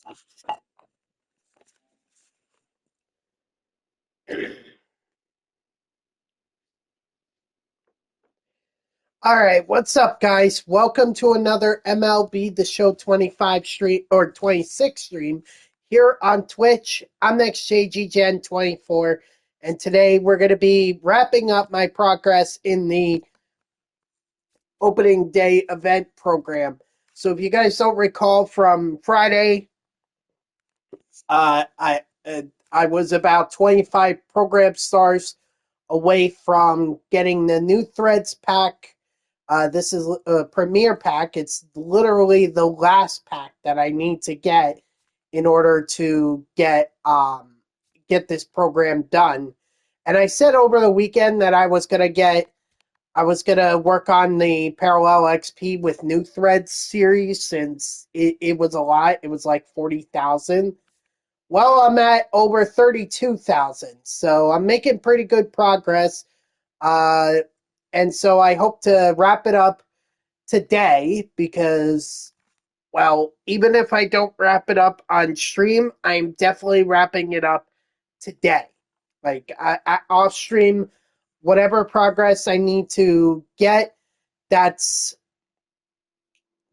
All right, what's up, guys? Welcome to another MLB The Show 25 stream or 26 stream here on Twitch. I'm NextJGGen24, and today we're going to be wrapping up my progress in the opening day event program. So, if you guys don't recall from Friday, uh, I uh, I was about 25 program stars away from getting the new threads pack. This is a premiere pack. It's literally the last pack that I need to get in order to get this program done. And I said over the weekend that I was gonna work on the Parallel XP with New Threads series since it was a lot. It was like 40,000. Well, I'm at over 32,000, so I'm making pretty good progress. Uh, and so I hope to wrap it up today because, well, even if I don't wrap it up on stream, I'm definitely wrapping it up today. Like, I'll stream whatever progress I need to get. That's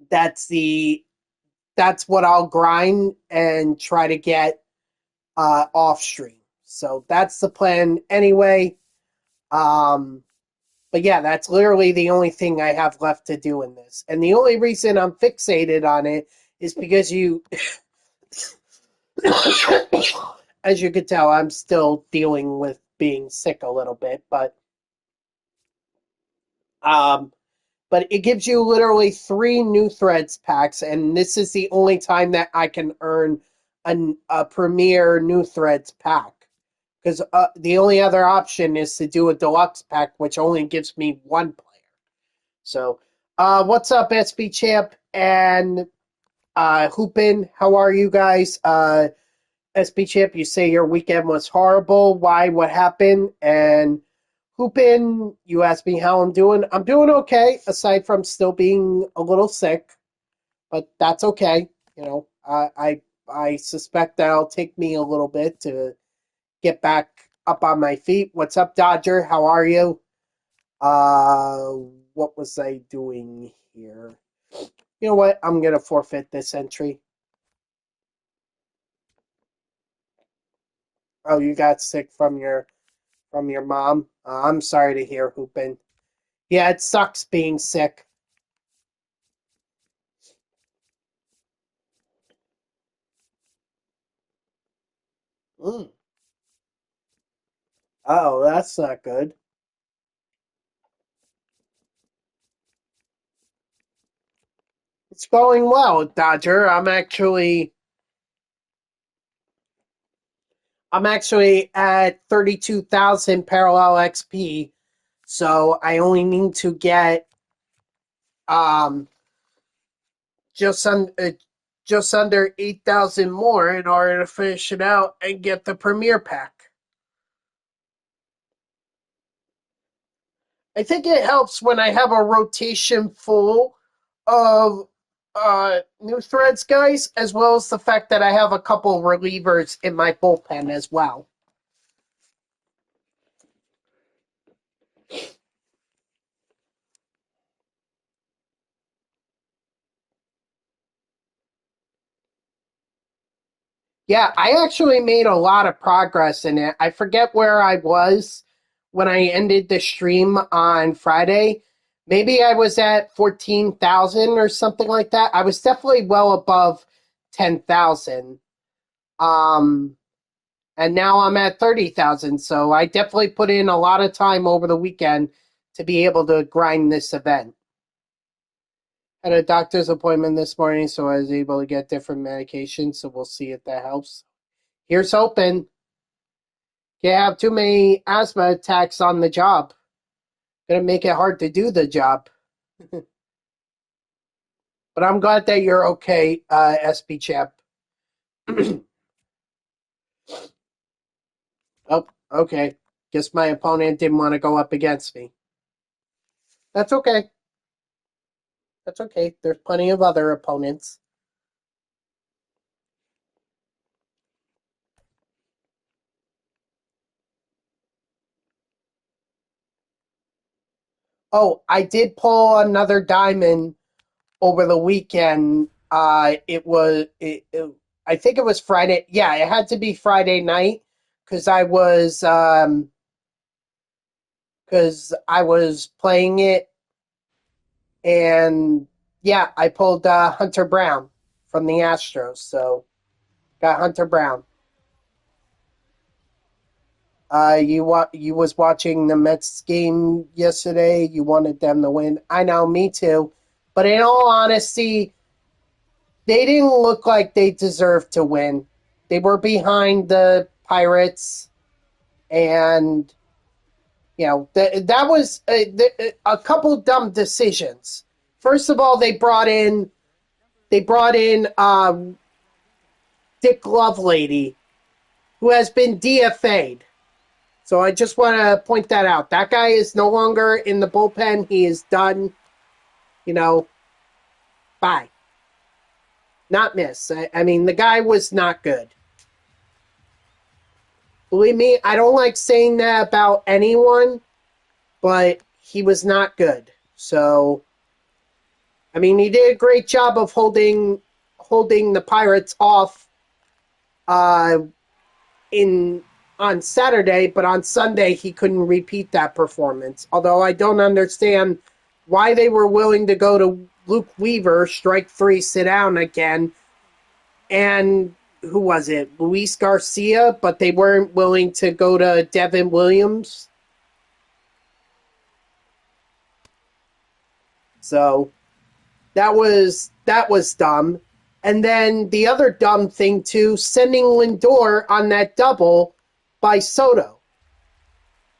that's the that's what I'll grind and try to get off stream. So that's the plan anyway. Um, But yeah, that's literally the only thing I have left to do in this. And the only reason I'm fixated on it is because as you could tell, I'm still dealing with being sick a little bit, um, but it gives you literally 3 new threads packs, and this is the only time that I can earn a premier new threads pack. Because the only other option is to do a deluxe pack, which only gives me 1 player. So, what's up, SB Champ and Hoopin? How are you guys? SB Champ, you say your weekend was horrible. Why? What happened? And Hoopin, you asked me how I'm doing. I'm doing okay, aside from still being a little sick, but that's okay. You know, I suspect that'll take me a little bit to get back up on my feet. What's up, Dodger? How are you? Uh, what was I doing here? You know what? I'm gonna forfeit this entry. Oh, you got sick from your mom. I'm sorry to hear, Hoopin. Yeah, it sucks being sick. Mm. Oh, that's not good. It's going well, Dodger. I'm actually at 32,000 parallel XP, so I only need to get um just un, uh, just under 8,000 more in order to finish it out and get the premiere pack. I think it helps when I have a rotation full of new threads guys, as well as the fact that I have a couple relievers in my bullpen as well. Yeah, I actually made a lot of progress in it. I forget where I was when I ended the stream on Friday. Maybe I was at 14,000 or something like that. I was definitely well above 10,000. Um, and now I'm at 30,000. So I definitely put in a lot of time over the weekend to be able to grind this event. Had a doctor's appointment this morning, so I was able to get different medications. So we'll see if that helps. Here's hoping. Can't have too many asthma attacks on the job. Gonna make it hard to do the job. But I'm glad that you're okay, SB Champ. Oh, okay. Guess my opponent didn't want to go up against me. That's okay. That's okay. There's plenty of other opponents. Oh, I did pull another diamond over the weekend. I think it was Friday. Yeah, it had to be Friday night because I was playing it, and yeah, I pulled Hunter Brown from the Astros. So got Hunter Brown. You was watching the Mets game yesterday. You wanted them to win. I know, me too. But in all honesty, they didn't look like they deserved to win. They were behind the Pirates, and that was a couple dumb decisions. First of all, they brought in Dick Lovelady, who has been DFA'd. So I just want to point that out. That guy is no longer in the bullpen. He is done. You know, bye. Not miss. I mean, the guy was not good. Believe me, I don't like saying that about anyone, but he was not good. So, I mean, he did a great job of holding the Pirates off uh, in on Saturday, but on Sunday he couldn't repeat that performance. Although I don't understand why they were willing to go to Luke Weaver, strike three, sit down again, and who was it? Luis Garcia, but they weren't willing to go to Devin Williams. So that was dumb. And then the other dumb thing too, sending Lindor on that double by Soto.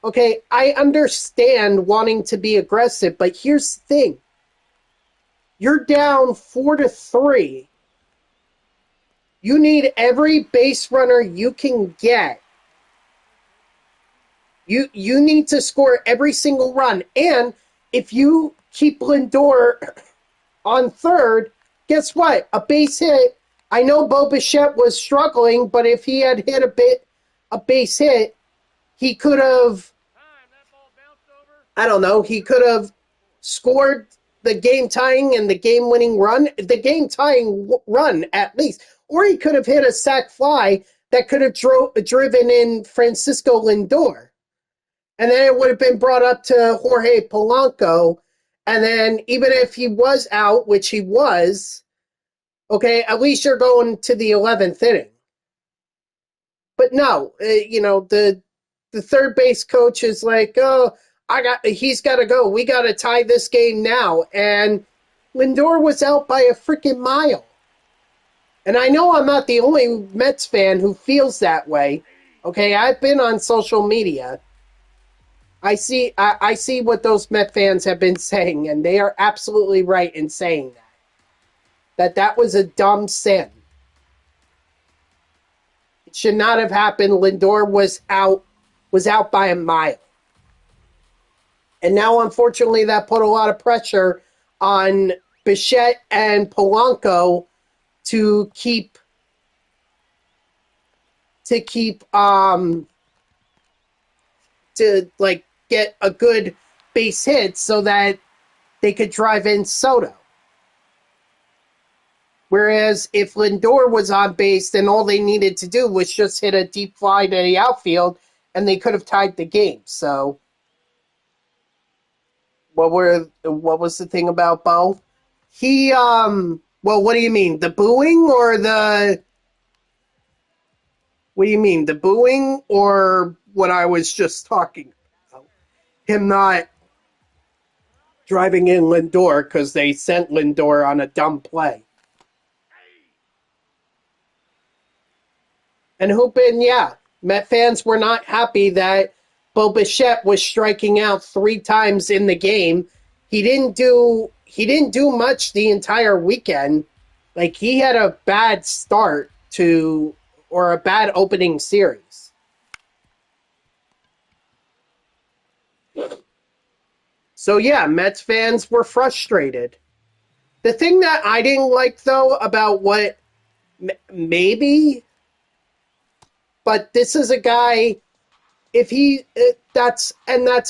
Okay, I understand wanting to be aggressive, but here's the thing. You're down 4-3. You need every base runner you can get. You need to score every single run. And if you keep Lindor on third, guess what? A base hit. I know Bo Bichette was struggling, but if he had hit a base hit, he could have, I don't know, he could have scored the game tying and the game winning run, the game tying run at least. Or he could have hit a sac fly that could have driven in Francisco Lindor. And then it would have been brought up to Jorge Polanco. And then even if he was out, which he was, okay, at least you're going to the 11th inning. But no, the third base coach is like, oh, he's got to go. We got to tie this game now. And Lindor was out by a freaking mile. And I know I'm not the only Mets fan who feels that way. Okay, I've been on social media. I see what those Met fans have been saying, and they are absolutely right in saying that. That was a dumb sin. It should not have happened. Lindor was out by a mile. And now, unfortunately, that put a lot of pressure on Bichette and Polanco to get a good base hit so that they could drive in Soto. Whereas if Lindor was on base, then all they needed to do was just hit a deep fly to the outfield, and they could have tied the game. So, what was the thing about Bo? Well, what do you mean? The booing or the... What do you mean? The booing or what I was just talking about? Him not driving in Lindor because they sent Lindor on a dumb play. And Hoopin, yeah, Met fans were not happy that Bo Bichette was striking out 3 times in the game. He didn't do much the entire weekend. Like, he had a bad start or a bad opening series. So yeah, Mets fans were frustrated. The thing that I didn't like though about what maybe, but this is a guy if he that's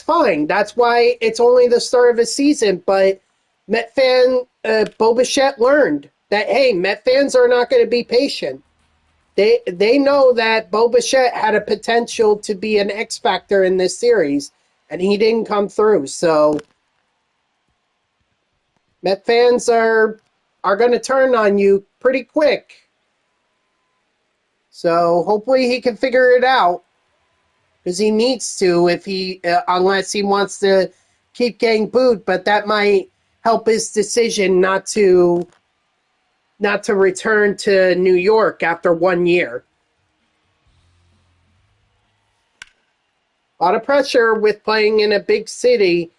fine. That's why it's only the start of his season. But Met fan Bo Bichette learned that hey, Met fans are not going to be patient. They know that Bo Bichette had a potential to be an X factor in this series, and he didn't come through. So Met fans are going to turn on you pretty quick. So hopefully he can figure it out because he needs to if he unless he wants to keep getting booed. But that might help his decision not to return to New York after 1 year. A lot of pressure with playing in a big city,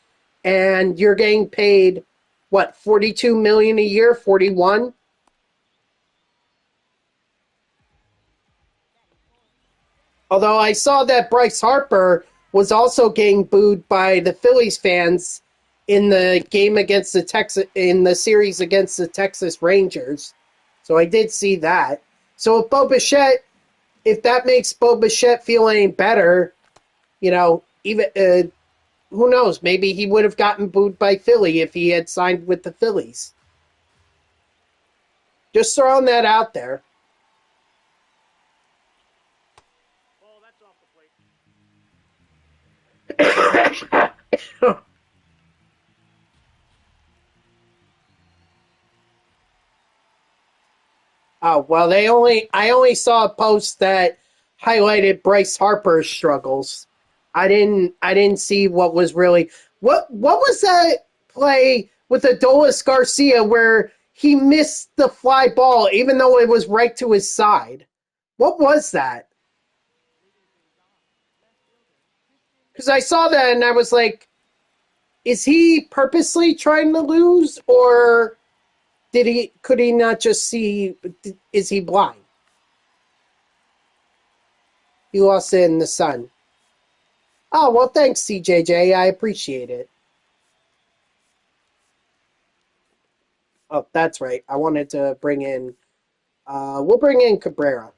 and you're getting paid what, 42 million a year, 41. Although I saw that Bryce Harper was also getting booed by the Phillies fans in the game against the series against the Texas Rangers. So I did see that. So if that makes Bo Bichette feel any better, even who knows? Maybe he would have gotten booed by Philly if he had signed with the Phillies. Just throwing that out there. Oh, well, I only saw a post that highlighted Bryce Harper's struggles. I didn't see what was really what was that play with Adolis Garcia where he missed the fly ball even though it was right to his side. What was that? Because I saw that and I was like, is he purposely trying to lose or could he not just see, is he blind? He lost it in the sun. Oh, well, thanks, CJJ. I appreciate it. Oh, that's right. I wanted to bring in, we'll bring in Cabrera.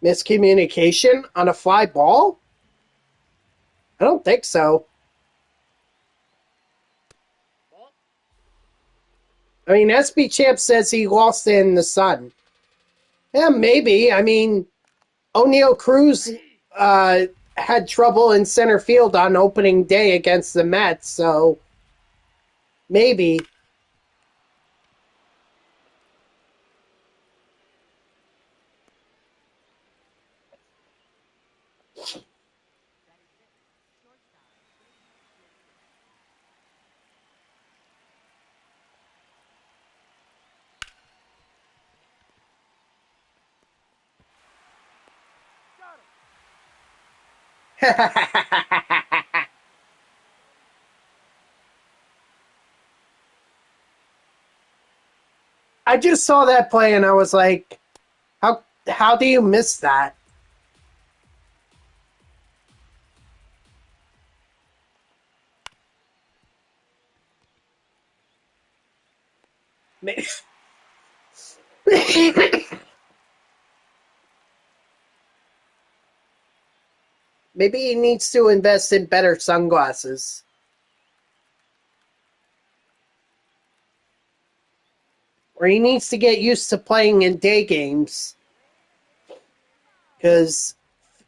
Miscommunication on a fly ball? I don't think so. I mean, SB Champ says he lost it in the sun. Yeah, maybe. I mean, O'Neal Cruz had trouble in center field on opening day against the Mets, so maybe. I just saw that play and I was like, how do you miss that? Maybe he needs to invest in better sunglasses. Or he needs to get used to playing in day games. Because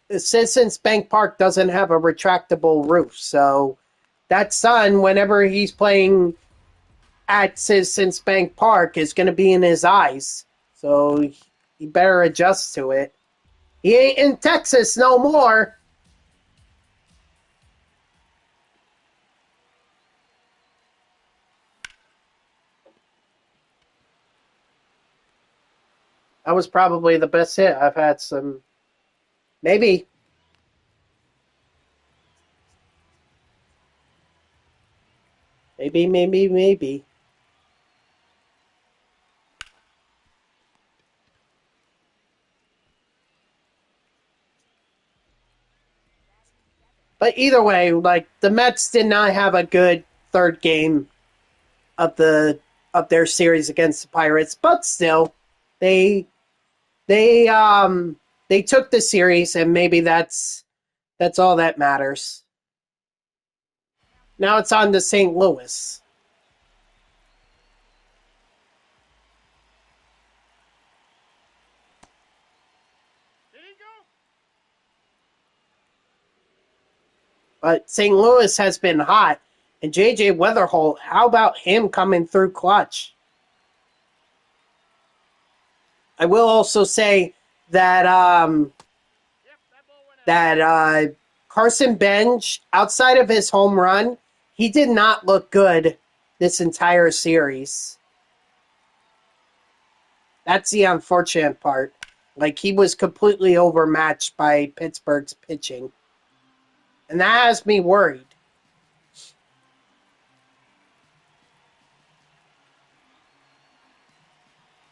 Citizens Bank Park doesn't have a retractable roof. So that sun, whenever he's playing at Citizens Bank Park, is going to be in his eyes. So he better adjust to it. He ain't in Texas no more. That was probably the best hit. I've had some. Maybe. Maybe. But either way, like the Mets did not have a good third game of their series against the Pirates, but still, They they they took the series, and maybe that's all that matters. Now it's on to St. Louis. But St. Louis has been hot. And J.J. Weatherholt, how about him coming through clutch? I will also say that Carson Bench, outside of his home run, he did not look good this entire series. That's the unfortunate part. Like, he was completely overmatched by Pittsburgh's pitching. And that has me worried.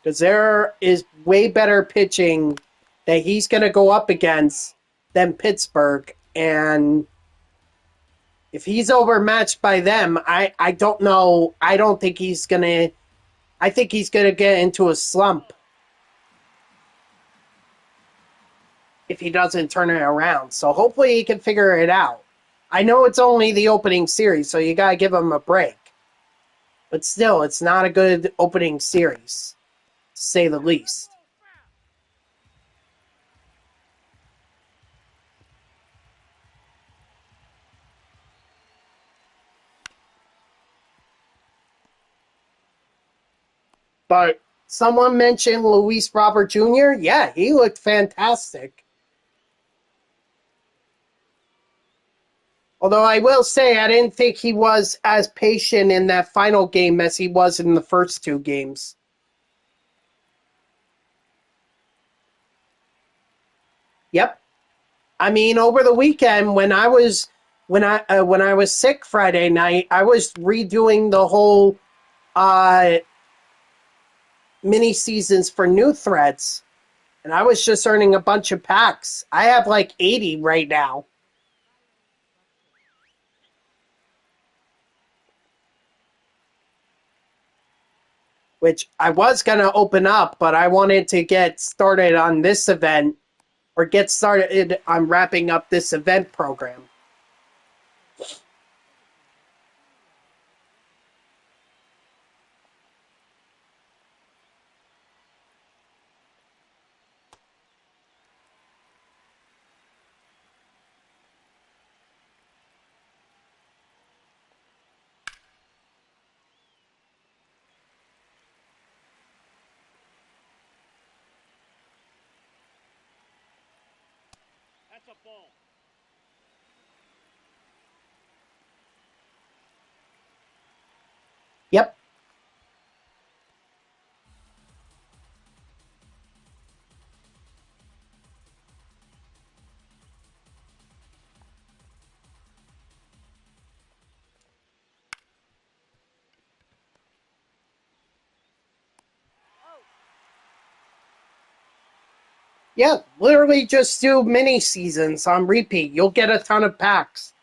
Because there is way better pitching that he's going to go up against than Pittsburgh. And if he's overmatched by them, I don't know. I don't think he's going to. I think he's going to get into a slump if he doesn't turn it around. So hopefully he can figure it out. I know it's only the opening series, so you got to give him a break. But still, it's not a good opening series, to say the least. But someone mentioned Luis Robert Jr. Yeah, he looked fantastic. Although I will say I didn't think he was as patient in that final game as he was in the first two games. Yep. I mean, over the weekend when I was sick Friday night, I was redoing the whole uh, mini seasons for new threads, and I was just earning a bunch of packs. I have like 80 right now. Which I was going to open up, but I wanted to get started on this event or get started on wrapping up this event program. Yep. Yeah, literally just do mini seasons on repeat. You'll get a ton of packs.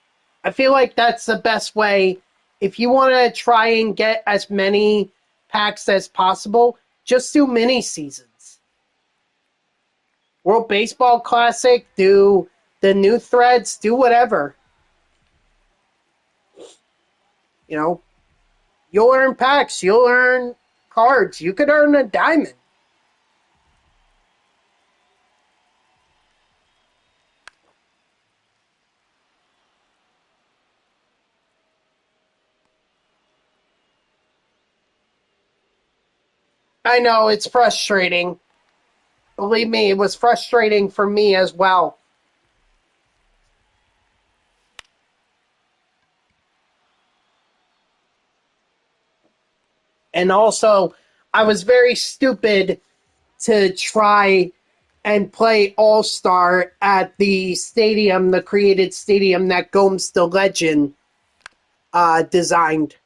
I feel like that's the best way. If you want to try and get as many packs as possible, just do mini seasons. World Baseball Classic, do the new threads, do whatever. You know, you'll earn packs, you'll earn cards, you could earn a diamond. I know it's frustrating. Believe me, it was frustrating for me as well. And also, I was very stupid to try and play All Star at the stadium, the created stadium that Gomes the Legend designed.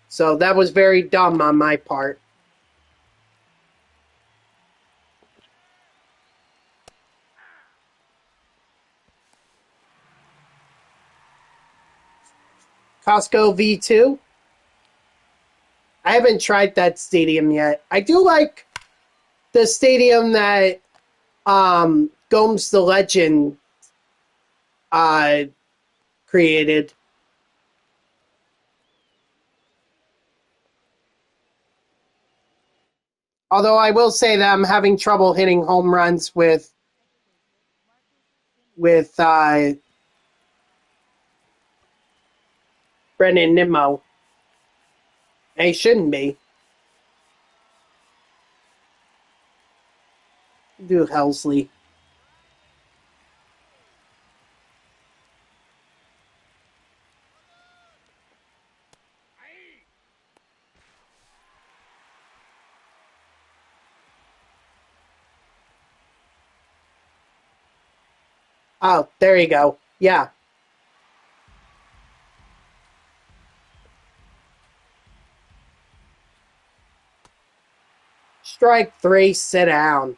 So that was very dumb on my part. Costco V2. I haven't tried that stadium yet. I do like the stadium that Gomes the Legend uh, created. Although I will say that I'm having trouble hitting home runs with Brennan Nimmo. And he shouldn't be. Do Helsley. Oh, there you go. Yeah. Strike three, sit down.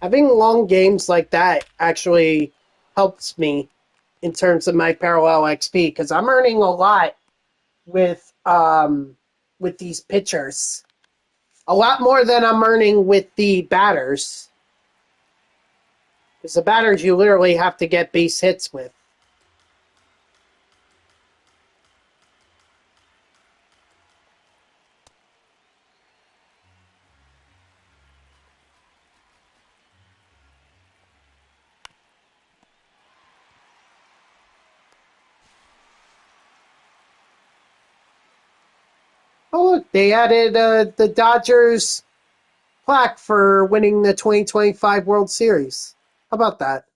Having long games like that actually helps me in terms of my parallel XP because I'm earning a lot with these pitchers. A lot more than I'm earning with the batters. Because the batters you literally have to get base hits with. Oh, look, they added the Dodgers plaque for winning the 2025 World Series. How about that?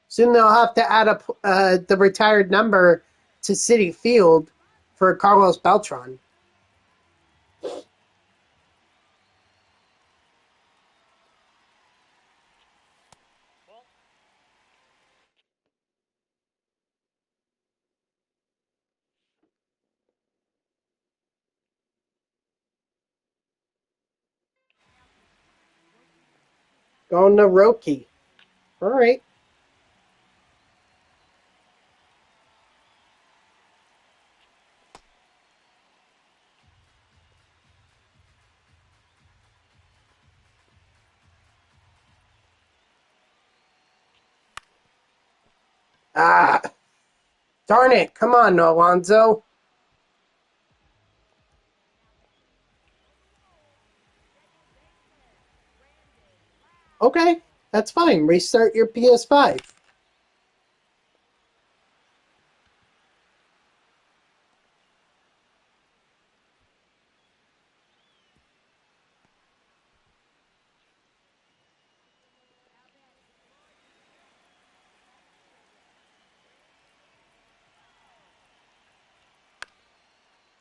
Soon they'll have to add the retired number to City Field for Carlos Beltran. Going to Roki. All right. Ah, darn it. Come on, Alonzo. Okay, that's fine. Restart your PS5.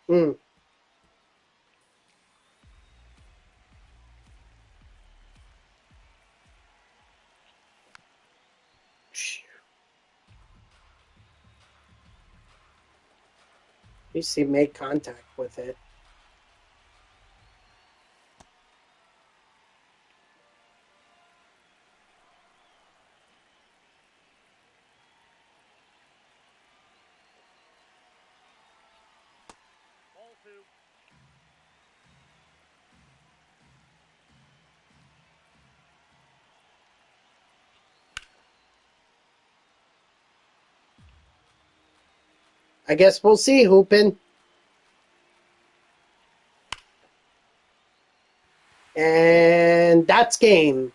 Hmm. At least he made contact with it. I guess we'll see, Hoopin. And that's game.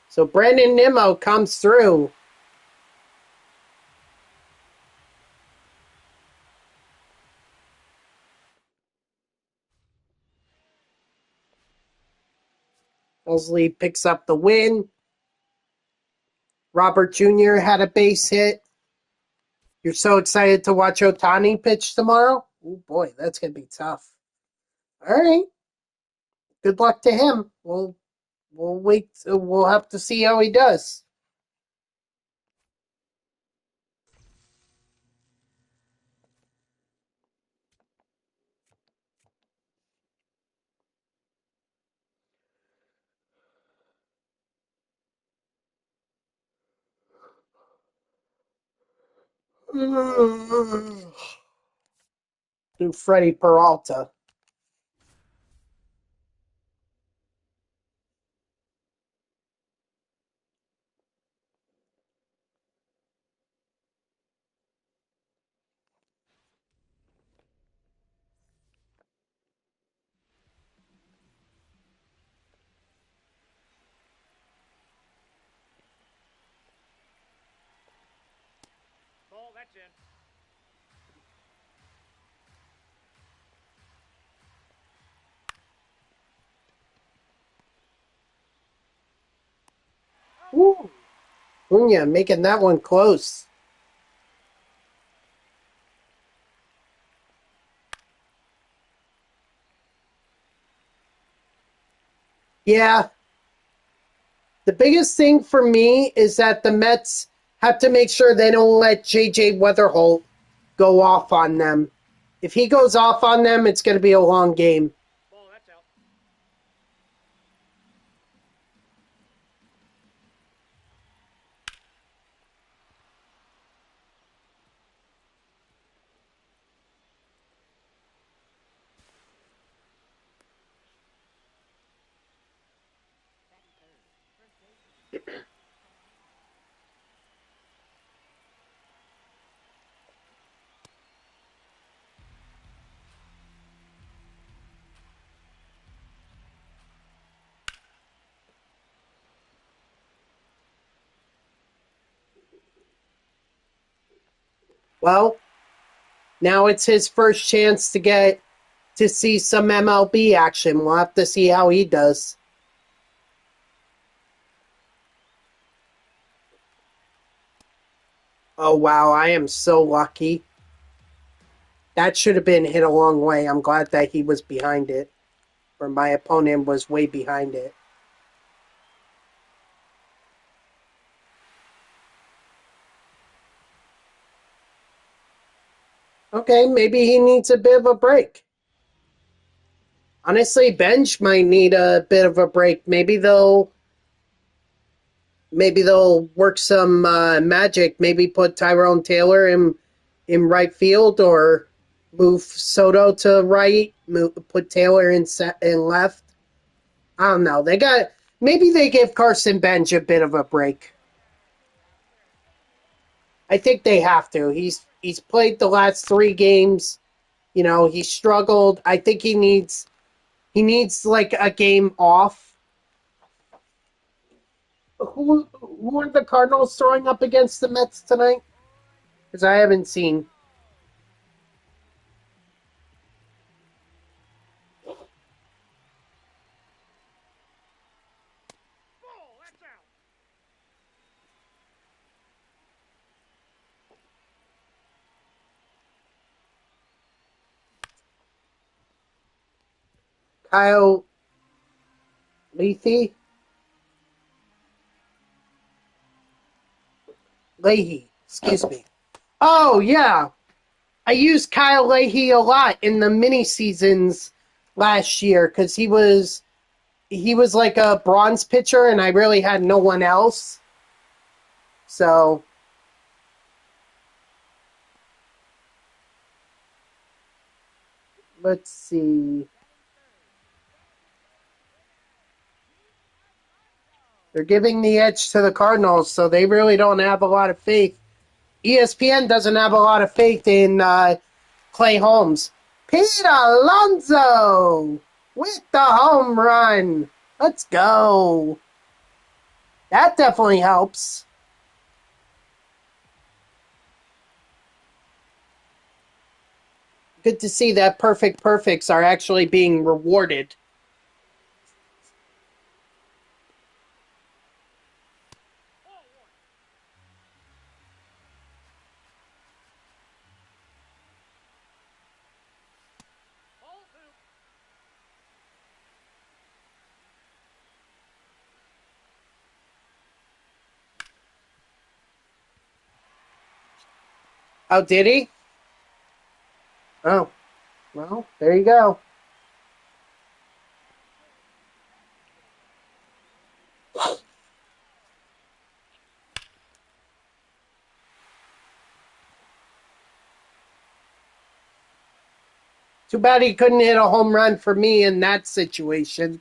So Brandon Nimmo comes through. Mosley picks up the win. Robert Jr. had a base hit. You're so excited to watch Otani pitch tomorrow? Oh boy, that's gonna be tough. All right. Good luck to him. We'll wait. We'll have to see how he does. Through Freddie Peralta. Ball, that's in. Woo! Cunha making that one close. Yeah. The biggest thing for me is that the Mets have to make sure they don't let JJ Weatherholt go off on them. If he goes off on them, it's going to be a long game. Ball, that's out. Well, now it's his first chance to get to see some MLB action. We'll have to see how he does. Oh, wow. I am so lucky. That should have been hit a long way. I'm glad that he was behind it, or my opponent was way behind it. Okay, maybe he needs a bit of a break. Honestly, Bench might need a bit of a break. Maybe they'll work some magic. Maybe put Tyrone Taylor in right field, or move Soto to right. Put Taylor in left. I don't know. Maybe they give Carson Bench a bit of a break. I think they have to. He's played the last 3 games. You know, he struggled. I think he needs like a game off. Who are the Cardinals throwing up against the Mets tonight? Because I haven't seen. Ball, that's out. Kyle Leahy? Leahy, excuse me. Oh, yeah. I used Kyle Leahy a lot in the mini seasons last year because he was like a bronze pitcher and I really had no one else. So let's see. They're giving the edge to the Cardinals, so they really don't have a lot of faith. ESPN doesn't have a lot of faith in Clay Holmes. Pete Alonso with the home run. Let's go. That definitely helps. Good to see that perfects are actually being rewarded. Ball one. Ball two. Oh, did he? Oh, well, there you go. Too bad he couldn't hit a home run for me in that situation.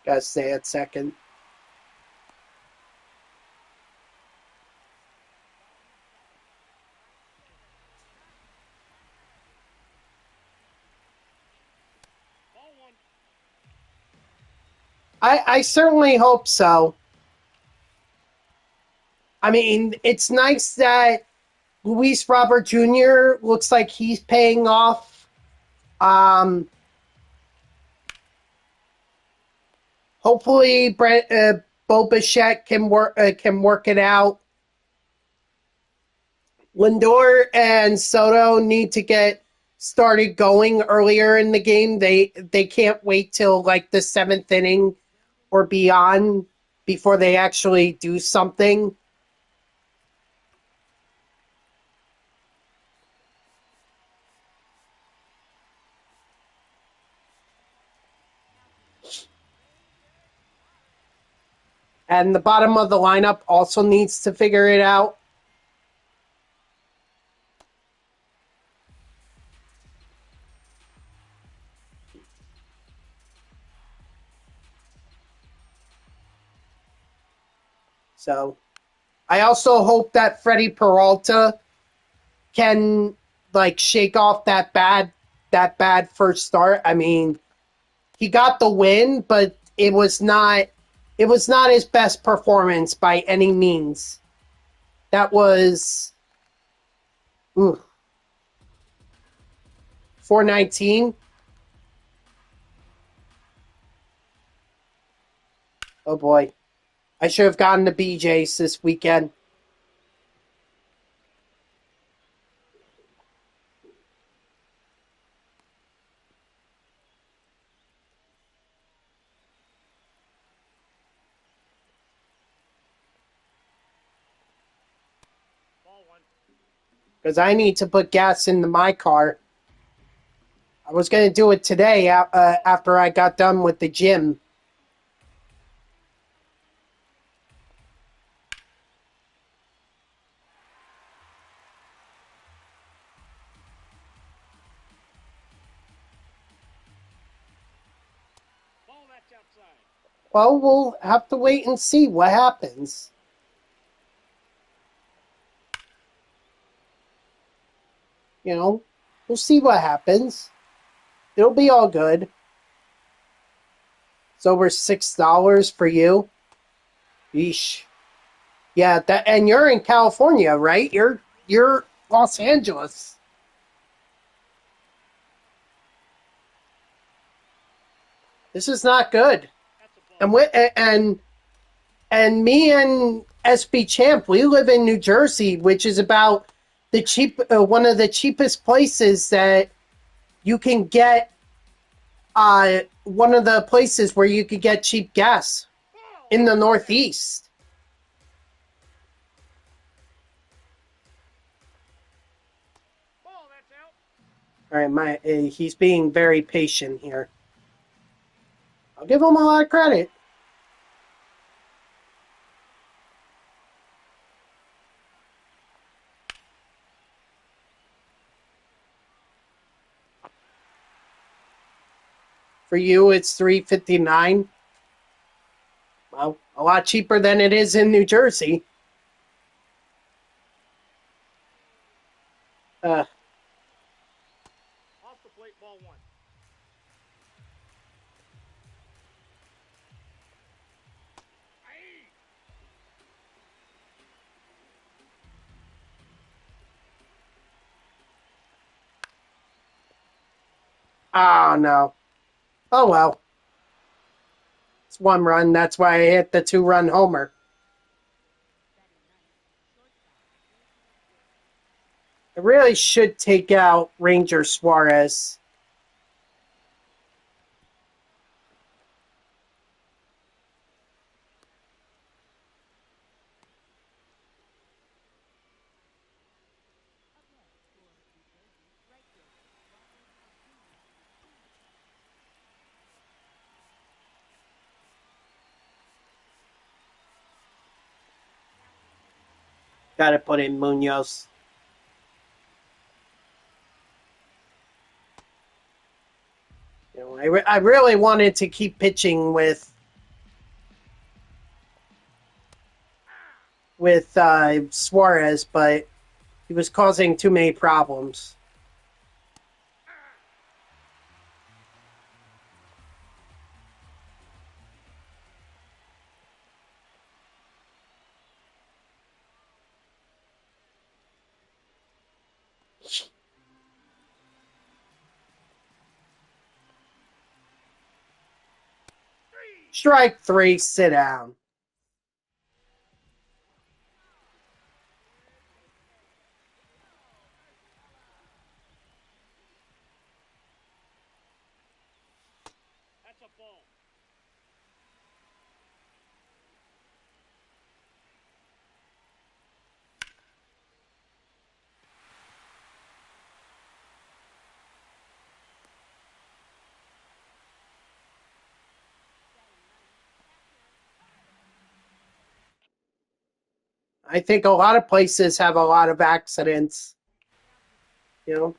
Gotta stay at second. Ball one. I certainly hope so. I mean, it's nice that Luis Robert Jr. looks like he's paying off. Hopefully, Bo Bichette can work it out. Lindor and Soto need to get started going earlier in the game. They can't wait till like the seventh inning or beyond before they actually do something. And the bottom of the lineup also needs to figure it out. So I also hope that Freddie Peralta can like shake off that bad first start. I mean, he got the win, but it was not his best performance by any means. That was 419. Oh boy. I should have gotten the BJs this weekend. Ball one. Because I need to put gas into my car. I was going to do it today after I got done with the gym. Ball that's outside. Well, we'll have to wait and see what happens. You know, we'll see what happens. It'll be all good. It's over $6 for you. Yeesh. Yeah, and you're in California, right? You're Los Angeles. This is not good. That's a ball. And we, and me and SB Champ, we live in New Jersey, which is about one of the cheapest places that you can get. One of the places where you could get cheap gas Ball. in the Northeast. Ball that's out. All right, he's being very patient here. I'll give him a lot of credit. For you, it's $3.59. Well, a lot cheaper than it is in New Jersey. Off the plate. Ball one. Aye. Oh no. Oh well. It's one run. That's why I hit the 2-run homer. I really should take out Ranger Suarez. Got to put in Munoz. You know, I really wanted to keep pitching with Suarez, but he was causing too many problems. Strike 3, sit down. That's a ball. I think a lot of places have a lot of accidents. You know,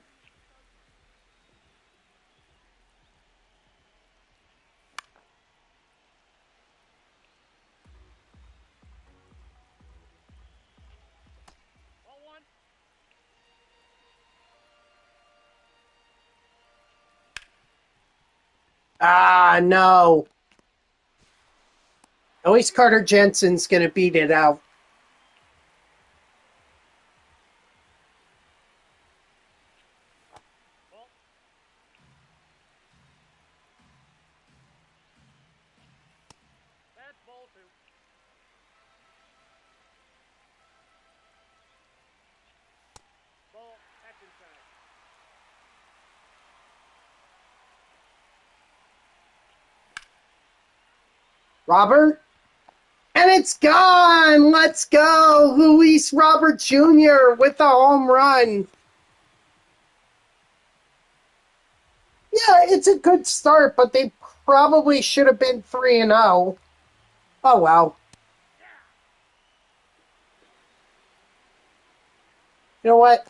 Ball one. no. At least Carter Jensen's going to beat it out. Ball. That's ball two. Ball. That's inside. Robert? And it's gone! Let's go! Luis Robert Jr. with a home run. Yeah, it's a good start, but they probably should have been 3-0. Oh, well. You know what?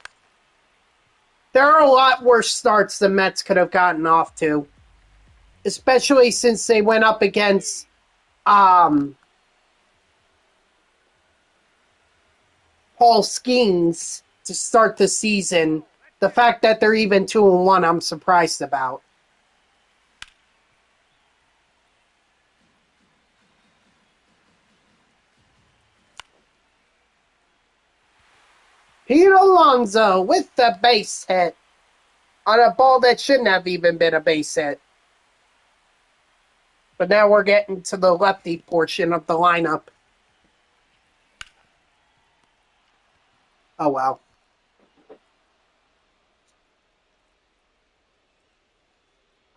There are a lot worse starts the Mets could have gotten off to, especially since they went up against Paul Skeens to start the season. The fact that they're even 2-1, I'm surprised about. Pete Alonso with the base hit on a ball that shouldn't have even been a base hit. But now we're getting to the lefty portion of the lineup. Oh, well.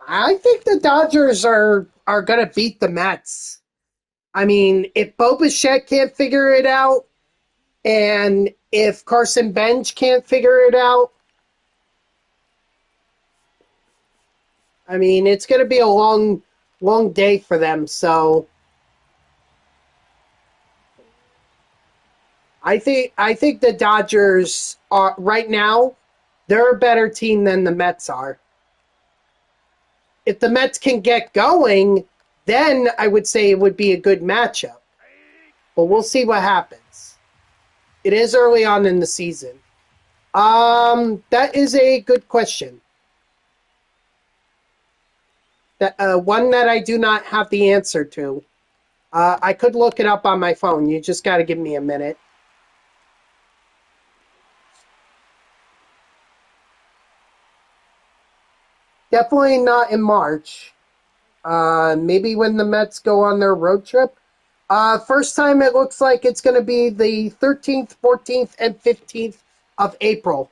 I think the Dodgers are going to beat the Mets. I mean, if Bo Bichette can't figure it out, and if Carson Bench can't figure it out, I mean, it's going to be a long, long day for them. So I think the Dodgers are right now. They're a better team than the Mets are. If the Mets can get going, then I would say it would be a good matchup. But we'll see what happens. It is early on in the season. That is a good question. That one that I do not have the answer to. I could look it up on my phone. You just got to give me a minute. Definitely not in March. Maybe when the Mets go on their road trip. First time it looks like it's going to be the 13th, 14th, and 15th of April.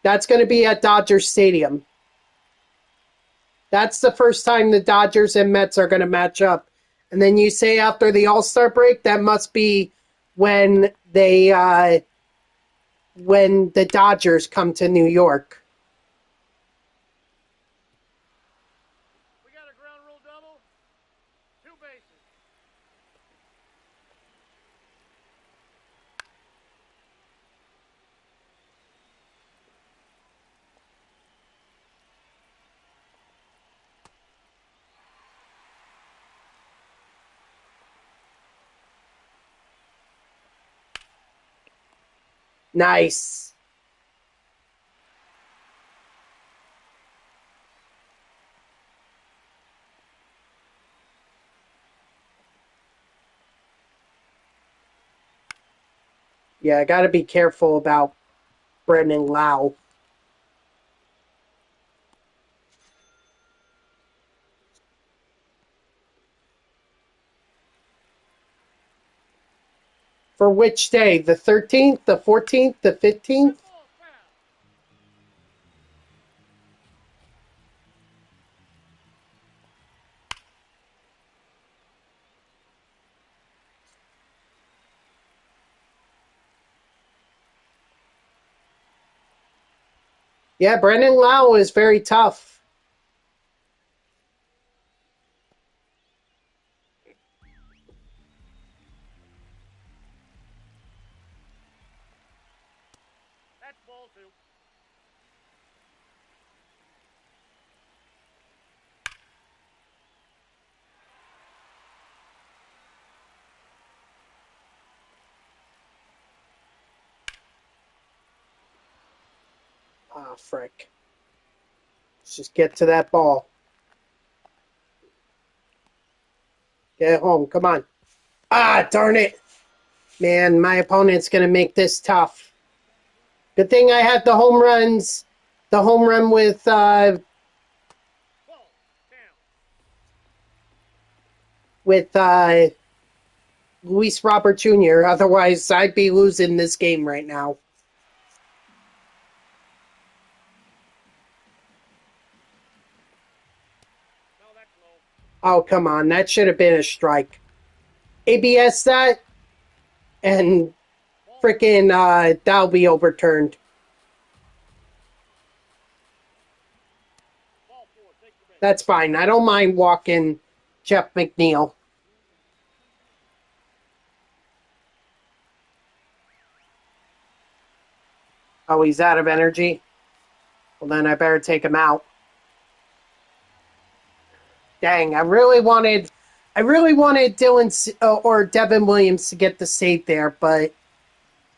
That's going to be at Dodger Stadium. That's the first time the Dodgers and Mets are going to match up. And then you say after the All-Star break, that must be when when the Dodgers come to New York. We got a ground rule double. Two bases. Nice. Yeah, I got to be careful about Brendan Lau. For which day? The 13th, the 14th, the 15th? Ball foul. Yeah, Brendan Lau is very tough. That's ball two. Ah, frick. Let's just get to that ball. Get home. Come on. Ah, darn it. Man, my opponent's going to make this tough. Good thing I had the home runs. The home run with Ball down. with Luis Robert Jr. Otherwise, I'd be losing this game right now. No, that's low. Oh, come on. That should have been a strike. ABS that, and Ball four. freaking that'll be overturned. Ball four. Take the base. That's fine. I don't mind walking Jeff McNeil. Oh, he's out of energy? Well, then I better take him out. Dang, I really wanted Dylan or Devin Williams to get the save there, but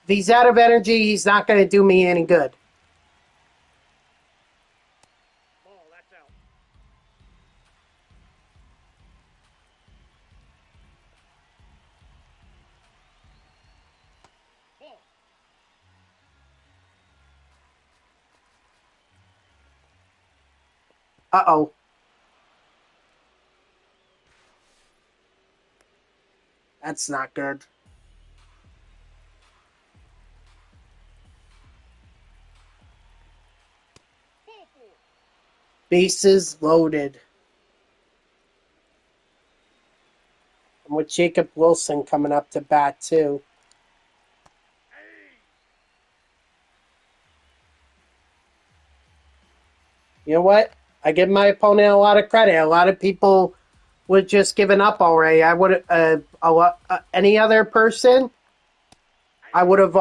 if he's out of energy, he's not going to do me any good. Ball. That's out. Ball. Uh-oh. That's not good. Ball four. Bases loaded. And with Jacob Wilson coming up to bat, too. Hey. You know what? I give my opponent a lot of credit. A lot of people would just given up already. I would any other person, I would have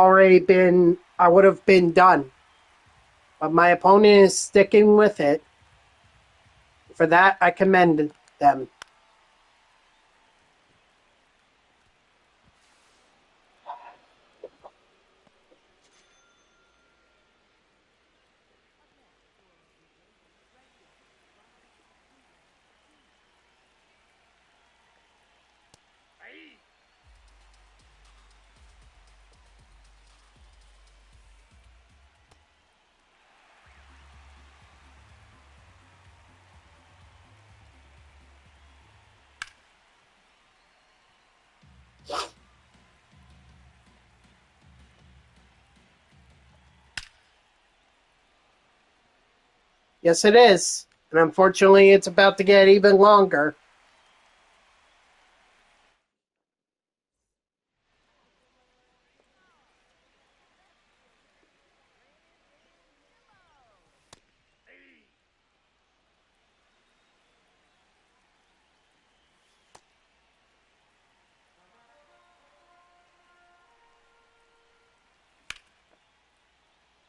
been done. But my opponent is sticking with it. For that, I commend them. Hey. Yes, it is. And unfortunately, it's about to get even longer. Hey.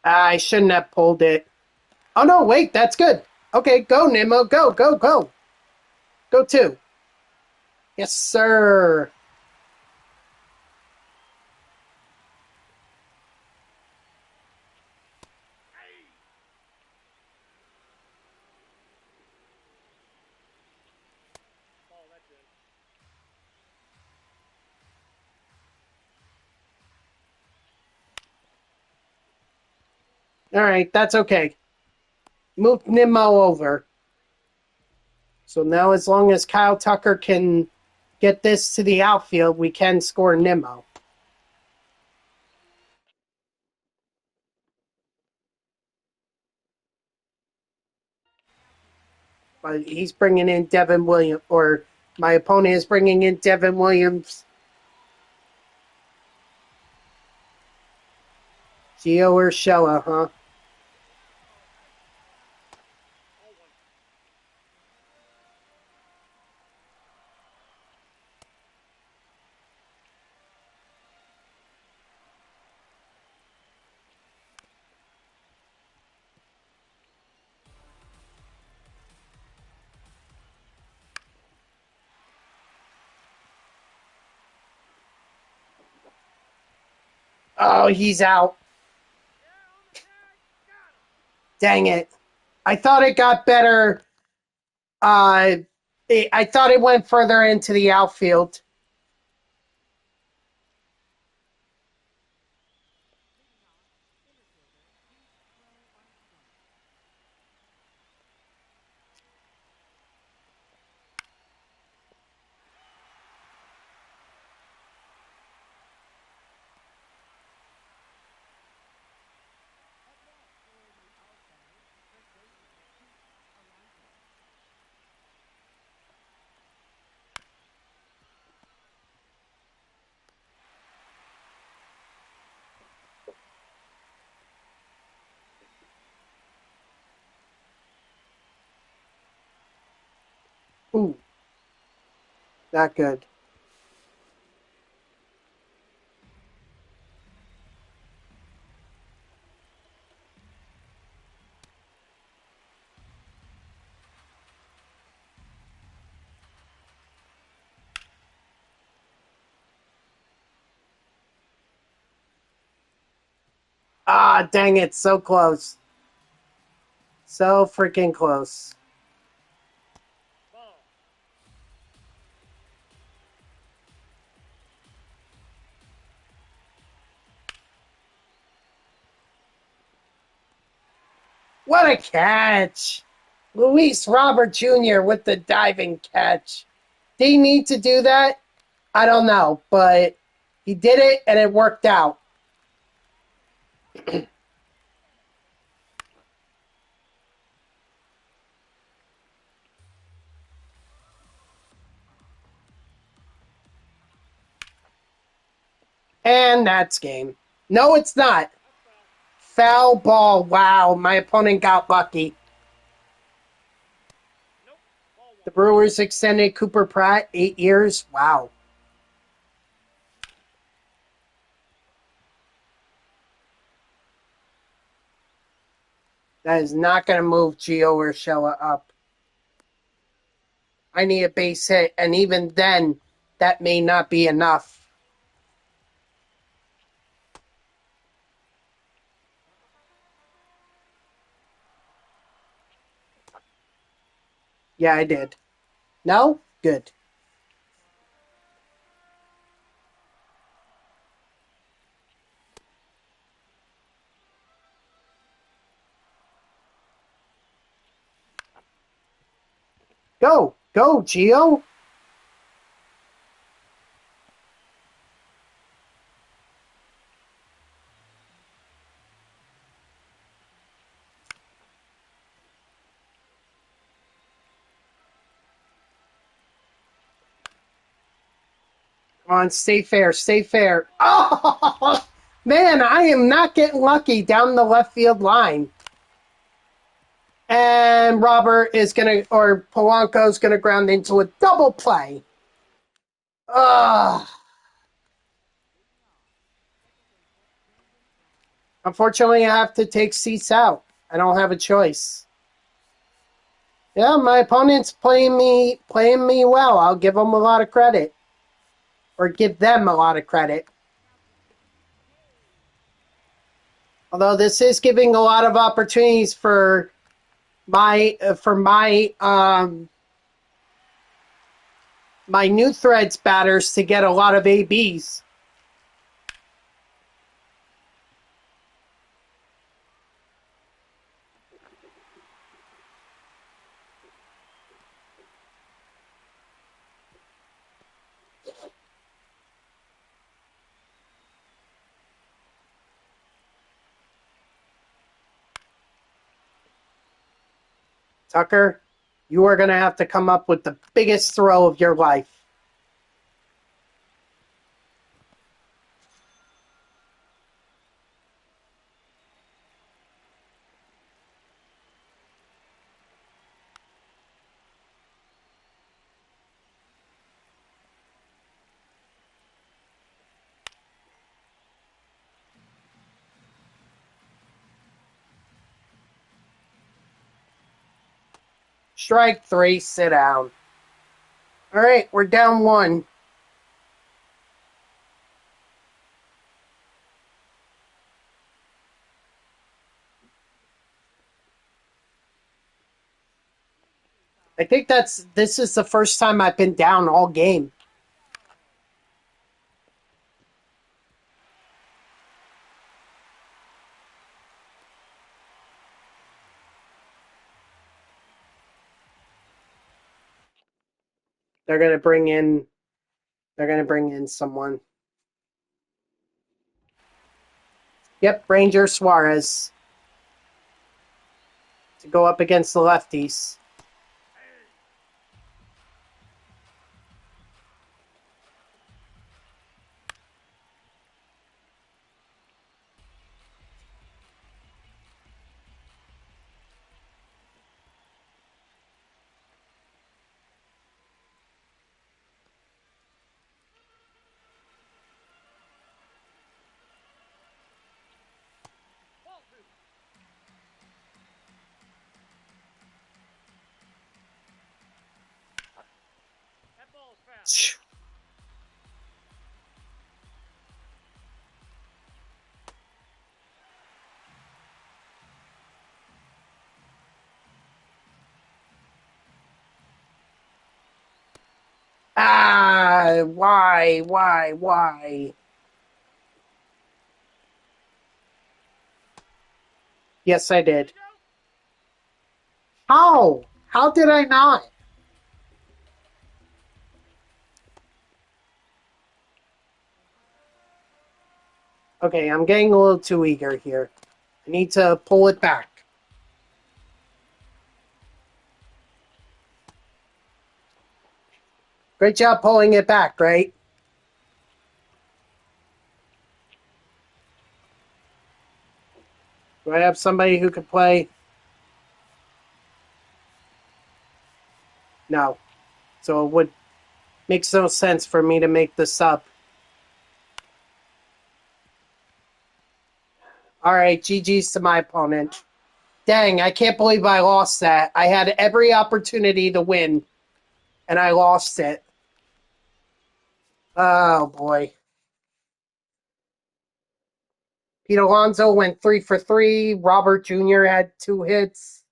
I shouldn't have pulled it. Oh, no, wait, that's good. Okay, go, Nemo. Go, go, go. Go, two. Yes, sir. All right, that's okay. Move Nimmo over. So now as long as Kyle Tucker can get this to the outfield, we can score Nimmo. But he's bringing in Devin Williams, or my opponent is bringing in Devin Williams. Gio Urshela, huh? Oh, he's out. Dang it. I thought it got better. I thought it went further into the outfield. Ooh, not good. Ah, dang it. So close. So freaking close. Ball. What a catch. Luis Robert Jr. with the diving catch. Did he need to do that? I don't know, but he did it and it worked out. And that's game. No, it's not. Foul ball. Wow, my opponent got lucky. Nope. Ball The one. Brewers extended Cooper Pratt 8 years. Wow. That is not going to move Gio Urshela up. I need a base hit, and even then, that may not be enough. Yeah, I did. No? Good. Go. Go, Gio. Come on, stay fair. Stay fair. Oh, man, I am not getting lucky down the left field line. And Robert is going to, or Polanco is going to ground into a double play. Ugh. Unfortunately, I have to take seats out. I don't have a choice. Yeah, my opponent's playing me well. I'll give them a lot of credit. Or give them a lot of credit. Although this is giving a lot of opportunities for my new threads batters to get a lot of ABs. Tucker, you are going to have to come up with the biggest throw of your life. Strike 3, sit down. All right, we're down 1. I think this is the first time I've been down all game. They're gonna bring in someone. Yep, Ranger Suarez to go up against the lefties. Ball two. That ball's foul. Ah, why? Yes, I did. How? How did I not? Okay, I'm getting a little too eager here. I need to pull it back. Great job pulling it back, right? Do I have somebody who could play? No. So it would makes no sense for me to make this up. All right, GG's to my opponent. Dang, I can't believe I lost that. I had every opportunity to win, and I lost it. Oh, boy. Pete Alonso went 3 for 3. Robert Jr. had 2 hits.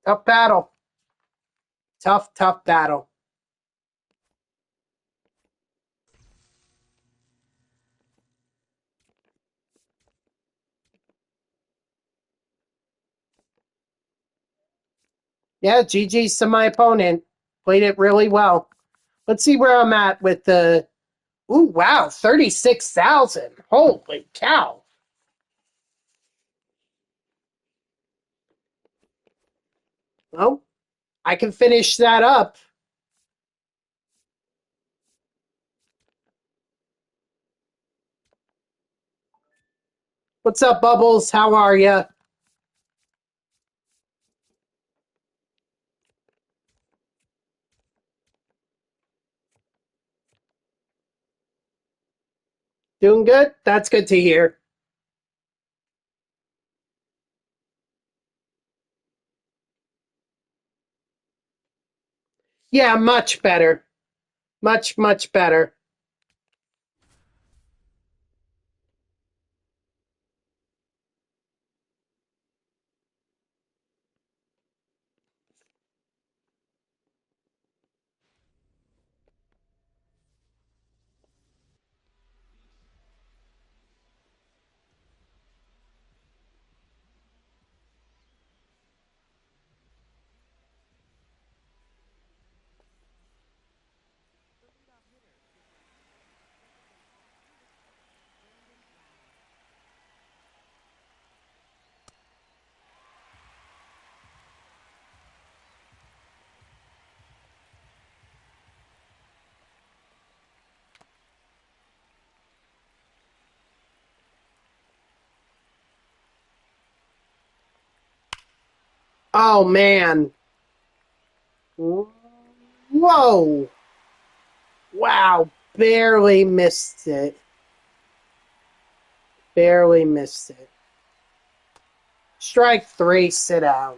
Tough battle. Tough battle. Yeah, GG's to my opponent. Played it really well. Let's see where I'm at with the. Ooh, wow, 36,000. Holy cow. Well, I can finish that up. What's up, Bubbles? How are you? Doing good? That's good to hear. Yeah, much better. Much better. Oh, man. Whoa. Wow. Barely missed it. Barely missed it. Strike three, sit down.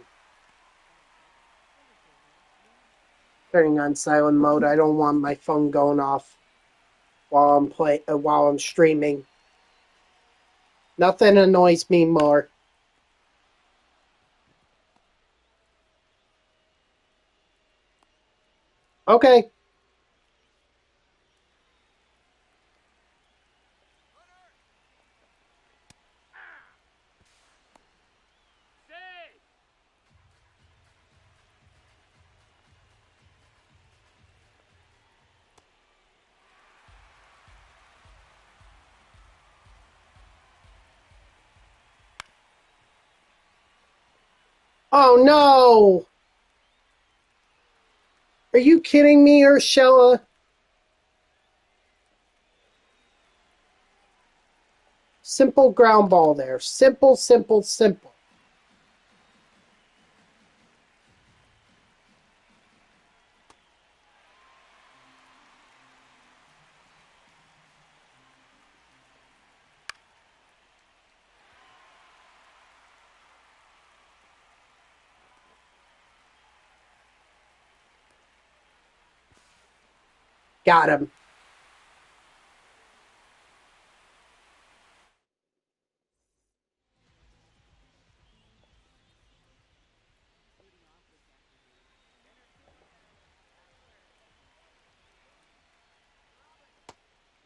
Turning on silent mode. I don't want my phone going off while I'm streaming. Nothing annoys me more. Okay. Stay! Oh no! Are you kidding me, Urshela? Simple ground ball there. Simple, simple, simple. Got him.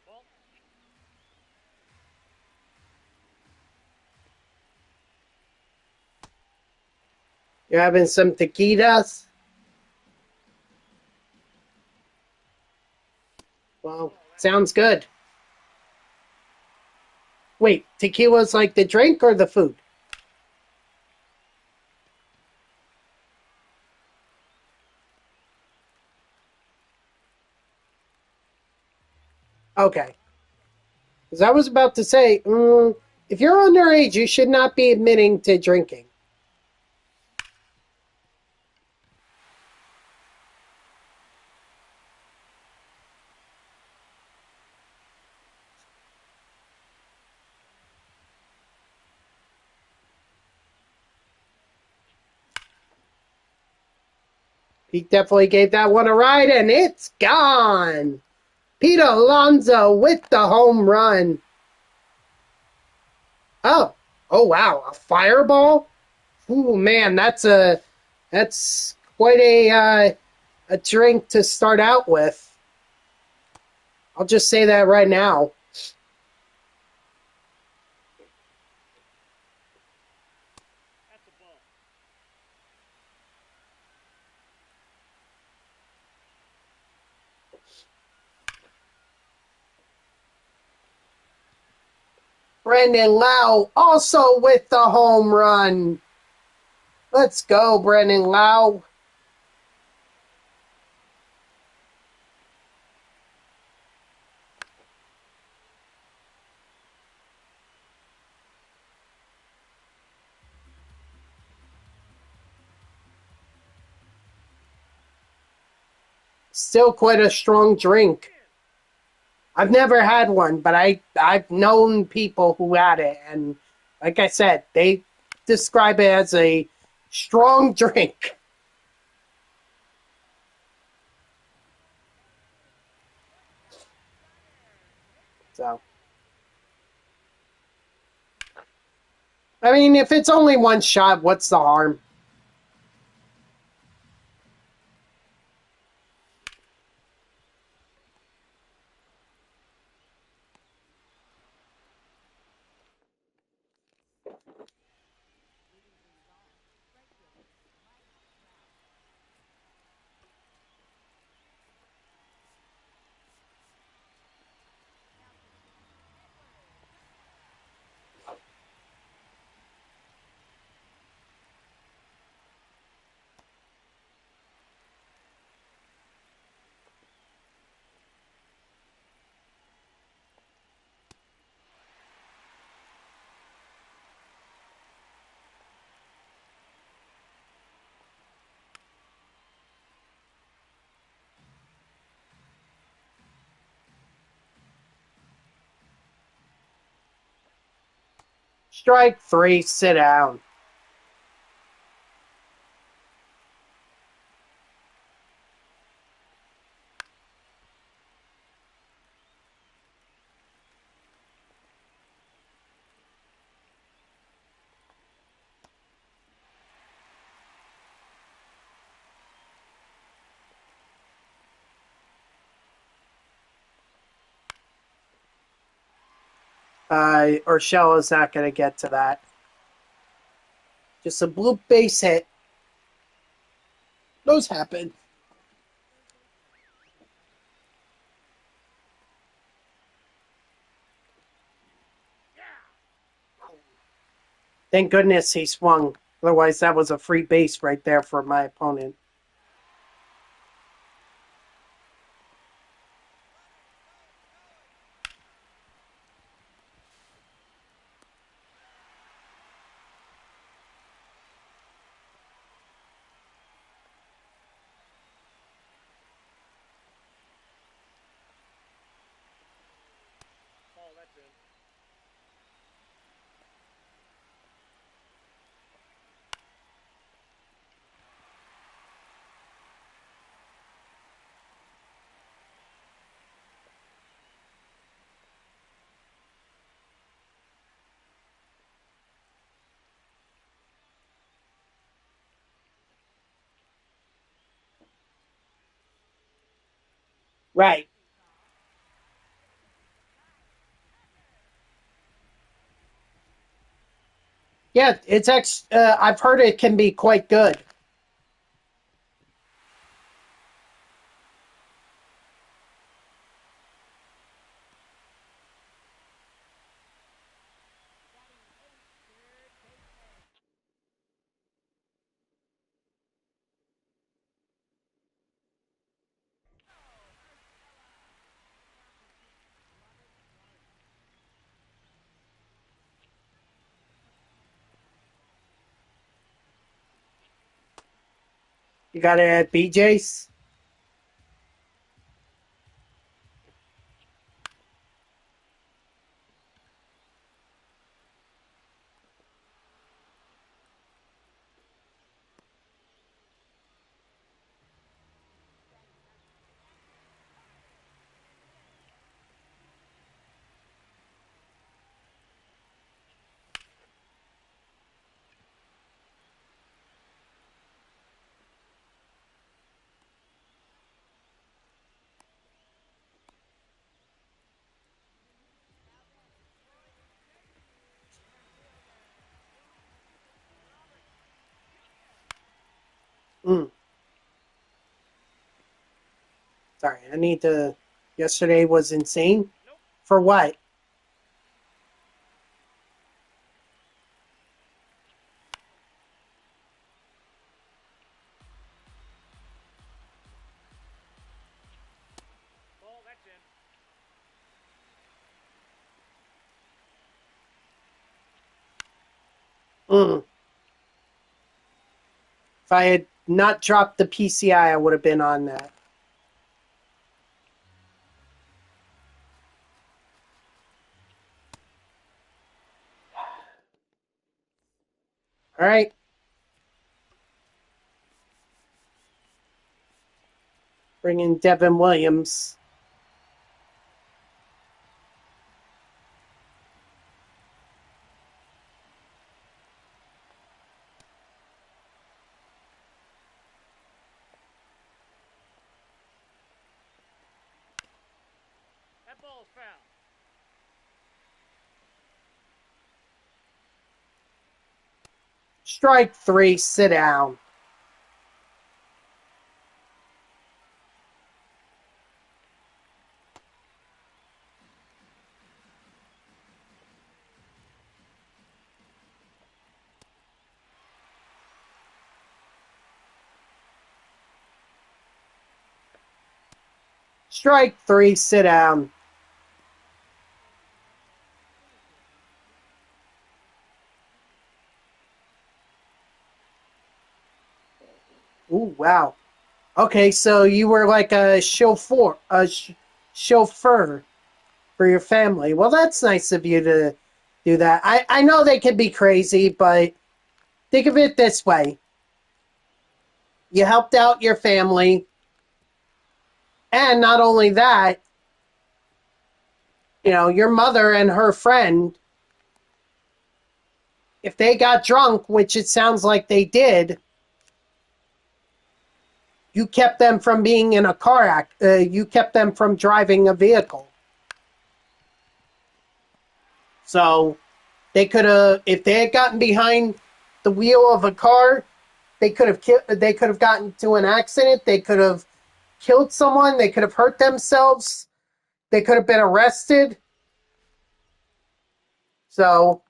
Ball. You're having some taquitas? Well, sounds good. Wait, tequila's like the drink or the food? Okay. Because I was about to say, if you're underage, you should not be admitting to drinking. He definitely gave that one a ride, and it's gone. Pete Alonso with the home run. Oh, oh wow, a fireball. Ooh, man, that's quite a drink to start out with. I'll just say that right now. That's a ball. Brendan Lau also with the home run. Let's go, Brendan Lau. Still quite a strong drink. I've never had one, but I've known people who had it, and like I said, they describe it as a strong drink. So, I mean, if it's only one shot, what's the harm? Strike three, sit down. Urshela's not going to get to that. Just a blue base hit. Those happen. Thank goodness he swung. Otherwise, that was a free base right there for my opponent. Ball, that's in. Right. Yeah, I've heard it can be quite good. You got it at BJ's? Mm. Sorry, I need to. Yesterday was insane. Nope. For what? Ball, that's in. Mm. If I had not dropped the PCI, I would have been on that. All right. Bring in Devin Williams. That ball's foul. Strike three, sit down. Strike three, sit down. Ooh, wow. Okay, so you were like a chauffeur for your family. Well, that's nice of you to do that. I know they can be crazy, but think of it this way. You helped out your family, and not only that, your mother and her friend, if they got drunk, which it sounds like they did, you kept them from being in a car act. You kept them from driving a vehicle. So they could have, if they had gotten behind the wheel of a car, they could have gotten to an accident. They could have killed someone. They could have hurt themselves. They could have been arrested. So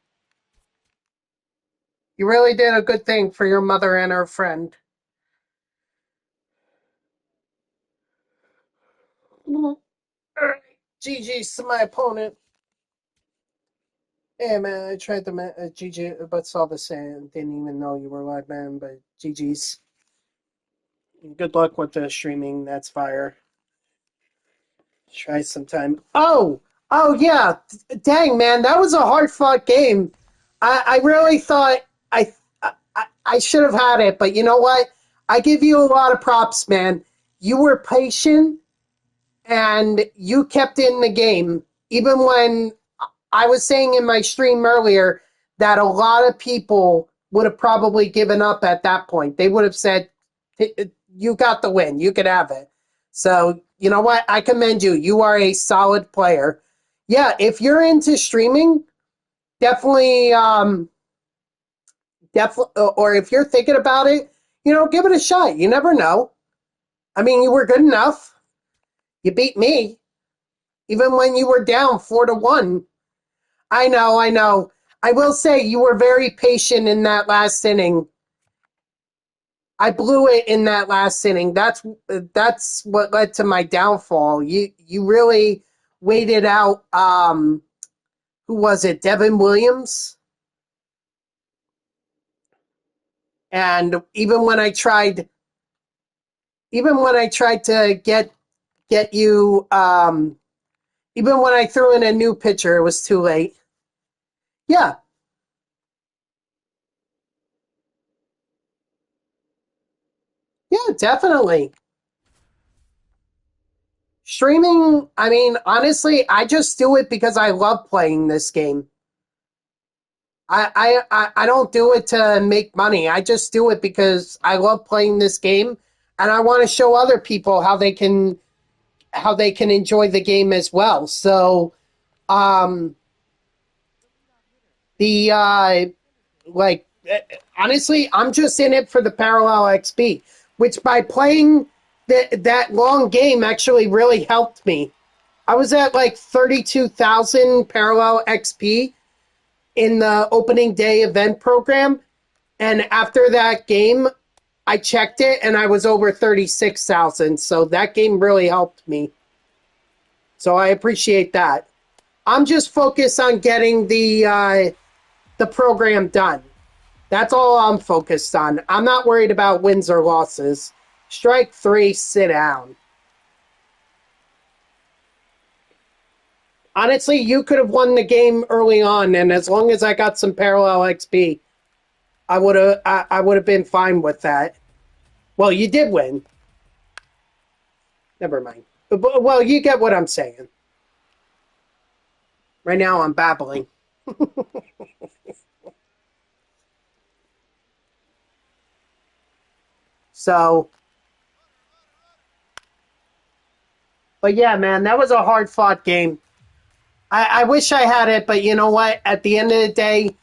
you really did a good thing for your mother and her friend. All right. GG's to my opponent. Hey man, I tried to GG, but saw the same. Didn't even know you were live, man. But GG's. Good luck with the streaming. That's fire. Try sometime. Oh yeah. Dang man, that was a hard fought game. I really thought I should have had it, but you know what? I give you a lot of props, man. You were patient and you kept in the game, even when I was saying in my stream earlier that a lot of people would have probably given up at that point. They would have said, you got the win. You could have it. So, you know what? I commend you. You are a solid player. Yeah, if you're into streaming, definitely, or if you're thinking about it, give it a shot. You never know. I mean, you were good enough. You beat me, even when you were down 4-1. I know, I know. I will say you were very patient in that last inning. I blew it in that last inning. That's what led to my downfall. You really waited out. Who was it? Devin Williams. And even when I tried to get you, even when I threw in a new pitcher, it was too late. Yeah, yeah, definitely. Streaming, I mean, honestly, I just do it because I love playing this game. I don't do it to make money. I just do it because I love playing this game and I want to show other people how they can enjoy the game as well. So, um the like honestly, I'm just in it for the parallel XP, which by playing that long game actually really helped me. I was at like 32,000 parallel XP in the opening day event program. And after that game, I checked it and I was over 36,000. So that game really helped me. So I appreciate that. I'm just focused on getting the program done. That's all I'm focused on. I'm not worried about wins or losses. Strike 3, sit down. Honestly, you could have won the game early on, and as long as I got some parallel XP, I would have been fine with that. Well, you did win. Never mind. Well, you get what I'm saying. Right now, I'm babbling. So, but yeah, man, that was a hard fought game. I wish I had it, but you know what? At the end of the day,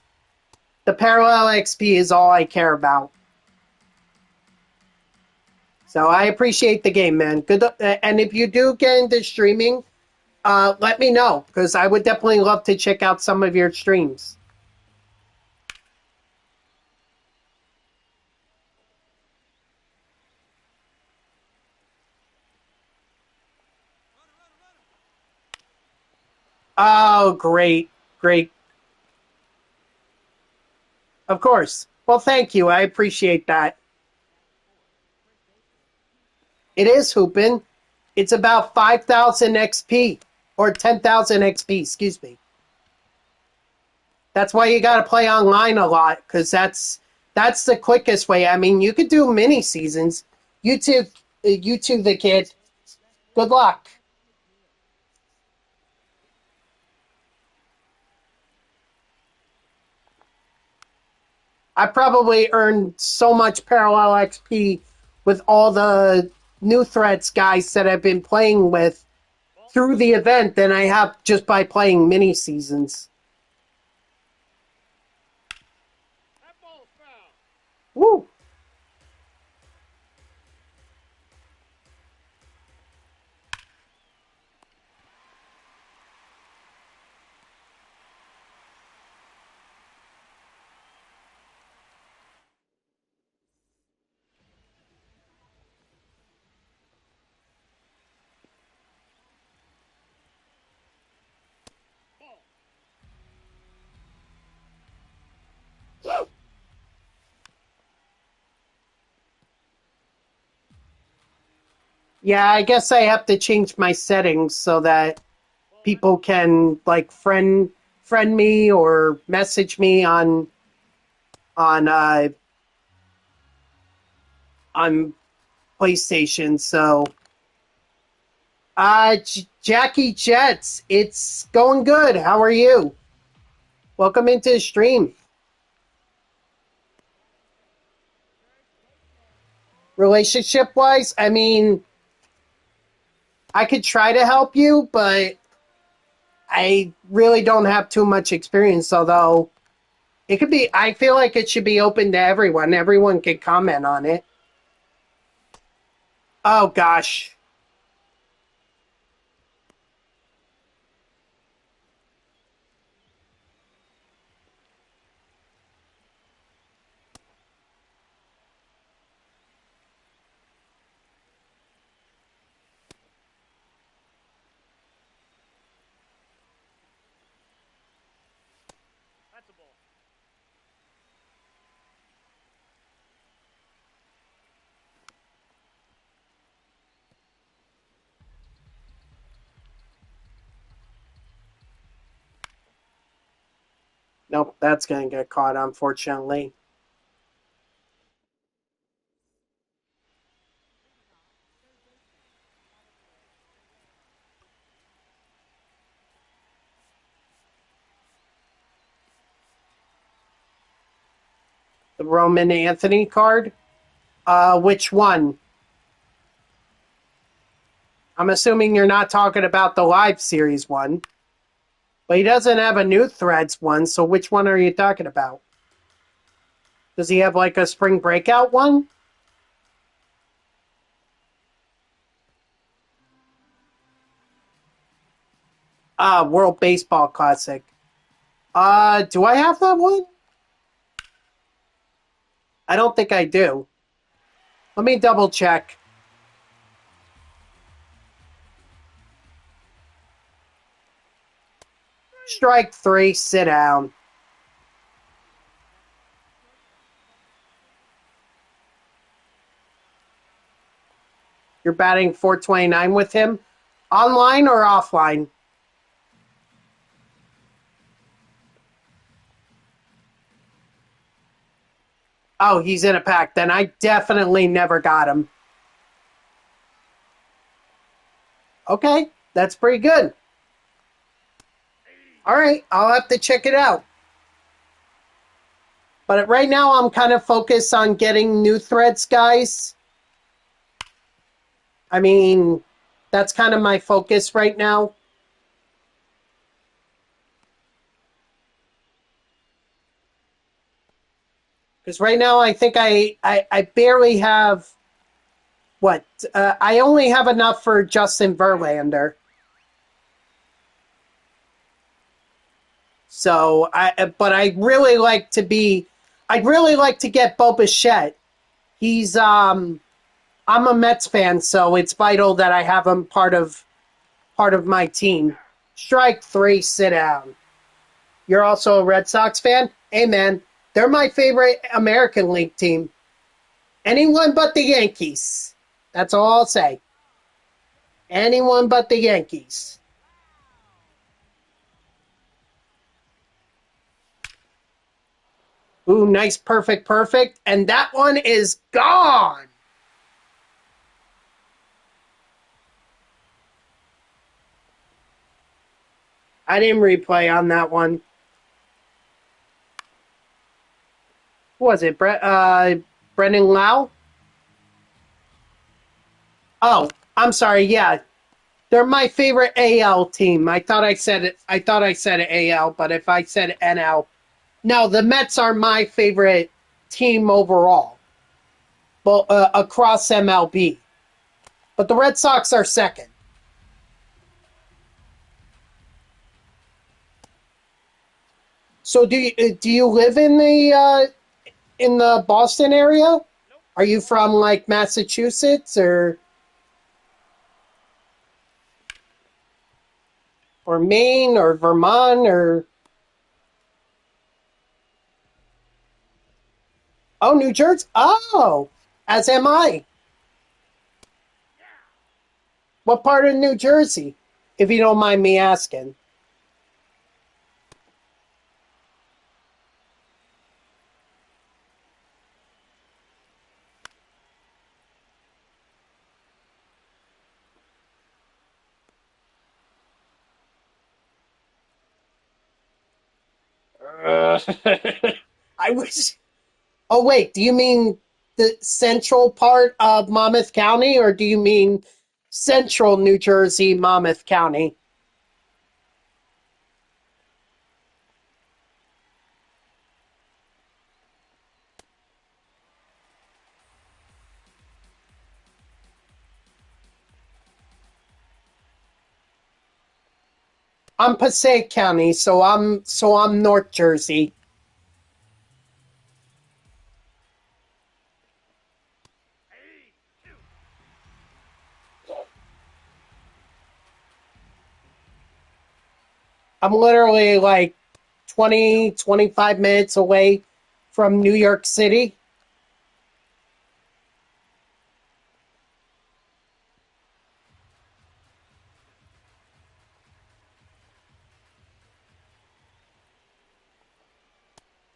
the parallel XP is all I care about. So I appreciate the game, man. Good, and if you do get into streaming, let me know because I would definitely love to check out some of your streams. Oh, great, great. Of course. Well, thank you. I appreciate that. It is hooping. It's about 5,000 XP or 10,000 XP, excuse me. That's why you got to play online a lot, because that's the quickest way. I mean, you could do mini seasons. You two, the kid. Good luck. I probably earned so much parallel XP with all the new threats guys that I've been playing with through the event than I have just by playing mini seasons. That ball's foul. Woo! Yeah, I guess I have to change my settings so that people can like friend me or message me on on PlayStation. So, Jackie Jets, it's going good. How are you? Welcome into the stream. Relationship wise, I mean, I could try to help you, but I really don't have too much experience. Although it could be, I feel like it should be open to everyone. Everyone can comment on it. Oh gosh. That's a ball. Nope, that's going to get caught, unfortunately. The Roman Anthony card. Which one? I'm assuming you're not talking about the live series one. But he doesn't have a new threads one, so which one are you talking about? Does he have like a spring breakout one? World Baseball Classic. Do I have that one? I don't think I do. Let me double check. Strike three, sit down. You're batting 429 with him? Online or offline? Oh, he's in a pack. Then I definitely never got him. Okay, that's pretty good. All right, I'll have to check it out. But right now, I'm kind of focused on getting new threads, guys. I mean, that's kind of my focus right now. Because right now, I think I barely have what? I only have enough for Justin Verlander. So but I'd really like to get Bo Bichette. I'm a Mets fan, so it's vital that I have him part of my team. Strike three, sit down. You're also a Red Sox fan? Hey man, they're my favorite American League team. Anyone but the Yankees. That's all I'll say. Anyone but the Yankees. Ooh, nice, perfect, perfect. And that one is gone. I didn't replay on that one. Who was it? Brendan Lau? Oh, I'm sorry. Yeah, they're my favorite AL team. I thought I said it. I thought I said AL, but if I said NL, no, the Mets are my favorite team overall, but across MLB. But the Red Sox are second. So do you live in the Boston area? Are you from like Massachusetts or Maine or Vermont or oh, New Jersey? Oh, as am I. What part of New Jersey? If you don't mind me asking. I wish. Oh, wait. Do you mean the central part of Monmouth County, or do you mean central New Jersey, Monmouth County? I'm Passaic County, so I'm North Jersey. I'm literally like 20, 25 minutes away from New York City.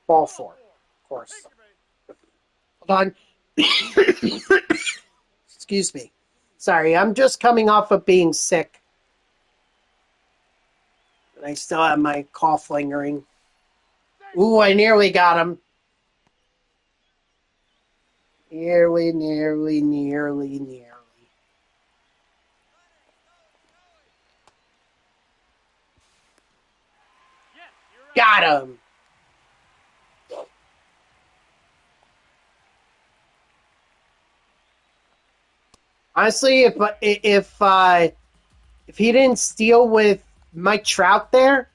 Ball four, of course. Hold on. Excuse me. Sorry, I'm just coming off of being sick. And I still have my cough lingering. Ooh, I nearly got him. Nearly, nearly, nearly, nearly. Got him. Honestly, if he didn't steal with Mike Trout there,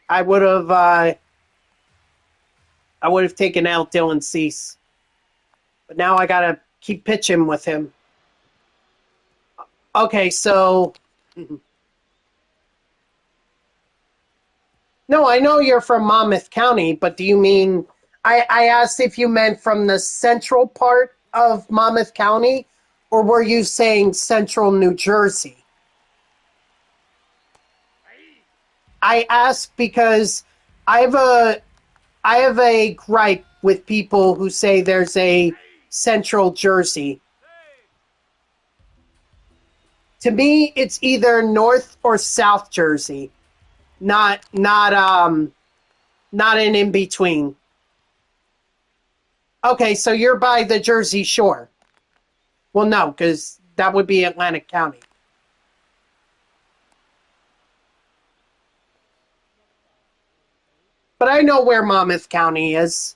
I would have taken out Dylan Cease. But now I gotta keep pitching with him. Okay, so no, I know you're from Monmouth County, but do you mean I asked if you meant from the central part of Monmouth County, or were you saying central New Jersey? I asked because I have a I have a gripe with people who say there's a central Jersey. To me, it's either North or South Jersey, not an in between. Okay, so you're by the Jersey Shore. Well, no, because that would be Atlantic County. But I know where Monmouth County is.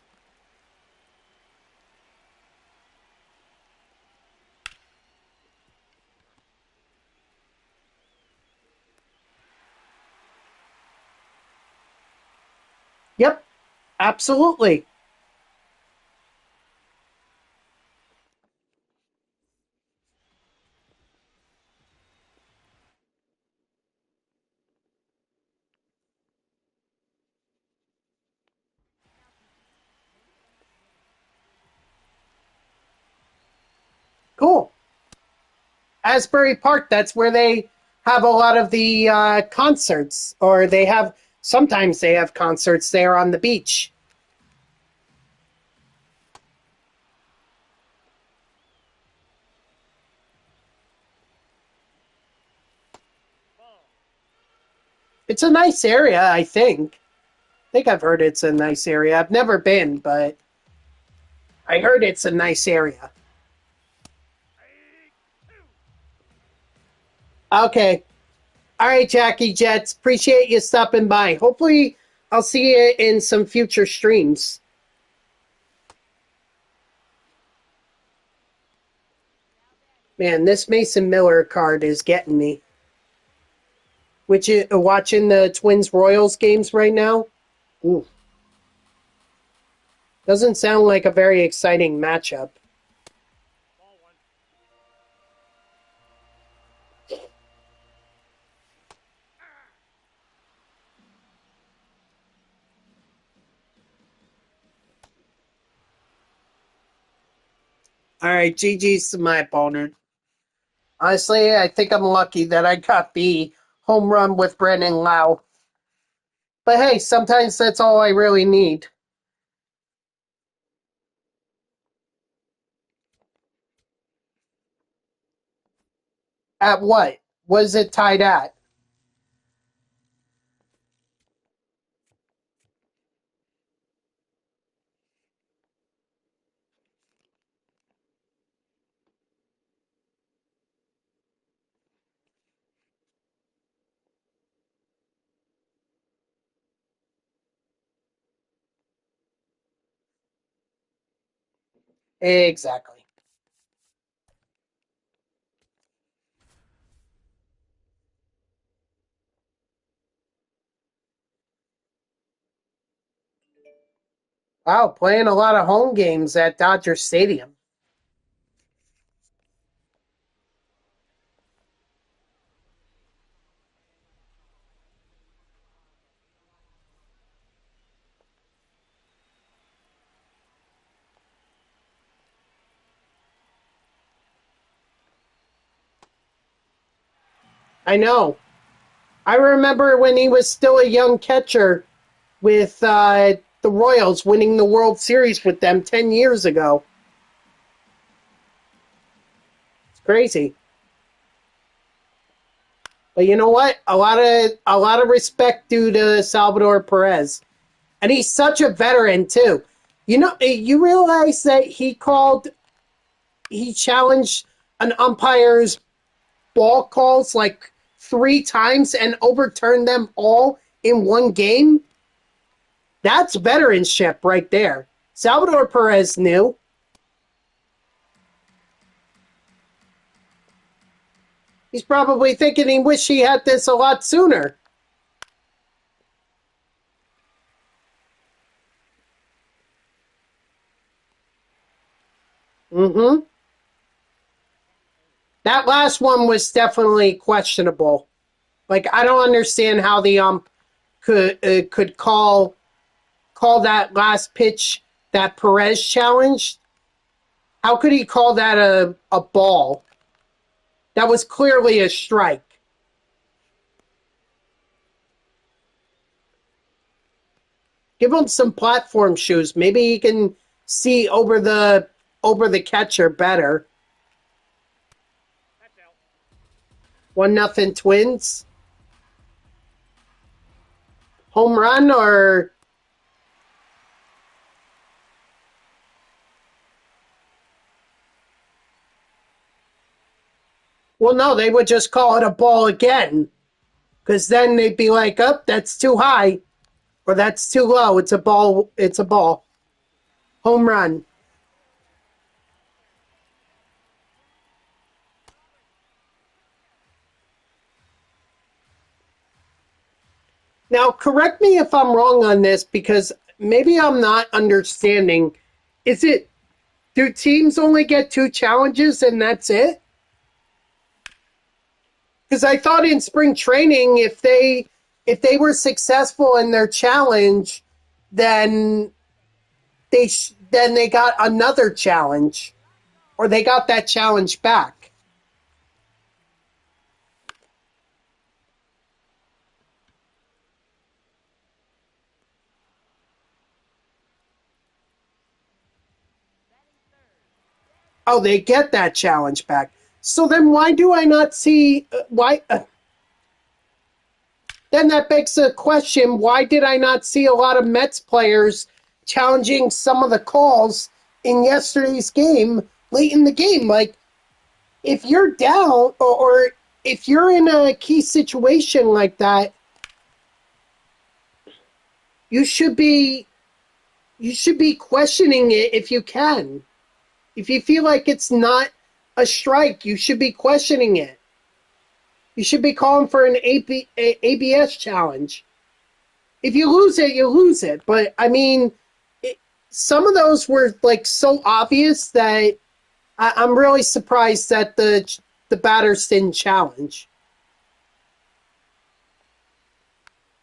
Yep, absolutely. Cool. Asbury Park, that's where they have a lot of the concerts, or they have Sometimes they have concerts there on the beach. Ball. It's a nice area, I think. I think I've heard it's a nice area. I've never been, but I heard it's a nice area. Strike two. Okay. All right, Jackie Jets. Appreciate you stopping by. Hopefully, I'll see you in some future streams. Man, this Mason Miller card is getting me. Which is watching the Twins Royals games right now. Ooh. Doesn't sound like a very exciting matchup. Ball one. All right, GG's to my opponent. Honestly, I think I'm lucky that I got the home run with Brennan Lau. But hey, sometimes that's all I really need. At what? Was it tied at? Exactly. Wow, playing a lot of home games at Dodger Stadium. I know. I remember when he was still a young catcher with the Royals winning the World Series with them 10 years ago. It's crazy. But you know what? A lot of respect due to Salvador Perez. And he's such a veteran too. You realize that he challenged an umpire's ball calls like 3 times and overturned them all in one game? That's veteranship right there. Salvador Perez knew. He's probably thinking he wished he had this a lot sooner. Mm-hmm. That last one was definitely questionable. Like I don't understand how the could call that last pitch that Perez challenged. How could he call that a ball? That was clearly a strike. Give him some platform shoes. Maybe he can see over the catcher better. That's out. 1-0 Twins. Home run or well, no, they would just call it a ball again. Because then they'd be like, "Up, oh, that's too high, or that's too low. It's a ball. It's a ball. Home run." Now, correct me if I'm wrong on this, because maybe I'm not understanding. Is it do teams only get 2 challenges and that's it? Because I thought in spring training, if they were successful in their challenge, then they got another challenge, or they got that challenge back. Oh, they get that challenge back. So then why do I not see why? Then that begs the question: why did I not see a lot of Mets players challenging some of the calls in yesterday's game, late in the game? Like, if you're down or if you're in a key situation like that, you should be questioning it if you can. If you feel like it's not a strike, you should be questioning it. You should be calling for an ABS challenge. If you lose it, you lose it. But I mean, some of those were like so obvious that I'm really surprised that the batters didn't challenge.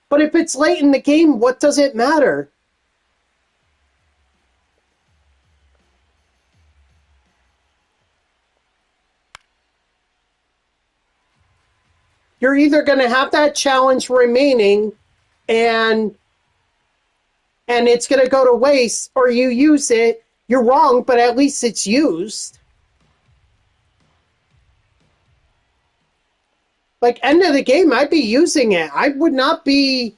But if it's late in the game, what does it matter? You're either going to have that challenge remaining and it's going to go to waste, or you use it. You're wrong, but at least it's used. Like, end of the game, I'd be using it. I would not be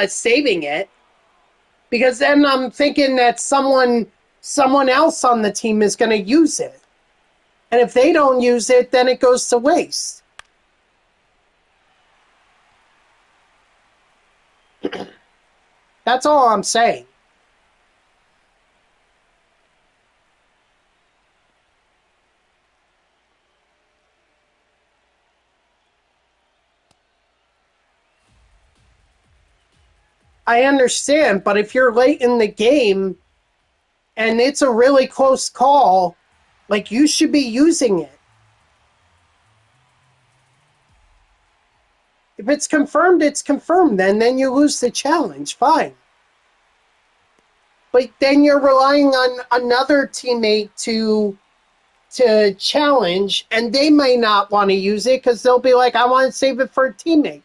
saving it, because then I'm thinking that someone else on the team is going to use it. And if they don't use it, then it goes to waste. That's all I'm saying. I understand, but if you're late in the game and it's a really close call, like, you should be using it. If it's confirmed, it's confirmed. Then you lose the challenge. Fine. But then you're relying on another teammate to challenge, and they may not want to use it because they'll be like, I want to save it for a teammate.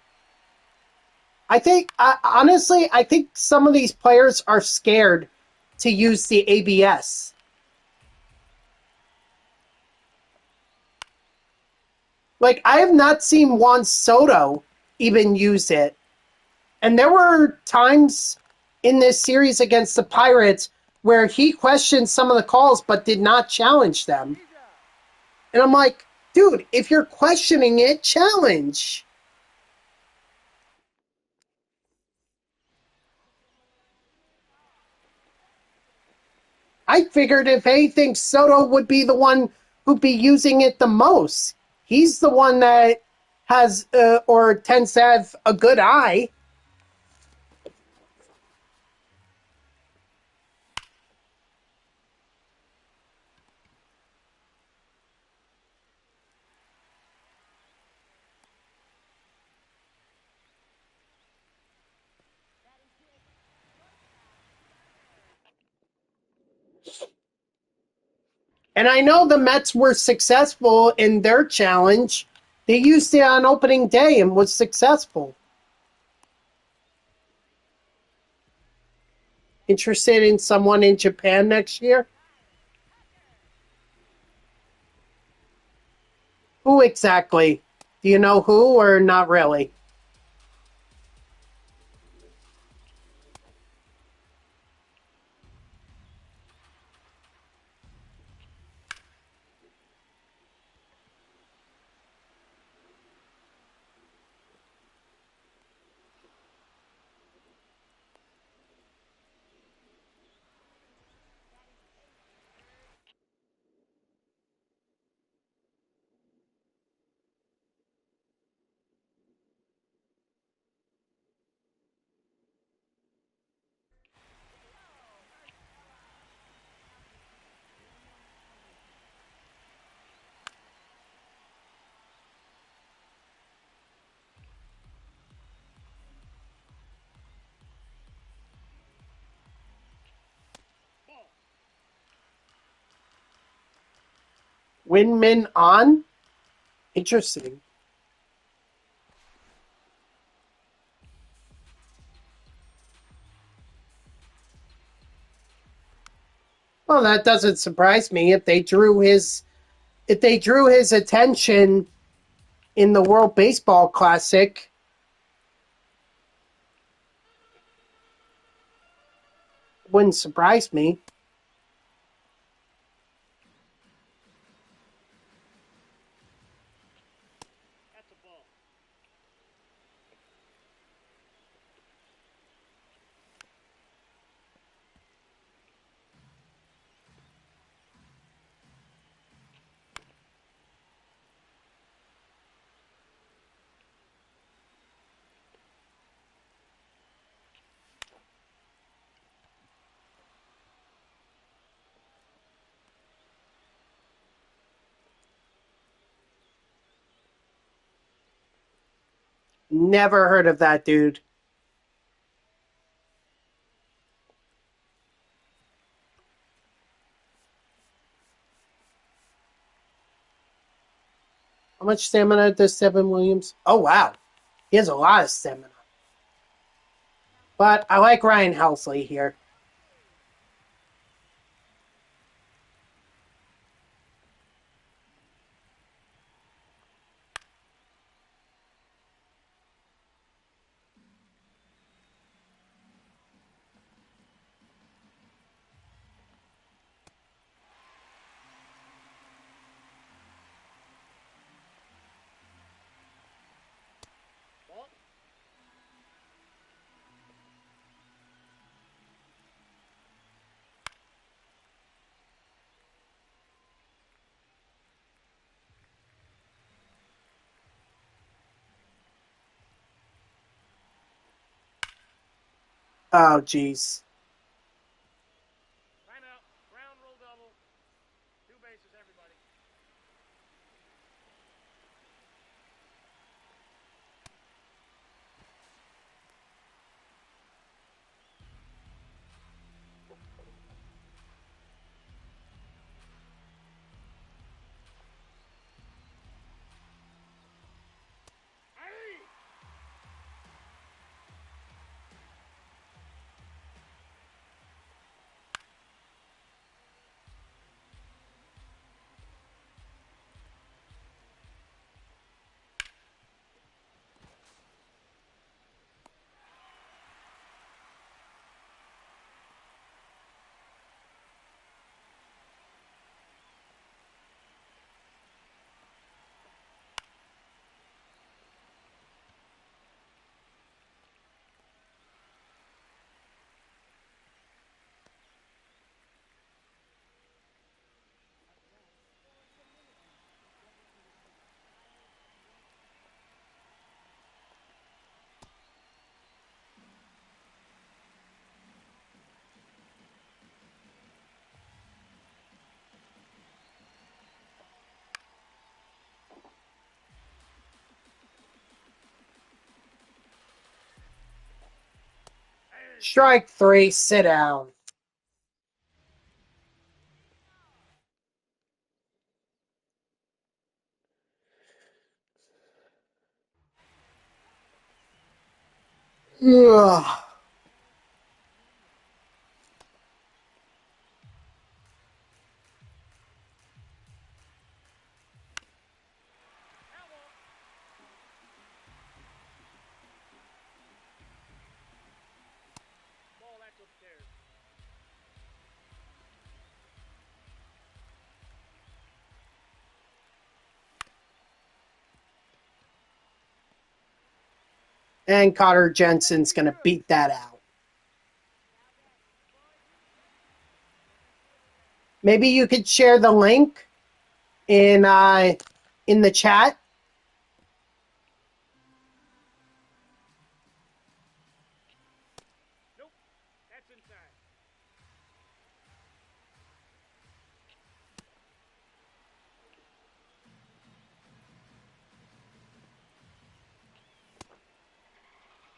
Honestly, I think some of these players are scared to use the ABS. Like, I have not seen Juan Soto even use it. And there were times in this series against the Pirates where he questioned some of the calls but did not challenge them. And I'm like, dude, if you're questioning it, challenge. I figured if anything, Soto would be the one who'd be using it the most. He's the one that has or tends to have a good eye. And I know the Mets were successful in their challenge. They used it on opening day and was successful. Interested in someone in Japan next year? Who exactly? Do you know who, or not really? Winmin on? Interesting. Well, that doesn't surprise me. If they drew his attention in the World Baseball Classic, wouldn't surprise me. That's a ball. Never heard of that dude. How much stamina does Seven Williams? Oh, wow. He has a lot of stamina. But I like Ryan Helsley here. Ball. Oh, jeez. Timeout. Ground rule double. Two bases, everybody. Hey! Strike three, sit down. Ugh. Outlaw. Ball, that's upstairs. And Cotter Jensen's going to beat that out. Maybe you could share the link in the chat. Nope. That's inside.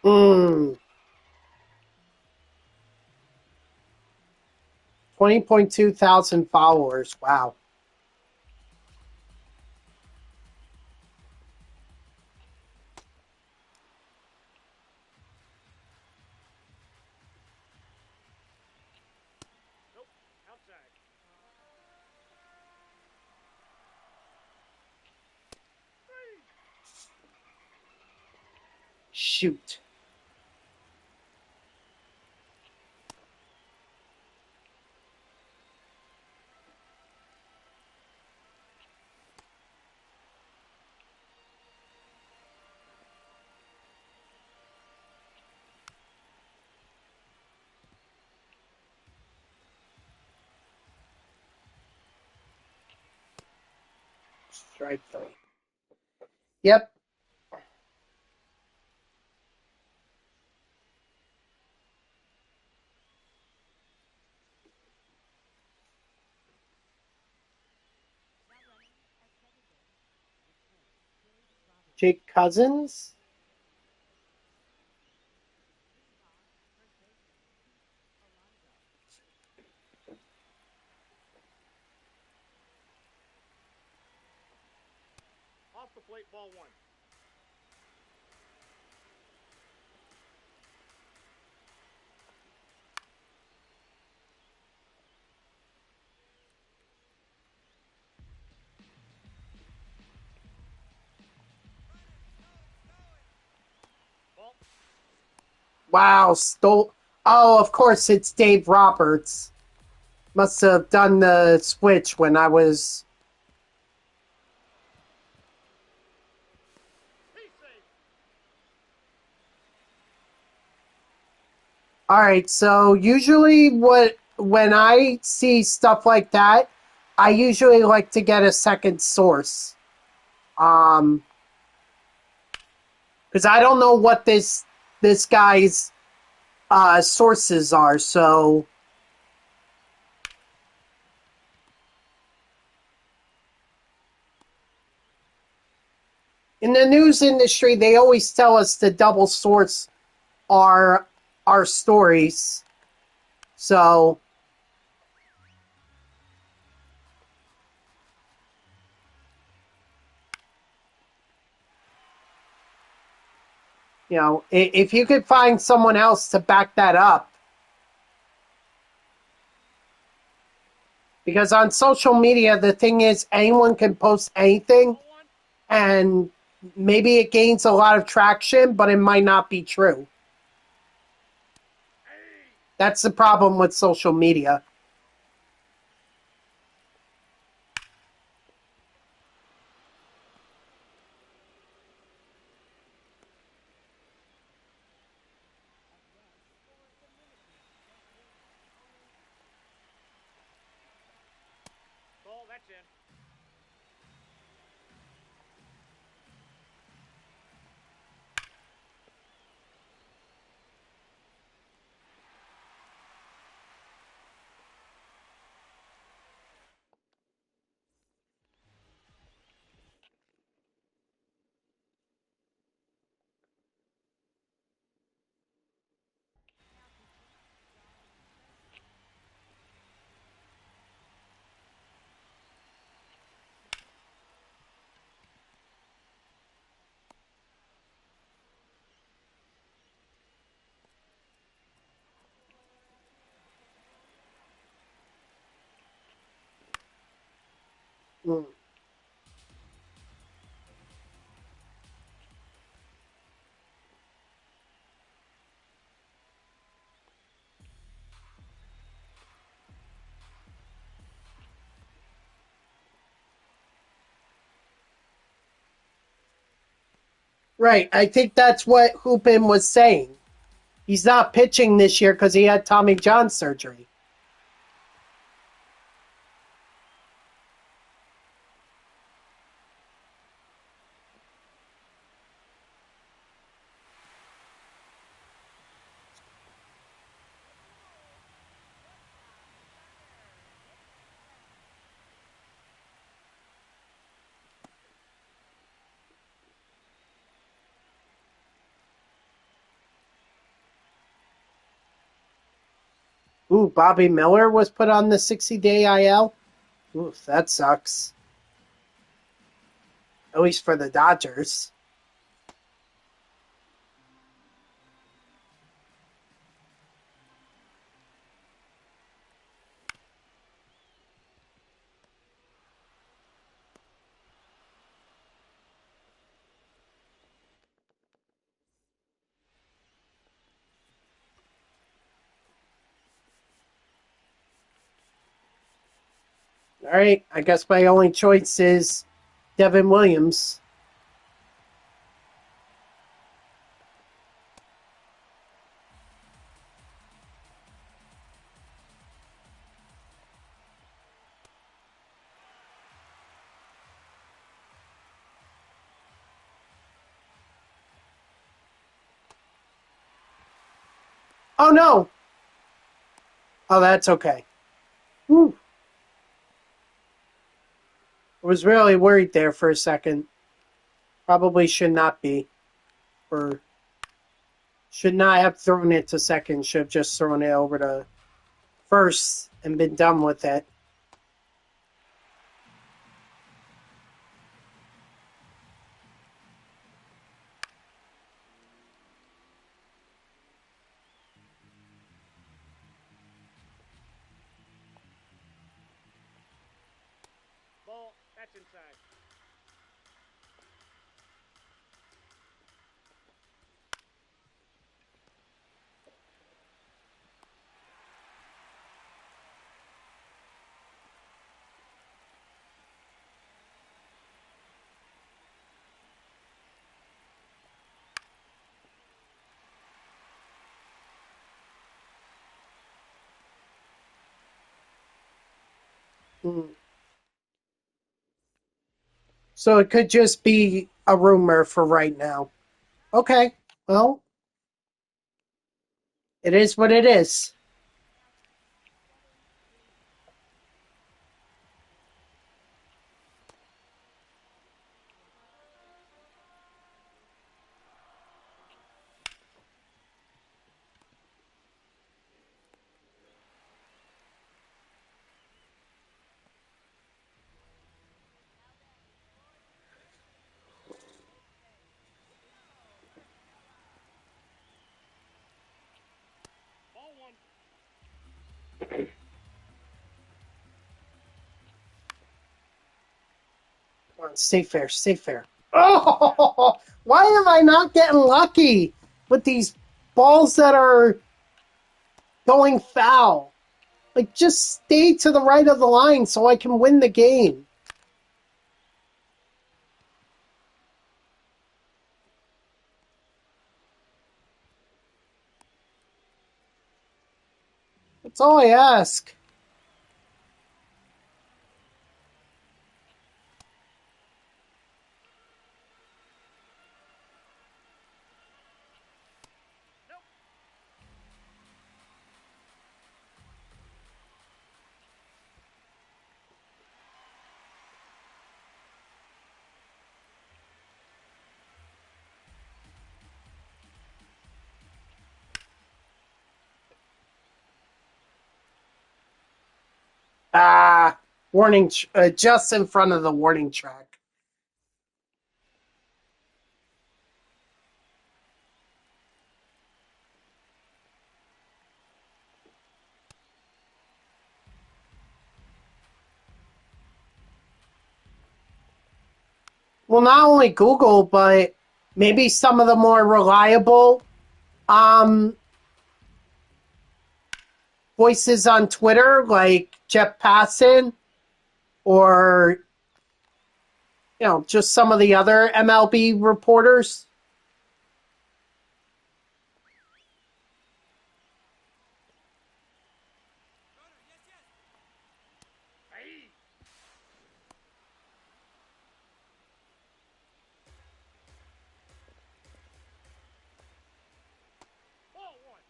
Mm. 20.2 thousand followers. Wow. Nope. Outside. shoot. Strike three. Yep. Jake Cousins. Off the plate, ball one. Ball. Wow, stole. Oh, of course, it's Dave Roberts. Must have done the switch when I was. He's safe. All right, so usually when I see stuff like that, I usually like to get a second source. Because I don't know what this guy's sources are. So in the news industry, they always tell us to double source our our stories. So if you could find someone else to back that up, because on social media, the thing is anyone can post anything, Ball one. and maybe it gains a lot of traction, but it might not be true. Hey. That's the problem with social media. Ball, that's in. Mm. Right. I think that's what Hoopin was saying. He's not pitching this year because he had Tommy John surgery. Ooh, Bobby Miller was put on the 60-day IL. Ooh, that sucks. At least for the Dodgers. All right, I guess my only choice is Devin Williams. Oh no! Oh, that's okay. Whew. I was really worried there for a second. Probably should not be. Or should not have thrown it to second. Should have just thrown it over to first and been done with it. Ball, that's inside. Mm. So it could just be a rumor for right now. Okay, well, it is what it is. Ball one. Come on, stay fair, stay fair. Oh, why am I not getting lucky with these balls that are going foul? Like, just stay to the right of the line so I can win the game. That's all I ask. Nope. Ah, warning, just in front of the warning track. Well, not only Google, but maybe some of the more reliable um, voices on Twitter, like Jeff Passan, or just some of the other MLB reporters. Aye. Ball one.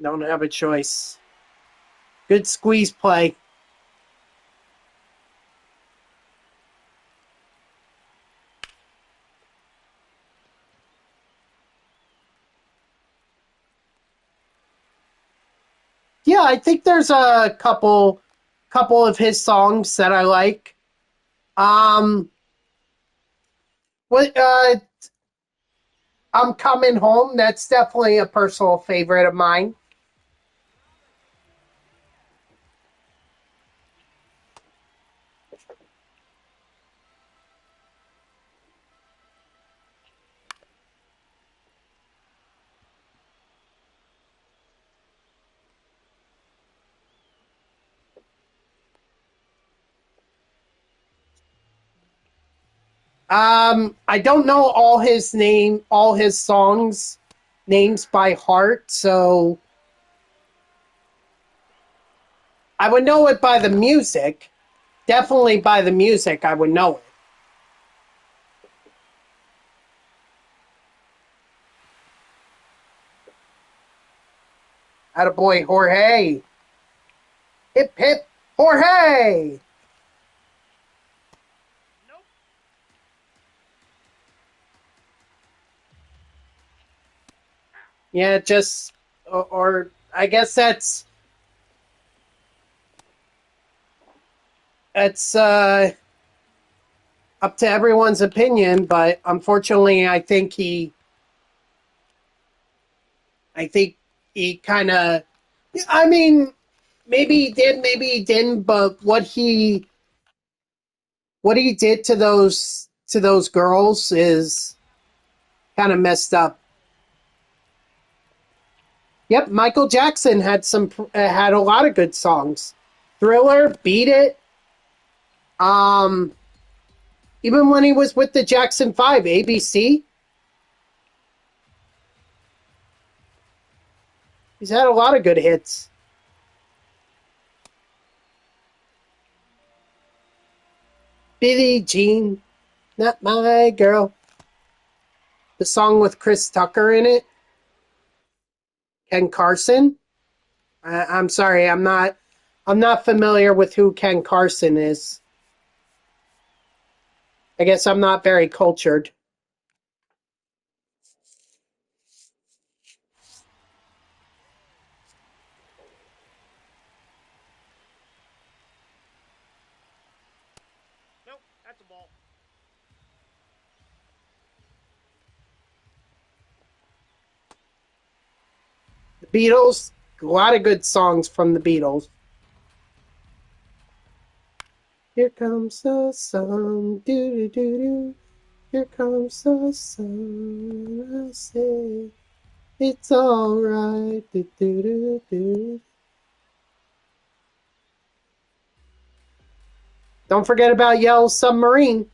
Don't have a choice. Good squeeze play. Yeah, I think there's a couple of his songs that I like. Um, what I'm coming home. That's definitely a personal favorite of mine. I don't know all his songs names by heart, so I would know it by the music. Definitely by the music, I would know it. Attaboy, Jorge. Hip, hip, Jorge. Nope. Yeah, just, or I guess that's up to everyone's opinion, but unfortunately, I think he kind of, I mean, maybe he did, maybe he didn't, but what he did to those girls is kind of messed up. Yep, Michael Jackson had a lot of good songs. Thriller, Beat It. Um, Even when he was with the Jackson 5, ABC, he's had a lot of good hits. Billie Jean, not my girl. The song with Chris Tucker in it. Ken Carson. I'm sorry, I'm not familiar with who Ken Carson is. I guess I'm not very cultured. Nope. That's a ball. The Beatles, a lot of good songs from the Beatles. Here comes the sun, doo doo doo doo. Here comes the sun, I say it's alright, doo doo doo doo. Don't forget about Yellow Submarine.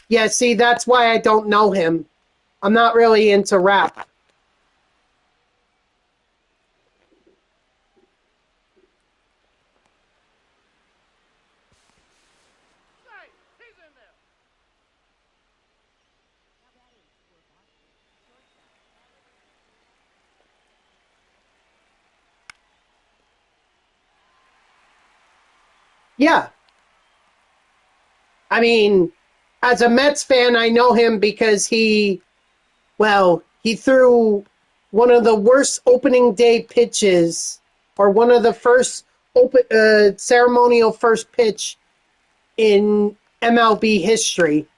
Yeah, see, that's why I don't know him. I'm not really into rap. Hey, he's in there. Yeah, I mean, as a Mets fan, I know him because he threw one of the worst opening day pitches, or one of the first ceremonial first pitch in MLB history.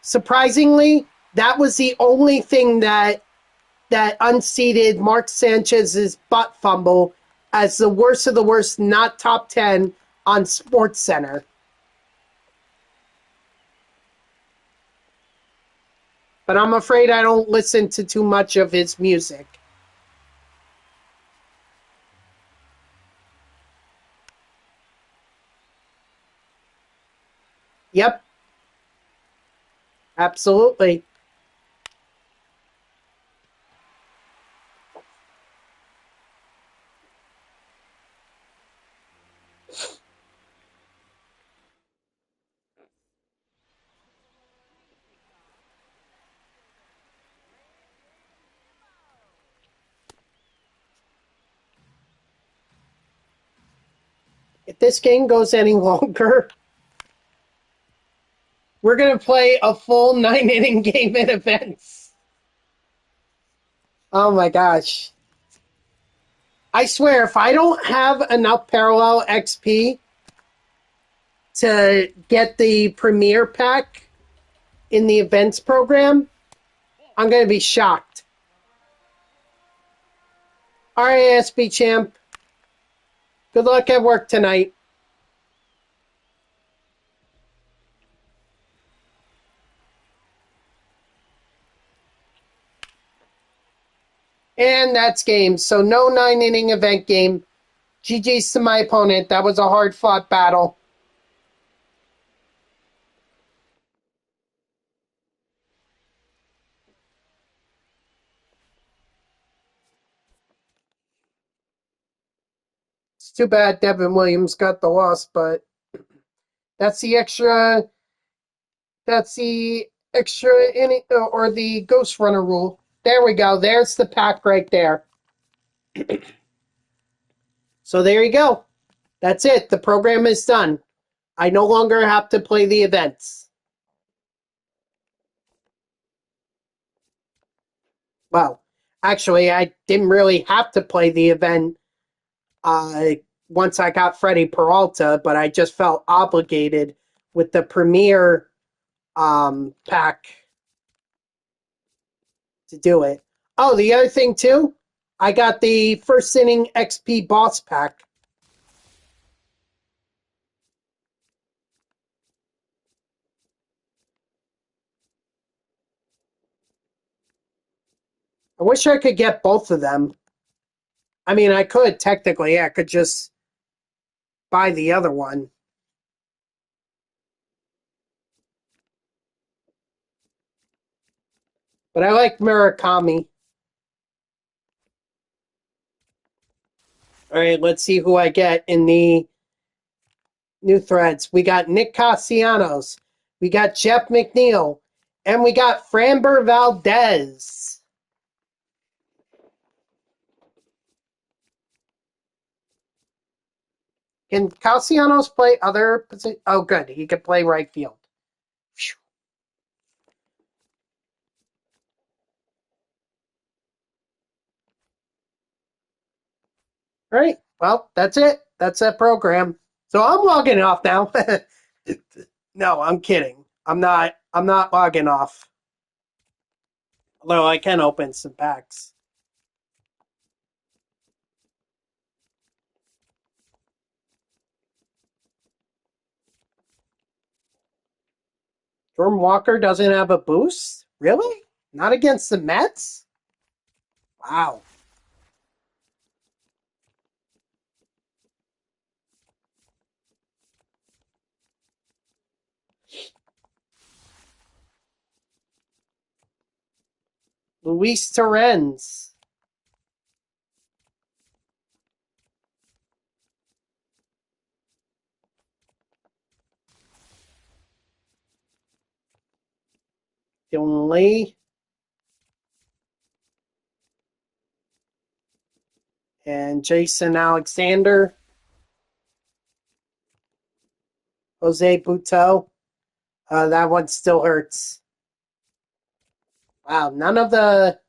Surprisingly, that was the only thing that unseated Mark Sanchez's butt fumble as the worst of the worst, not top 10 on Sports Center. But I'm afraid I don't listen to too much of his music. Yep, absolutely. If this game goes any longer, we're going to play a full 9 inning game in events. Oh my gosh. I swear, if I don't have enough parallel XP to get the premiere pack in the events program, I'm going to be shocked. All right, SB champ. Good luck at work tonight. And that's game. So no 9 inning event game. GG's to my opponent. That was a hard fought battle. too bad Devin Williams got the loss, but that's the extra. That's the extra inning or the ghost runner rule. There we go. There's the pack right there. So there you go. That's it. The program is done. I no longer have to play the events. Well, actually, I didn't really have to play the event uh, once I got Freddie Peralta, but I just felt obligated with the premier pack to do it. Oh, the other thing too, I got the first inning XP boss pack. I wish I could get both of them. I mean, I could technically. I could just buy the other one. But I like Murakami. All right, let's see who I get in the new threads. We got Nick Castellanos. We got Jeff McNeil. And we got Framber Valdez. Can Castellanos play other positions? Oh, good. He can play right field. Whew. All right. Well, that's it. That's that program. So I'm logging off now. No, I'm kidding. I'm not. I'm not logging off. Although I can open some packs. Jordan Walker doesn't have a boost? Really? Not against the Mets? Wow. Luis Torrens. Dylan Lee. And Jason Alexander. Jose Buto. That one still hurts. Wow, none of the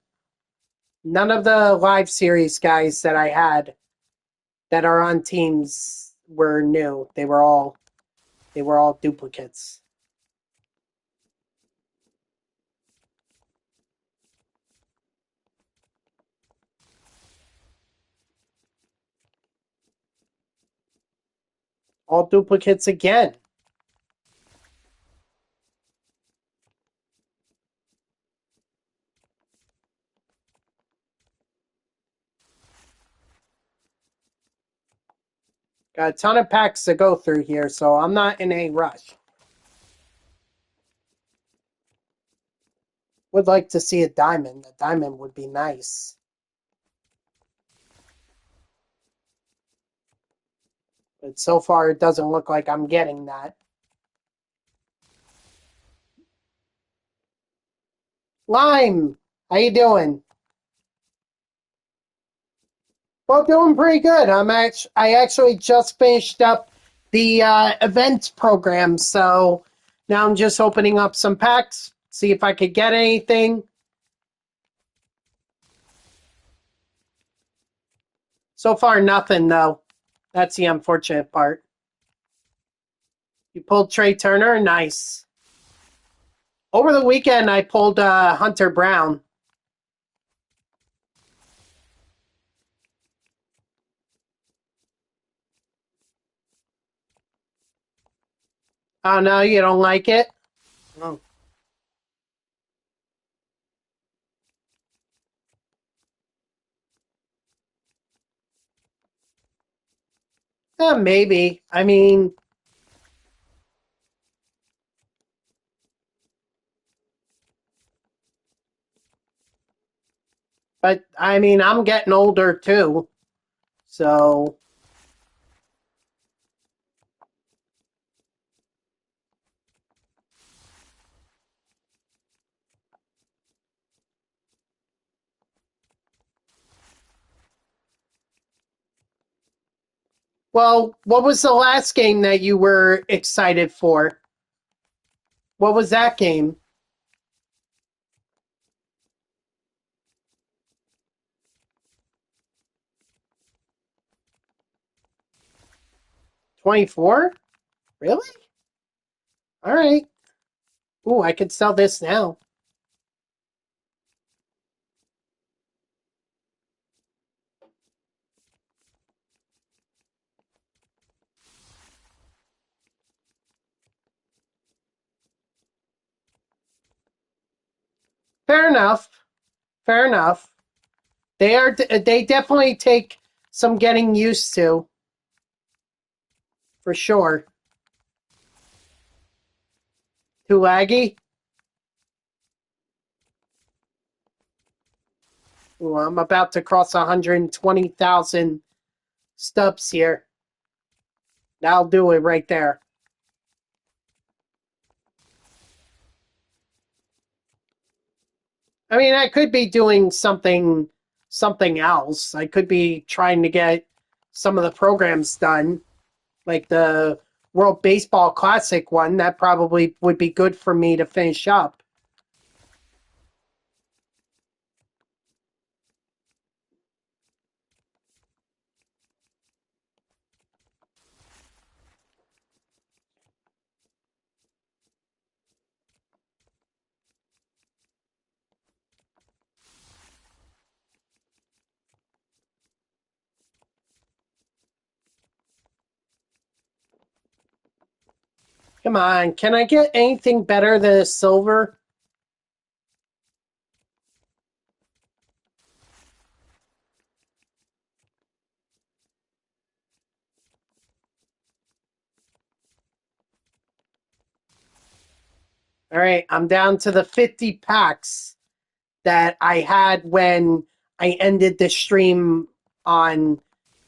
live series guys that I had that are on teams were new. They were all duplicates. All duplicates again. Got a ton of packs to go through here, so I'm not in a rush. Would like to see a diamond. A diamond would be nice. But so far, it doesn't look like I'm getting that. Lime, how you doing? Well, doing pretty good. I actually just finished up the events program, so now I'm just opening up some packs, see if I could get anything. So far, nothing though. That's the unfortunate part. You pulled Trey Turner, nice. Over the weekend, I pulled Hunter Brown. Oh no, you don't like it? Oh. Maybe. I mean, but I mean, I'm getting older too, so Well, what was the last game that you were excited for? What was that game? 24? Really? All right. Ooh, I could sell this now. Fair enough. Fair enough. They definitely take some getting used to, for sure. Too laggy? Ooh, I'm about to cross 120,000 stubs here. That'll do it right there. I mean, I could be doing something else. I could be trying to get some of the programs done, like the World Baseball Classic one. That probably would be good for me to finish up. Come on, can I get anything better than a silver? All right, I'm down to the 50 packs that I had when I ended the stream on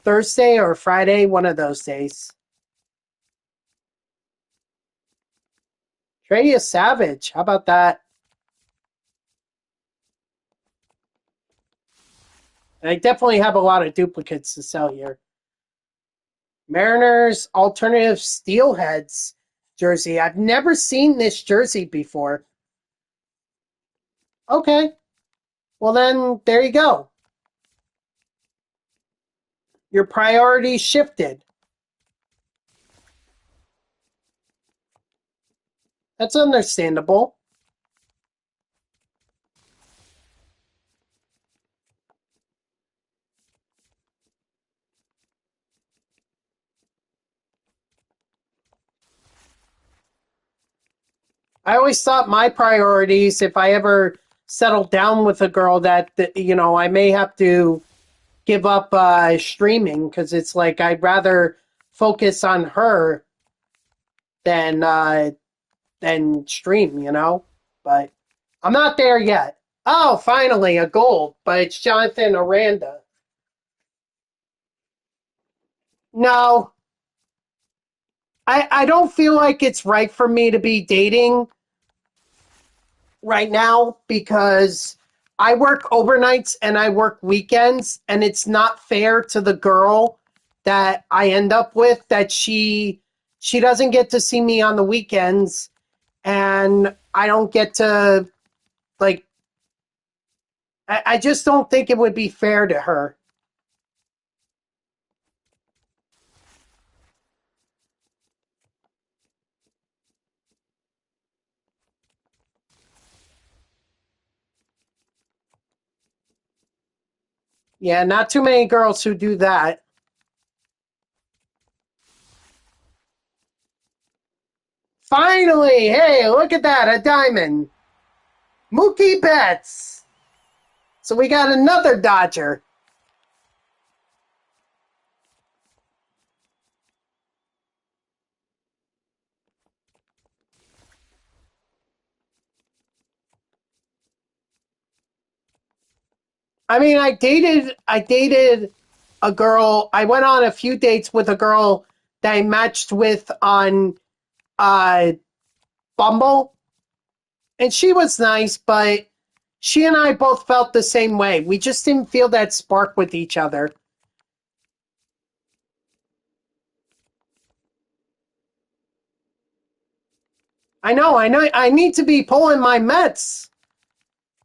Thursday or Friday, one of those days. Trey is savage. How about that? I definitely have a lot of duplicates to sell here. Mariners alternative steelheads jersey. I've never seen this jersey before. Okay. Well, then there you go. Your priorities shifted. That's understandable. I always thought my priorities, if I ever settled down with a girl, that I may have to give up streaming because it's like I'd rather focus on her than stream. But I'm not there yet. Oh, finally a gold, but it's Jonathan Aranda. No, I don't feel like it's right for me to be dating right now because I work overnights and I work weekends, and it's not fair to the girl that I end up with that she doesn't get to see me on the weekends, and I don't get to like I just don't think it would be fair to her. Yeah, not too many girls who do that. Finally, hey, look at that, a diamond. Mookie Betts. So we got another Dodger. I mean, I dated a girl. I went on a few dates with a girl that I matched with on uh Bumble, and she was nice, but she and I both felt the same way. We just didn't feel that spark with each other. I know. I need to be pulling my Mets.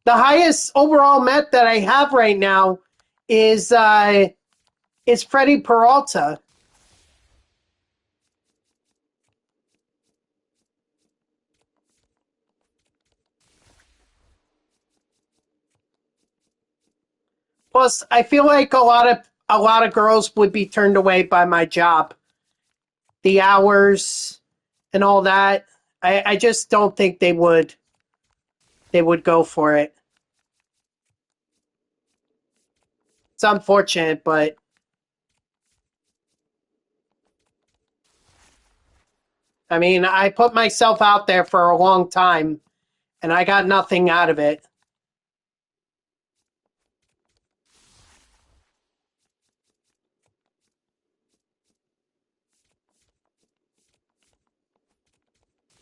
The highest overall Met that I have right now is Freddie Peralta. Plus, I feel like a lot of girls would be turned away by my job, the hours and all that. I just don't think they would go for it. It's unfortunate, but I mean, I put myself out there for a long time and I got nothing out of it.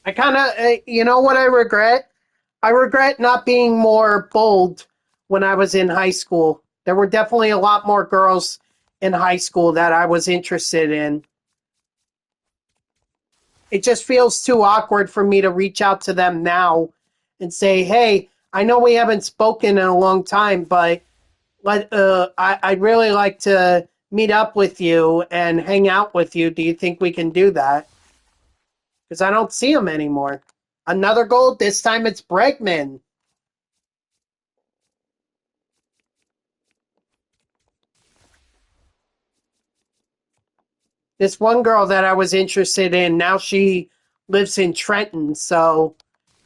I kind of, you know what I regret? I regret not being more bold when I was in high school. There were definitely a lot more girls in high school that I was interested in. It just feels too awkward for me to reach out to them now and say, "Hey, I know we haven't spoken in a long time, but I'd really like to meet up with you and hang out with you. Do you think we can do that?" Because I don't see them anymore. Another goal. This time it's Bregman. This one girl that I was interested in, now she lives in Trenton, so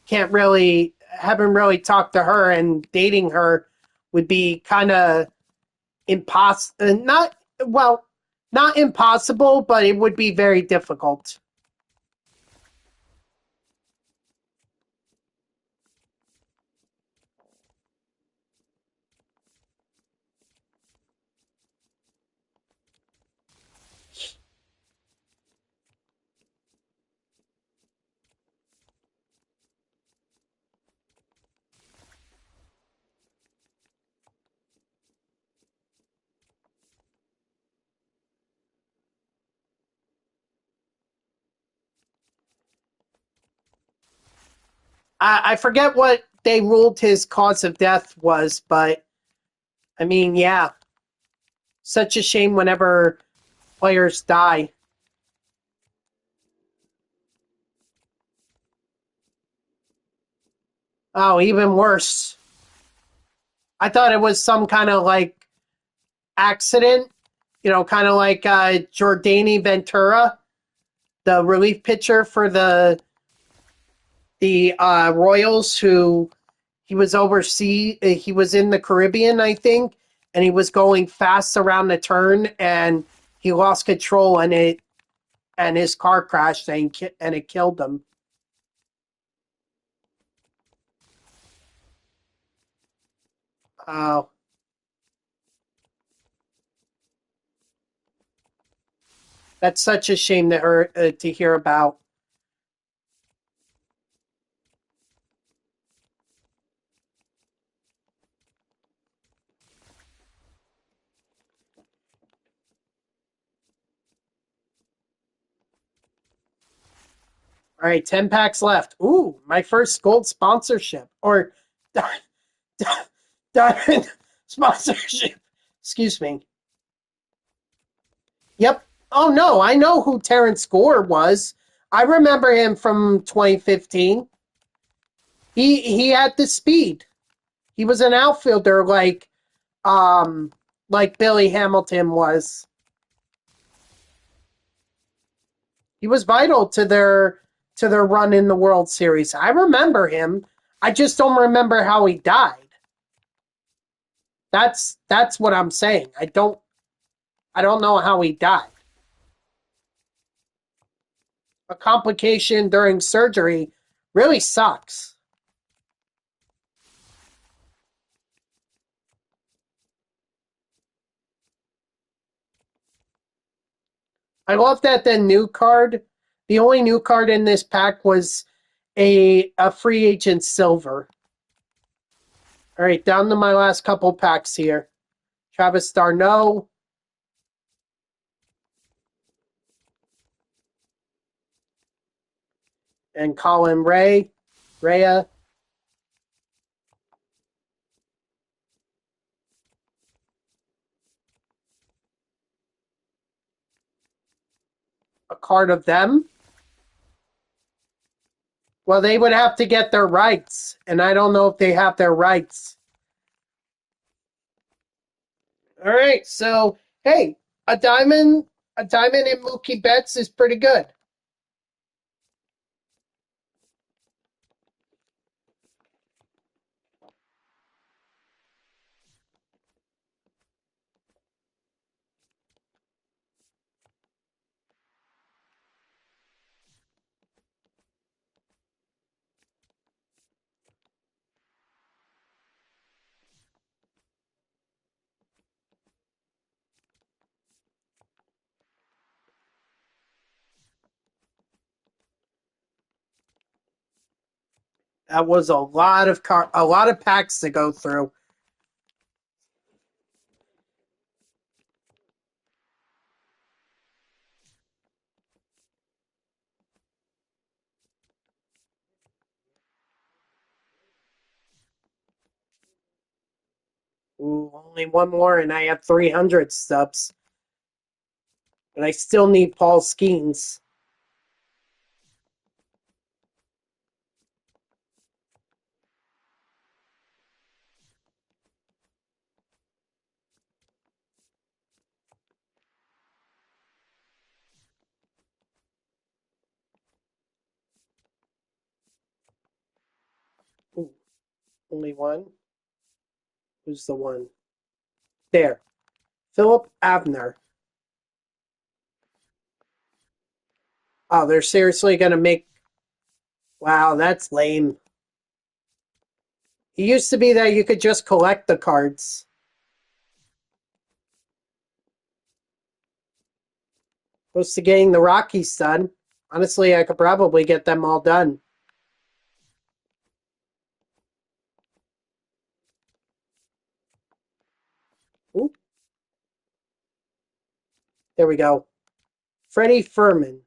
can't really haven't really talked to her, and dating her would be kind of impossible. Not well, not impossible, but it would be very difficult. I forget what they ruled his cause of death was, but I mean, yeah, such a shame whenever players die. Oh, even worse. I thought it was some kind of like accident, kind of like Jordani Ventura, the relief pitcher for the Royals, who he was overseas. He was in the Caribbean, I think, and he was going fast around the turn, and he lost control, and his car crashed, and it killed him. Oh, that's such a shame to hear about. All right, 10 packs left. Ooh, my first gold sponsorship or diamond sponsorship. Excuse me. Yep. Oh no, I know who Terrence Gore was. I remember him from 2015. He had the speed. He was an outfielder like Billy Hamilton was. He was vital to their run in the World Series. I remember him. I just don't remember how he died. That's what I'm saying. I don't know how he died. A complication during surgery really sucks. I love that the only new card in this pack was a free agent silver. All right, down to my last couple packs here. Travis d'Arnaud. and Colin Rhea, a card of them. Well, they would have to get their rights, and I don't know if they have their rights. All right, so hey, a diamond, a diamond in Mookie Betts is pretty good. That was a lot of packs to go through. Ooh, only one more, and I have 300 stubs. But I still need Paul Skeens. Ooh, only one? Who's the one? There. Philip Abner. Oh, they're seriously going to make. Wow, that's lame. It used to be that you could just collect the cards. Close to getting the Rockies done. Honestly, I could probably get them all done. Ooh, there we go. Freddie Furman.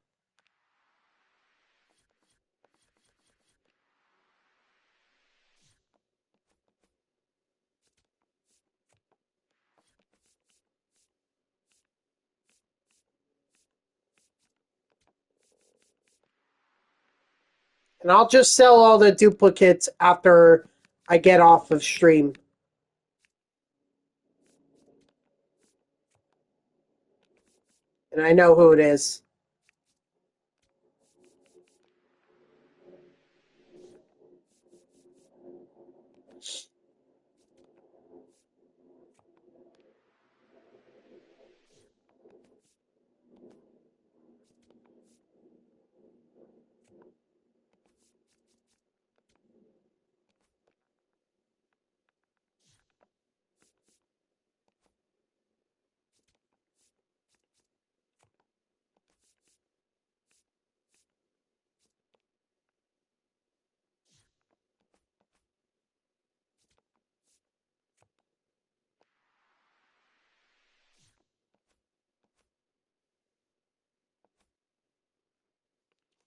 And I'll just sell all the duplicates after I get off of stream. And I know who it is.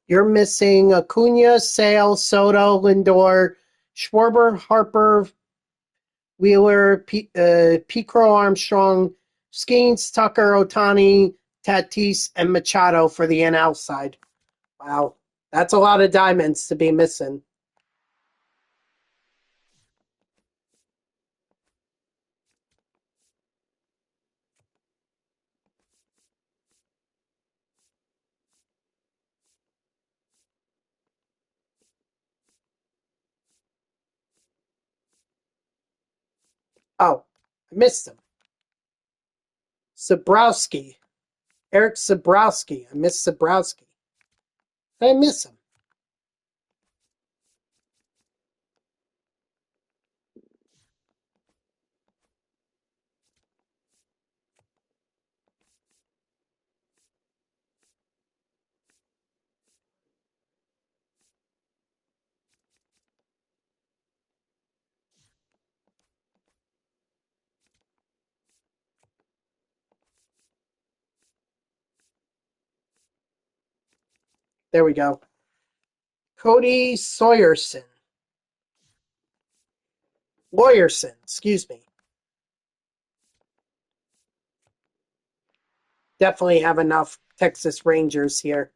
You're missing Acuna, Sale, Soto, Lindor, Schwarber, Harper, Wheeler, Picro, Armstrong, Skeens, Tucker, Otani, Tatis, and Machado for the NL side. Wow, that's a lot of diamonds to be missing. Oh, I missed him. Zabrowski. Eric Zabrowski. I missed Zabrowski. I miss him. There we go. Cody Lawyerson, excuse me. Definitely have enough Texas Rangers here.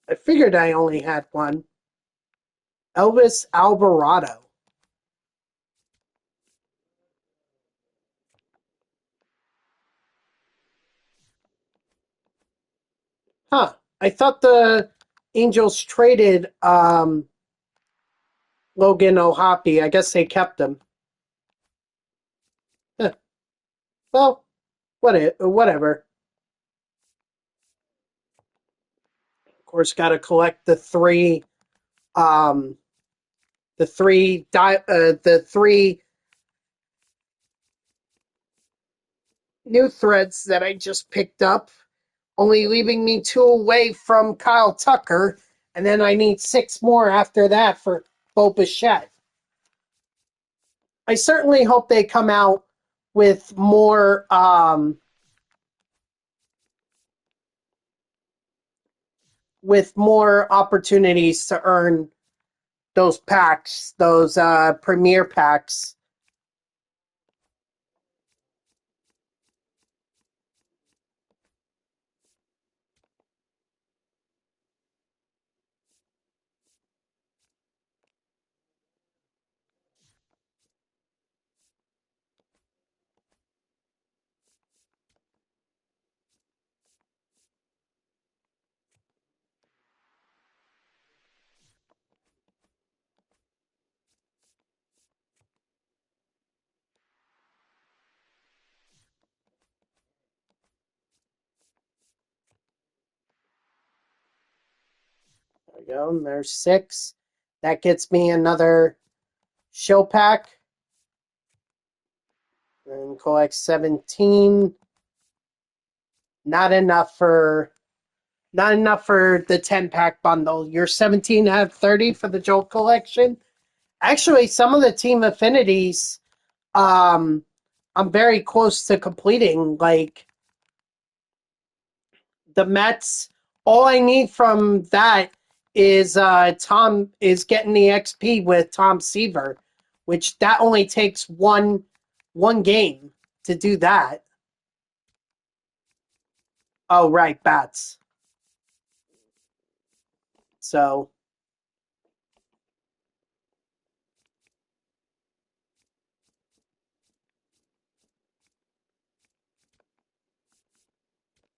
I figured I only had one. Elvis Alvarado. Huh. I thought the Angels traded Logan O'Hoppe. I guess they kept him. Huh. Well, whatever. Of course, got to collect um, the three new threads that I just picked up, only leaving me 2 away from Kyle Tucker, and then I need 6 more after that for Bo Bichette. I certainly hope they come out with more opportunities to earn those packs, those premier packs. There we go. And there's 6. That gets me another show pack. And collect 17. Not enough for the 10 pack bundle. Your 17 have 30 for the Jolt collection. Actually, some of the team affinities, I'm very close to completing. Like the Mets, all I need from that is Tom is getting the XP with Tom Seaver, which that only takes one game to do that. Oh right, bats. So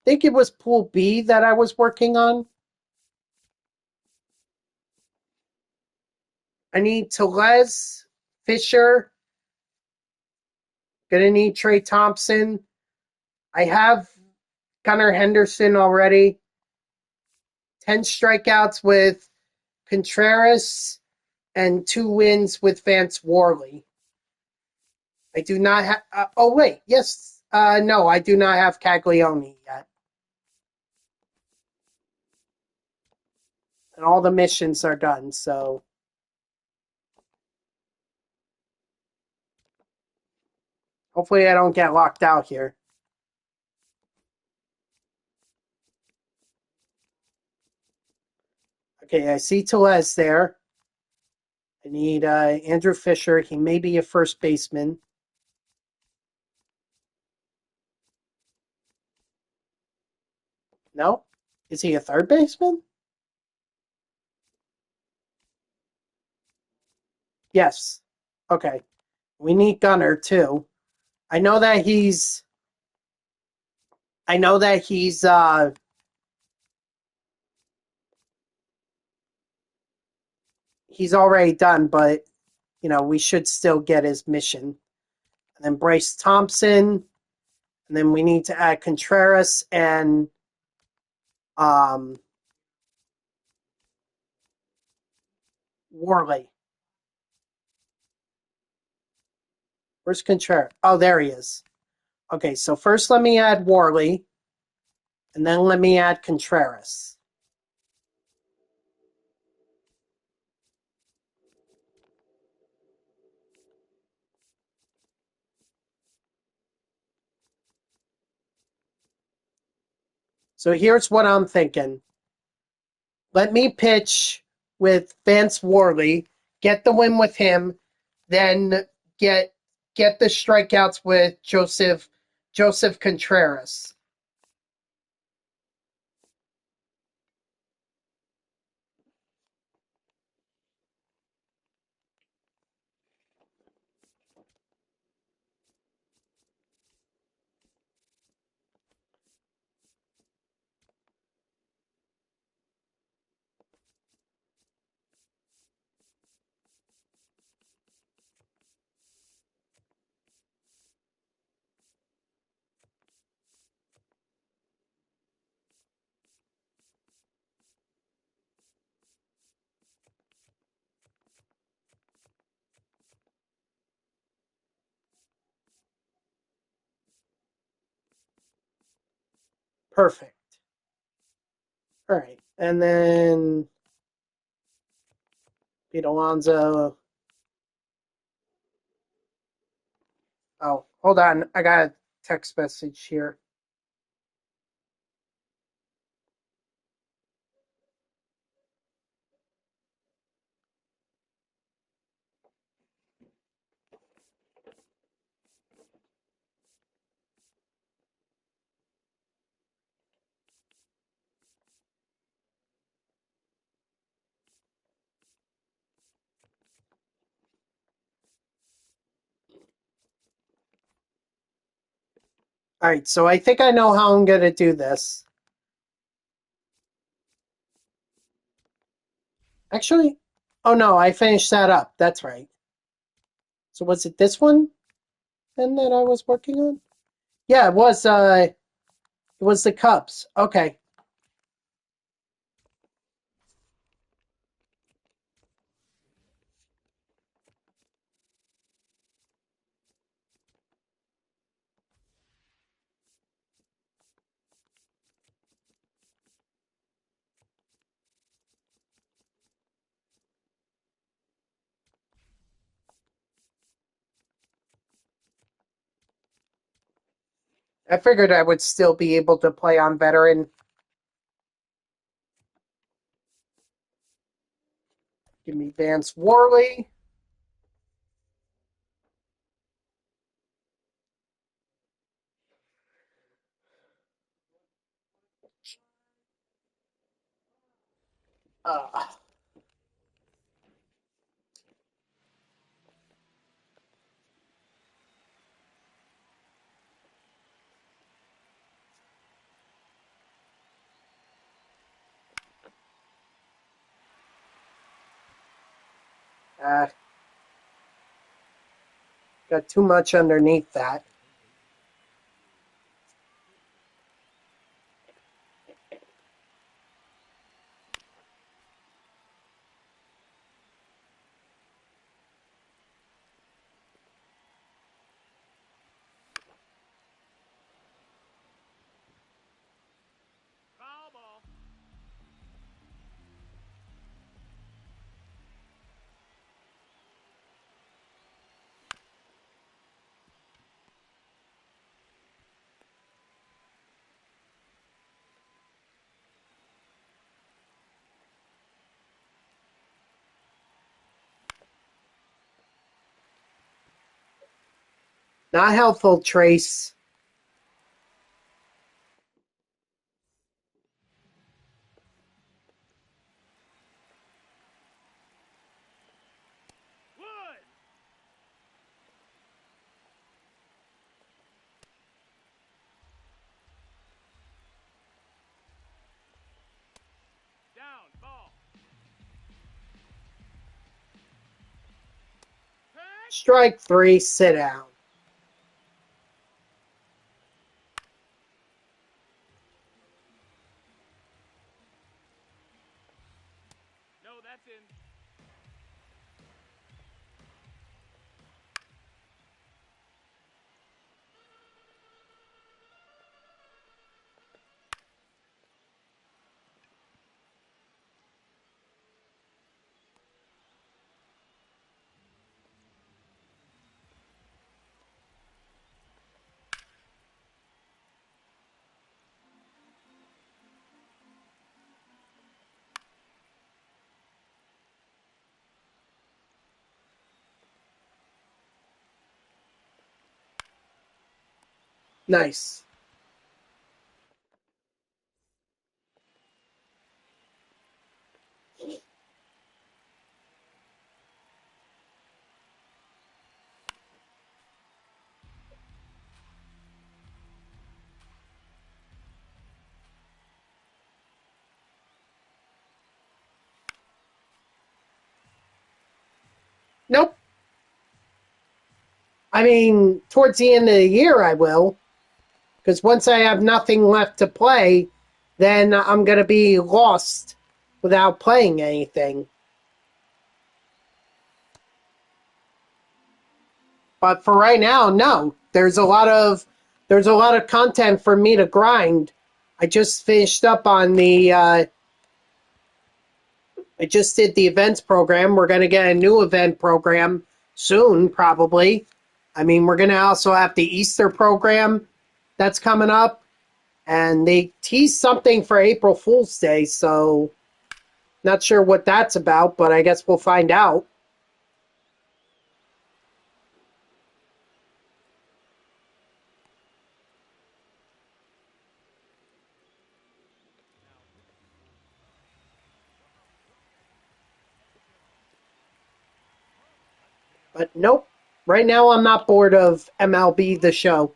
I think it was Pool B that I was working on. I need Telez, Fisher. Gonna need Trey Thompson. I have Gunnar Henderson already. 10 strikeouts with Contreras and 2 wins with Vance Worley. I do not have. Oh, wait. Yes. No, I do not have Caglione yet. And all the missions are done, so. Hopefully, I don't get locked out here. Okay, I see Telez there. I need Andrew Fisher. He may be a first baseman. No? Is he a third baseman? Yes. Okay. We need Gunner too. I know that he's I know that he's already done, but we should still get his mission. And then Bryce Thompson, and then we need to add Contreras and Worley. Where's Contreras? Oh, there he is. Okay, so first let me add Worley, and then let me add Contreras. So here's what I'm thinking. Let me pitch with Vance Worley, get the win with him, then get the strikeouts with Joseph Contreras. Perfect. All right. And then Pete Alonso. Oh, hold on. I got a text message here. All right, so I think I know how I'm going to do this. Actually, oh no, I finished that up. That's right. So was it this one then that I was working on? Yeah, it was the Cubs. Okay. I figured I would still be able to play on veteran. Give me Vance Worley. Uh, uh, got too much underneath that. Foul ball. Not helpful, Trace. Wood. Down. Ball. Pitch. Strike three, sit down. No, that's in. Nice. Nope. I mean, towards the end of the year, I will. Because once I have nothing left to play, then I'm going to be lost without playing anything. But for right now, no. There's a lot of content for me to grind. I just finished up on the I just did the events program. We're going to get a new event program soon, probably. I mean, we're going to also have the Easter program that's coming up. And they teased something for April Fool's Day, so not sure what that's about, but I guess we'll find out. But nope. Right now, I'm not bored of MLB The Show.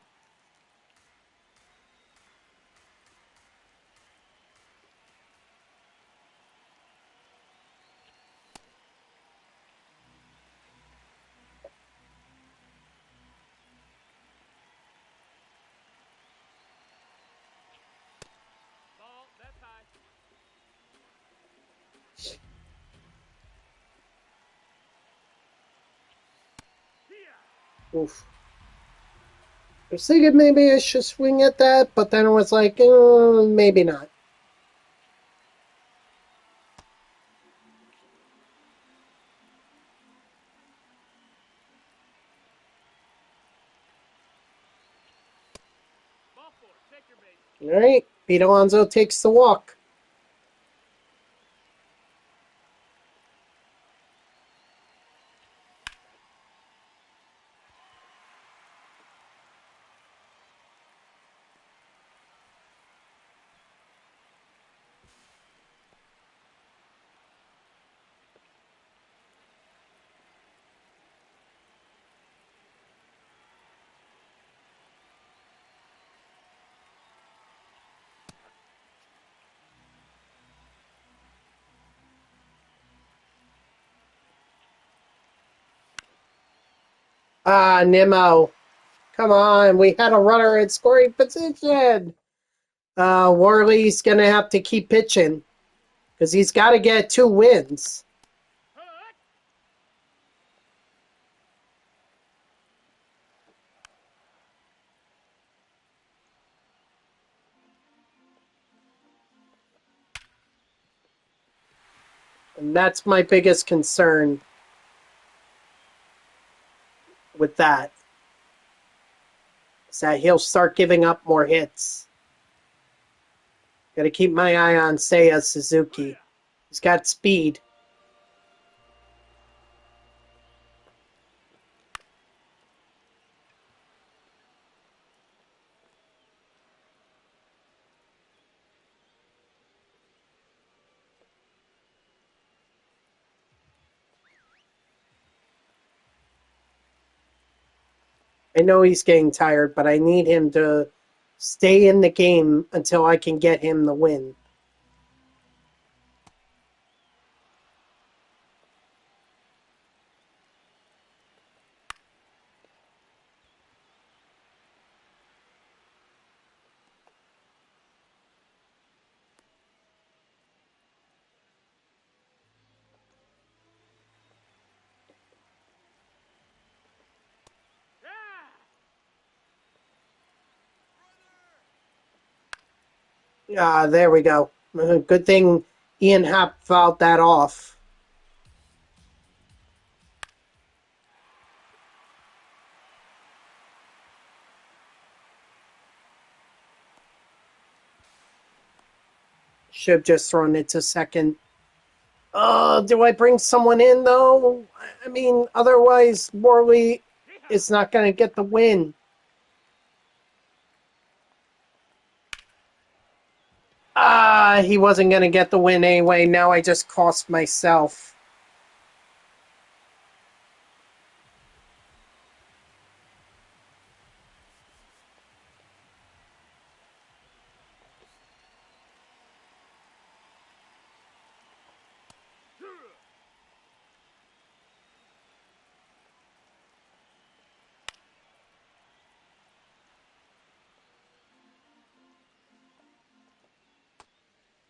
Ball, that's high. Yeah. Oof. I was thinking maybe I should swing at that, but then I was like, maybe not. Ball four. Take your base. All right. Pete Alonso takes the walk. Ah, Nimmo. Come on. We had a runner in scoring position. Worley's going to have to keep pitching because he's got to get 2 wins. Hut. And that's my biggest concern with that. Is that he'll start giving up more hits. Got to keep my eye on Seiya Suzuki. He's got speed. I know he's getting tired, but I need him to stay in the game until I can get him the win. Ah, there we go. Good thing Ian Happ fouled that off. Should have just thrown it to second. Do I bring someone in, though? I mean, otherwise, Morley is not going to get the win. He wasn't going to get the win anyway. Now I just cost myself.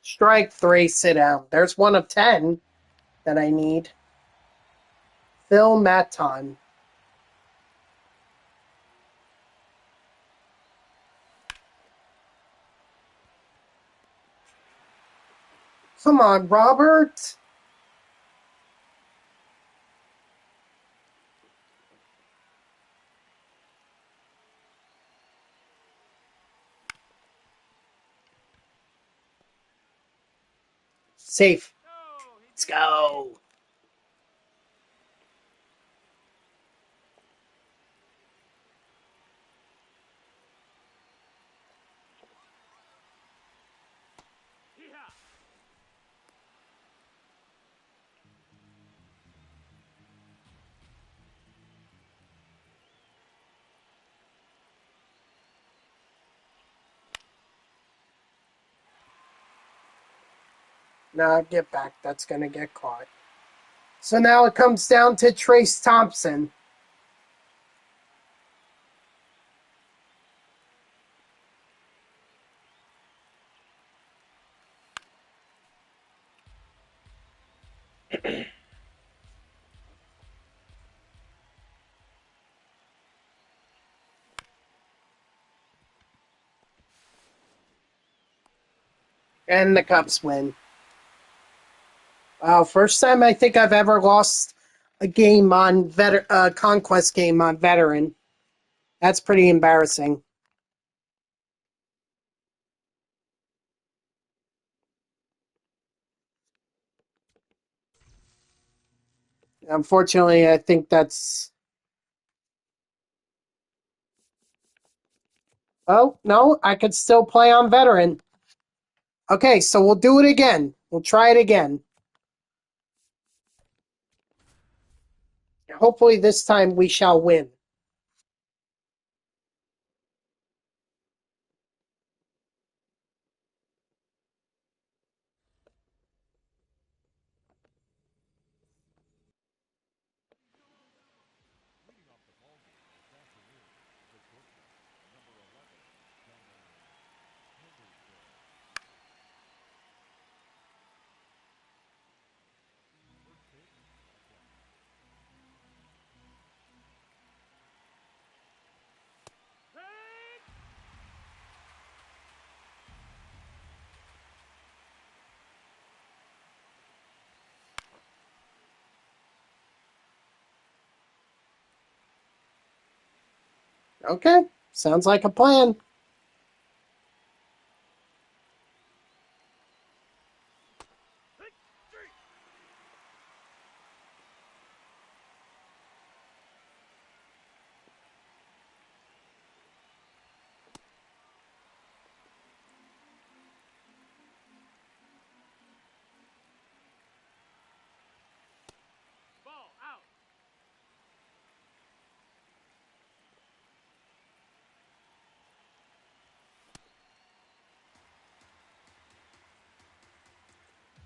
Strike 3, sit down. There's one of 10 that I need. Phil Maton. Come on, Robert. Safe. No, he Let's did it again. go. Yeah. Now get back. That's going to get caught. So now it comes down to Trace Thompson. And the Cubs win. Wow, first time I think I've ever lost a game on conquest game on veteran. That's pretty embarrassing. Unfortunately, I think that's. Oh, no, I could still play on veteran. Okay, so we'll do it again. We'll try it again. Hopefully, this time we shall win. Break. Okay, sounds like a plan. Victory. Ball out.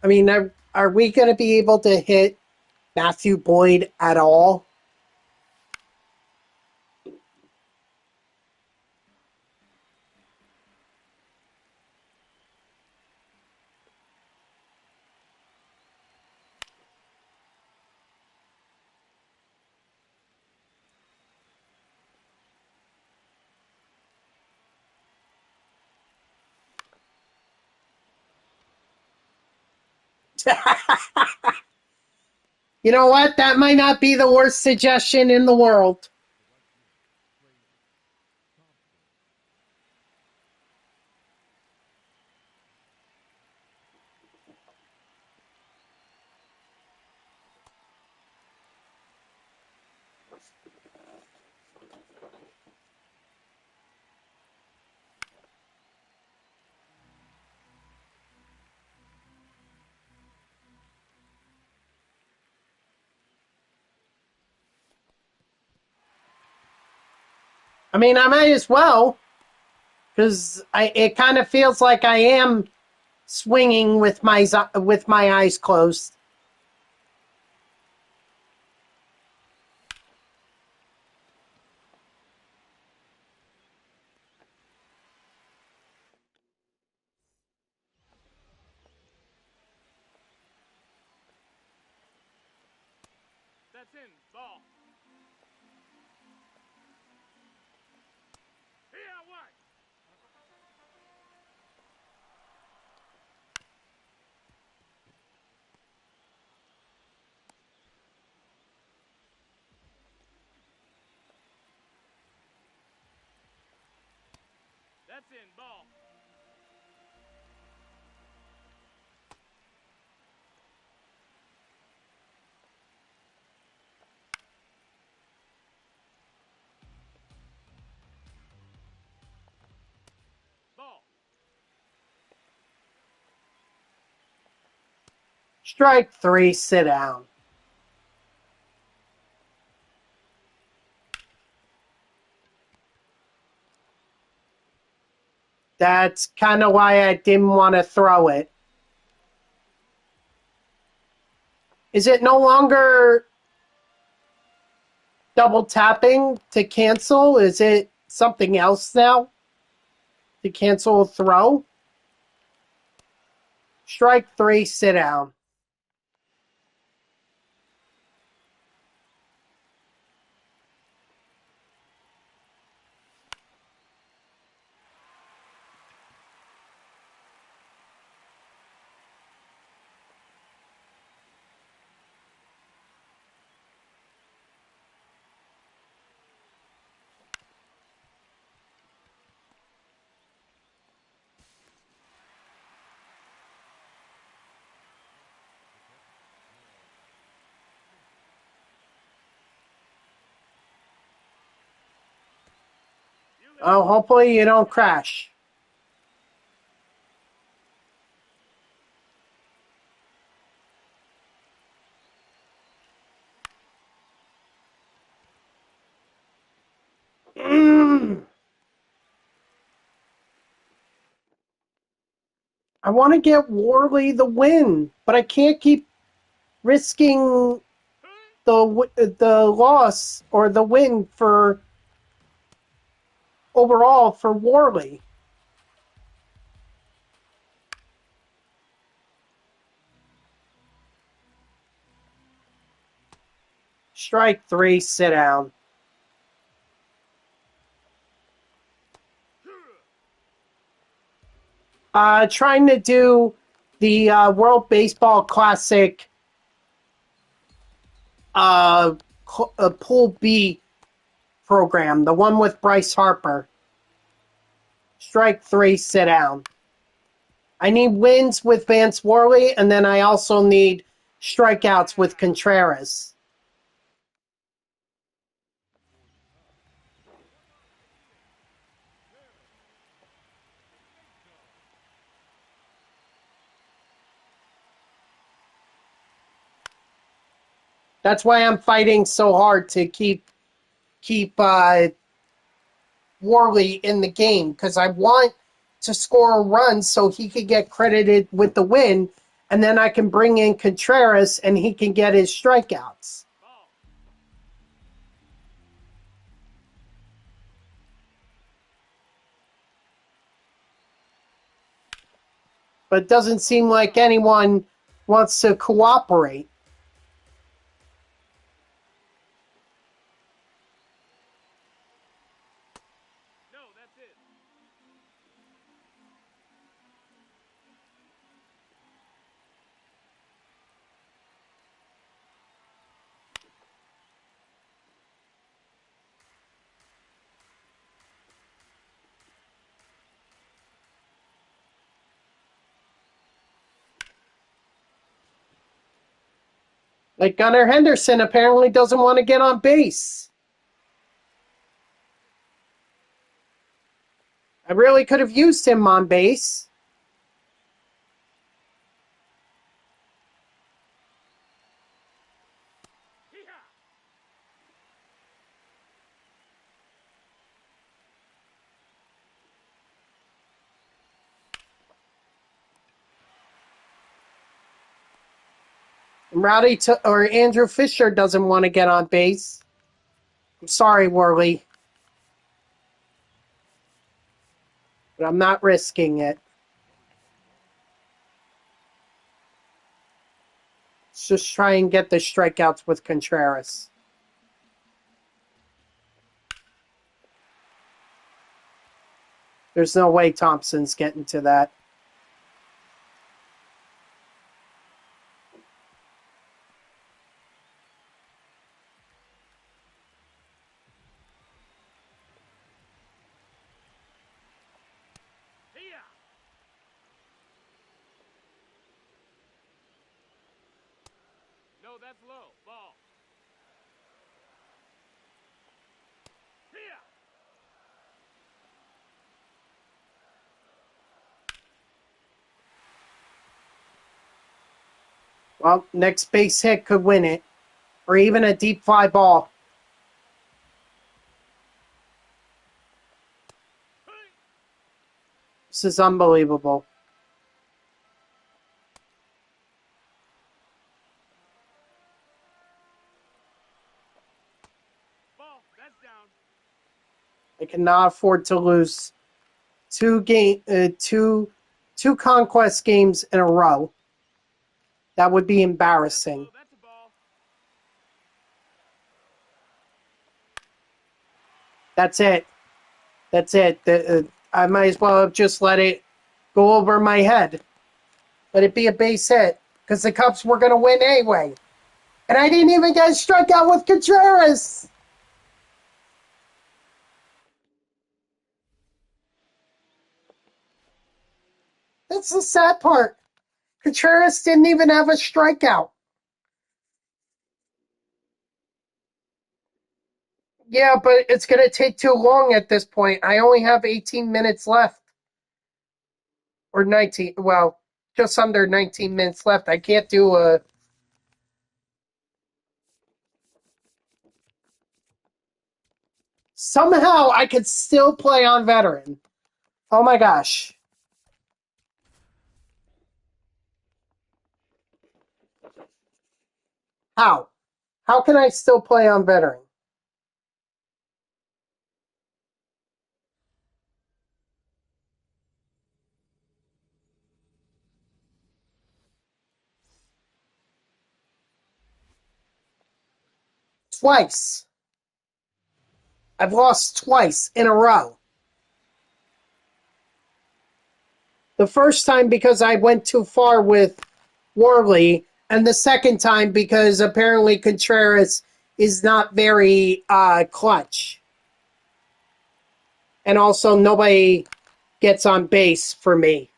I mean, are we going to be able to hit Matthew Boyd at all? You know what? That might not be the worst suggestion in the world. I mean, I might as well, because it kind of feels like I am swinging with my eyes closed. That's in. Ball. Here, what? That's in. Ball. Ball. Strike 3, sit down. That's kind of why I didn't want to throw it. Is it no longer double tapping to cancel? Is it something else now to cancel a throw? Strike 3, sit down. Oh, hopefully you don't crash. I want to get Worley the win, but I can't keep risking the loss or the win for overall for Worley. Strike 3, sit down. Trying to do the World Baseball Classic Pool B program, the one with Bryce Harper. Strike 3, sit down. I need wins with Vance Worley, and then I also need strikeouts with Contreras. That's why I'm fighting so hard to keep Worley in the game, because I want to score a run so he could get credited with the win, and then I can bring in Contreras and he can get his strikeouts. Ball. But it doesn't seem like anyone wants to cooperate. No, that's it. Like Gunnar Henderson apparently doesn't want to get on base. I really could have used him on base. Hee-haw. Or Andrew Fisher doesn't want to get on base. I'm sorry, Worley, but I'm not risking it. Let's just try and get the strikeouts with Contreras. There's no way Thompson's getting to that. Here. No, that's low. Ball. Here. Well, next base hit could win it, or even a deep fly ball. This is unbelievable. Ball. That's down. I cannot afford to lose two conquest games in a row. That would be embarrassing. That's a ball. That's it. That's it. I might as well have just let it go over my head. Let it be a base hit, because the Cubs were going to win anyway. And I didn't even get a strikeout with Contreras. That's the sad part. Contreras didn't even have a strikeout. Yeah, but it's going to take too long at this point. I only have 18 minutes left. Or 19. Well, just under 19 minutes left. I can't do a... Somehow I could still play on veteran. Oh my gosh. How? How can I still play on veteran? Twice. I've lost twice in a row. The first time because I went too far with Worley, and the second time because apparently Contreras is not very clutch. And also nobody gets on base for me.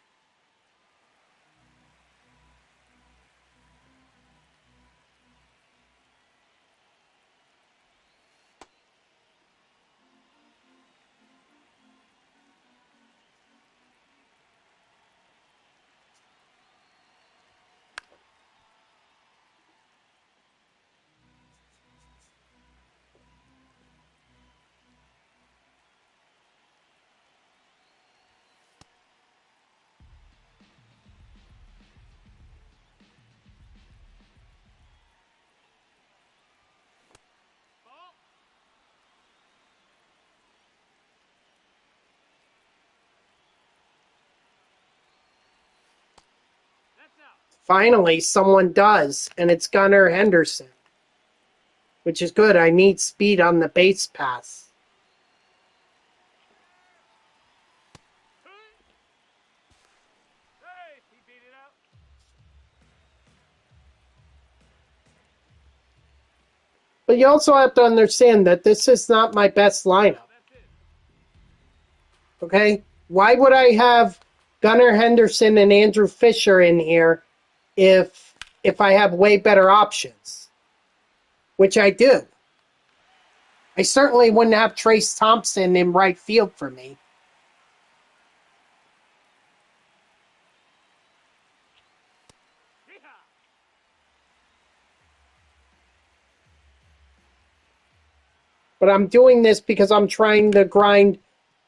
Ball. That's out. Finally, someone does, and it's Gunnar Henderson, which is good. I need speed on the base pass. Hey, he beat it out. But you also have to understand that this is not my best lineup. That's it. Okay? Why would I have Gunnar Henderson and Andrew Fisher in here if I have way better options? Which I do. I certainly wouldn't have Trace Thompson in right field for me. Yeehaw. But I'm doing this because I'm trying to grind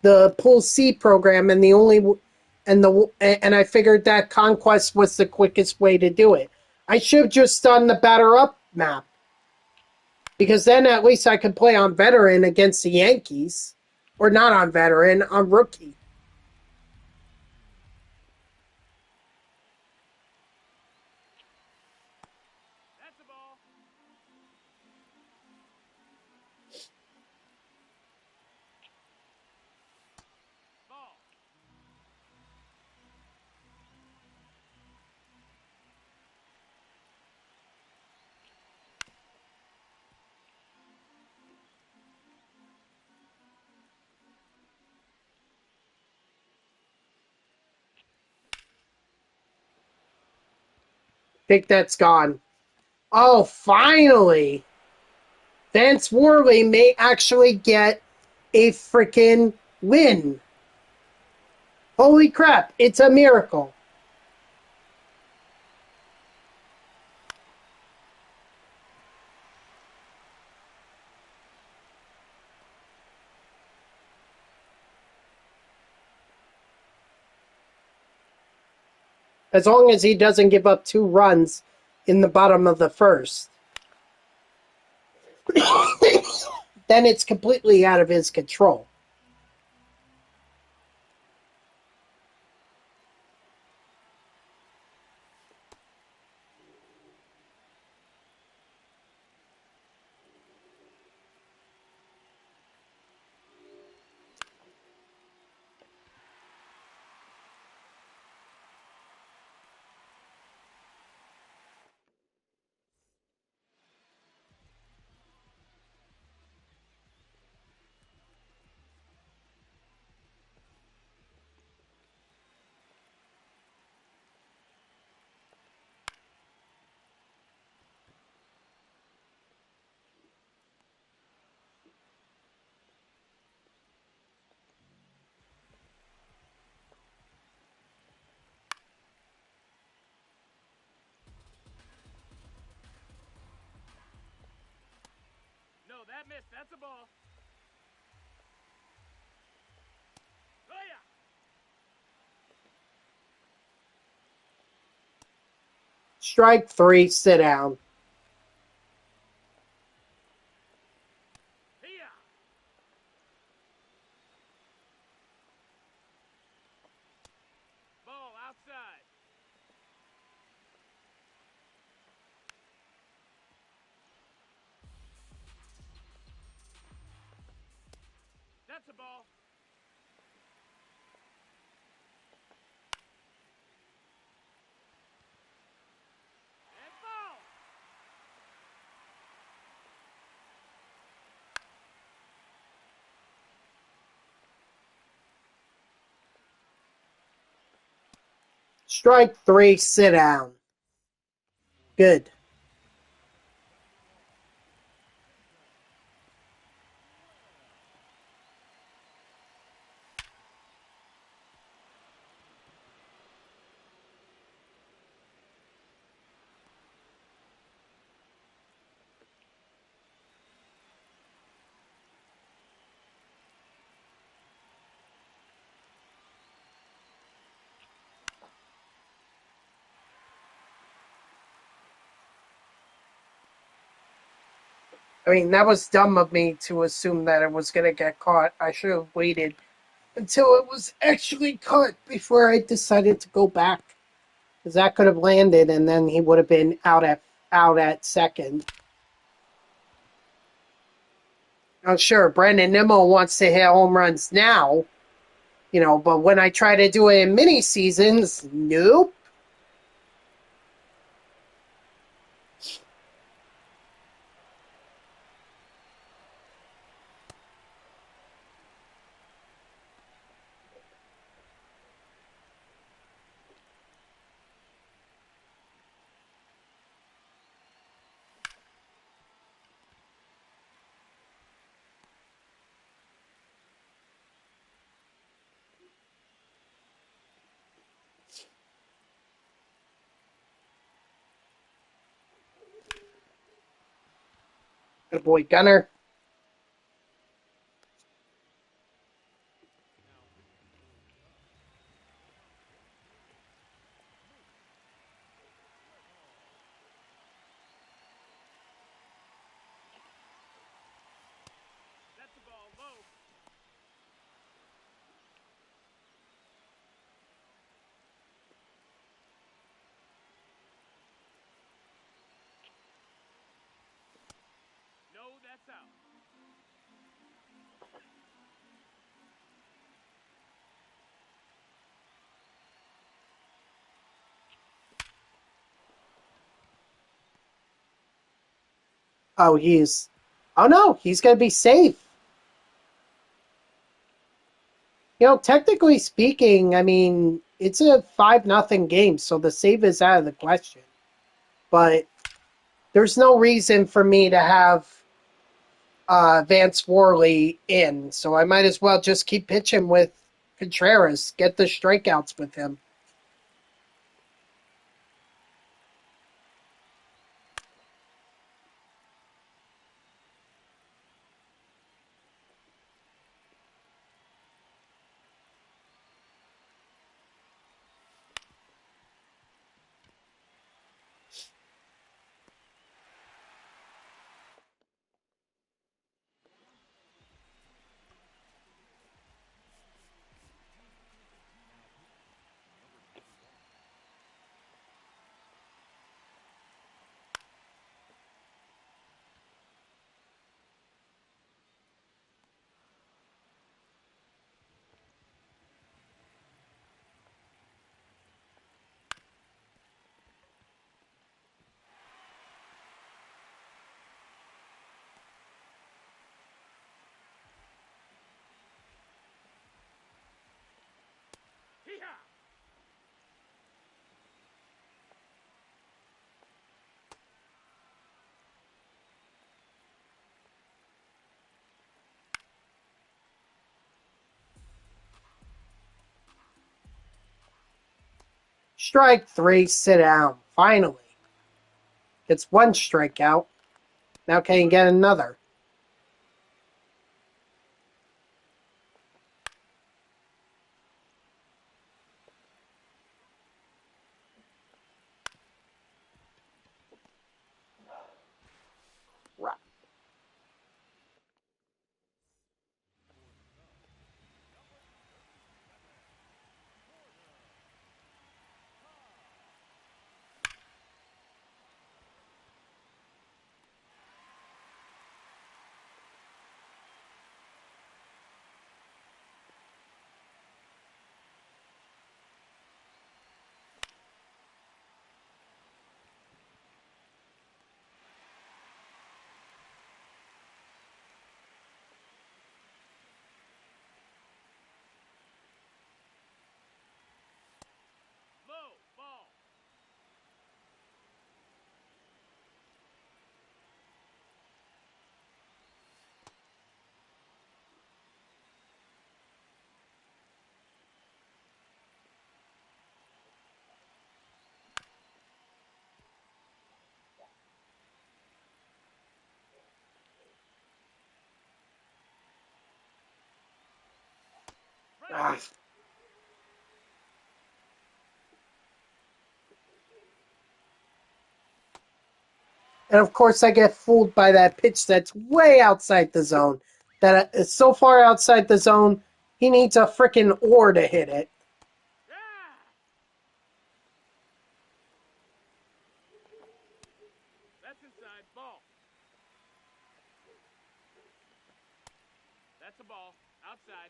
the Pool C program, and I figured that Conquest was the quickest way to do it. I should have just done the batter up map. Because then at least I could play on veteran against the Yankees. Or not on veteran, on rookie. That's a ball. Ball. Think that's gone. Oh, finally! Vance Worley may actually get a freaking win. Holy crap, it's a miracle. As long as he doesn't give up 2 runs in the bottom of the first. Then it's completely out of his control. No, that missed. That's a ball. Oh, yeah. Strike 3, sit down. Here. Ball outside. That's a ball. And ball. Strike 3, sit down. Good. I mean, that was dumb of me to assume that it was going to get caught. I should have waited until it was actually caught before I decided to go back. Because that could have landed and then he would have been out at second. Oh, sure, Brandon Nimmo wants to hit home runs now, but when I try to do it in mini seasons, nope. Good boy, Gunner. That's out. Oh, oh no, he's going to be safe. Technically speaking, I mean, it's a 5-0 game, so the save is out of the question. But there's no reason for me to have Vance Worley in, so I might as well just keep pitching with Contreras, get the strikeouts with him. Hee-haw! Strike 3, sit down. Finally. Gets one strikeout. Now can he get another? Right. Low, ball. Right Ah. field. And of course, I get fooled by that pitch that's way outside the zone. That is so far outside the zone, he needs a freaking oar to hit it. Yeah! That's inside. Ball. That's a ball. Outside.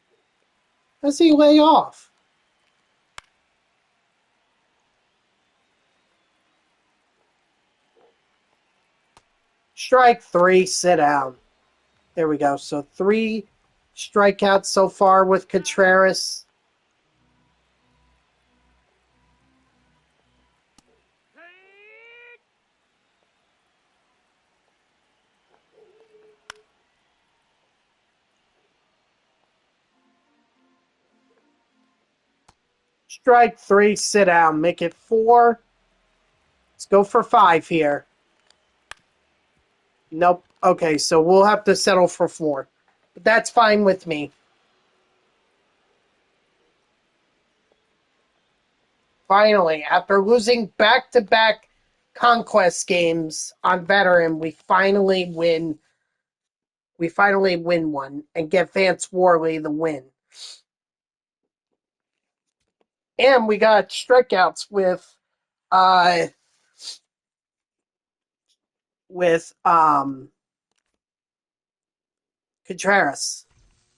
Does he lay off? Strike 3, sit down. There we go. So 3 strikeouts so far with Contreras. Take! Strike 3, sit down. Make it 4. Let's go for 5 here. Nope. Okay, so we'll have to settle for 4. But that's fine with me. Finally, after losing back-to-back conquest games on veteran, we finally win. We finally win one and get Vance Worley the win. And we got strikeouts uh with Contreras.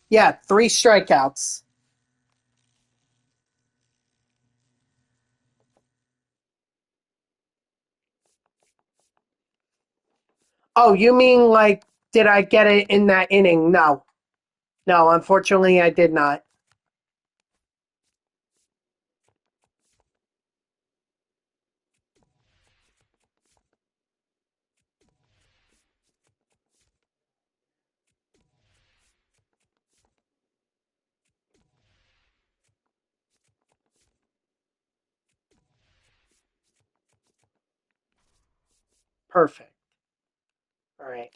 Yeah, 3 strikeouts. Oh, you mean like, did I get it in that inning? No. No, unfortunately, I did not. Perfect. All right.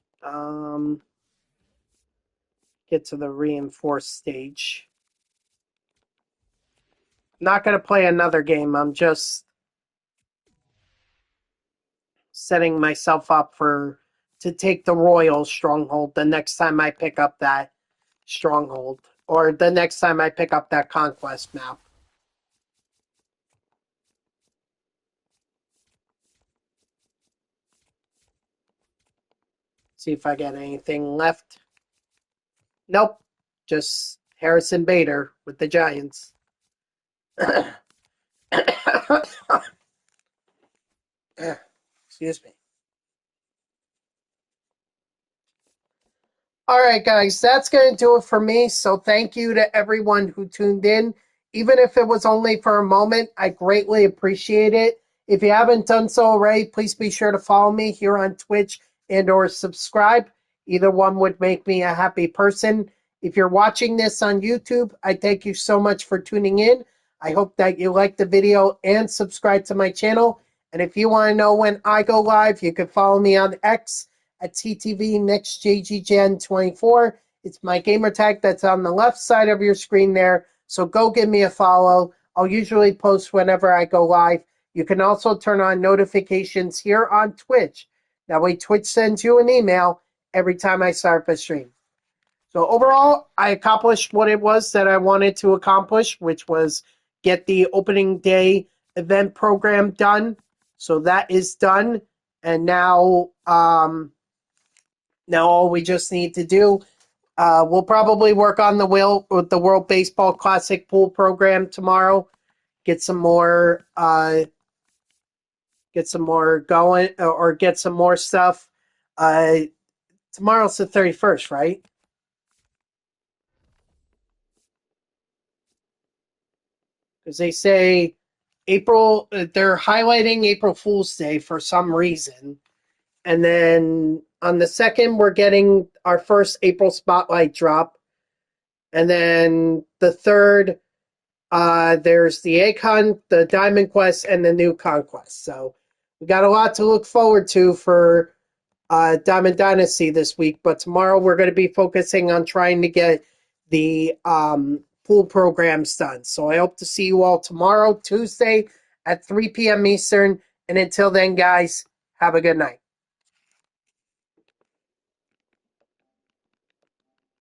Get to the reinforced stage. Not going to play another game. I'm just setting myself up for to take the Royal Stronghold the next time I pick up that Stronghold, or the next time I pick up that Conquest map. See if I get anything left. Nope. Just Harrison Bader with the Giants. Excuse me. All right, guys, that's going to do it for me. So thank you to everyone who tuned in. Even if it was only for a moment, I greatly appreciate it. If you haven't done so already, please be sure to follow me here on Twitch and or subscribe. Either one would make me a happy person. If you're watching this on YouTube, I thank you so much for tuning in. I hope that you like the video and subscribe to my channel. And if you want to know when I go live, you can follow me on X at TTV Next JGGen 24. It's my gamer tag that's on the left side of your screen there. So go give me a follow. I'll usually post whenever I go live. You can also turn on notifications here on Twitch. That way Twitch sends you an email every time I start a stream. So overall, I accomplished what it was that I wanted to accomplish, which was get the opening day event program done. So that is done. And now all we just need to do, we'll probably work on the World Baseball Classic pool program tomorrow. Get some more going, or get some more stuff. Tomorrow's the 31st, right? Because they say they're highlighting April Fool's Day for some reason. And then on the 2nd, we're getting our first April Spotlight drop. And then the 3rd, there's the Egg Hunt, the Diamond Quest, and the new Conquest. So we got a lot to look forward to for Diamond Dynasty this week. But tomorrow we're going to be focusing on trying to get the pool programs done. So I hope to see you all tomorrow, Tuesday at 3 p.m. Eastern. And until then, guys, have a good night.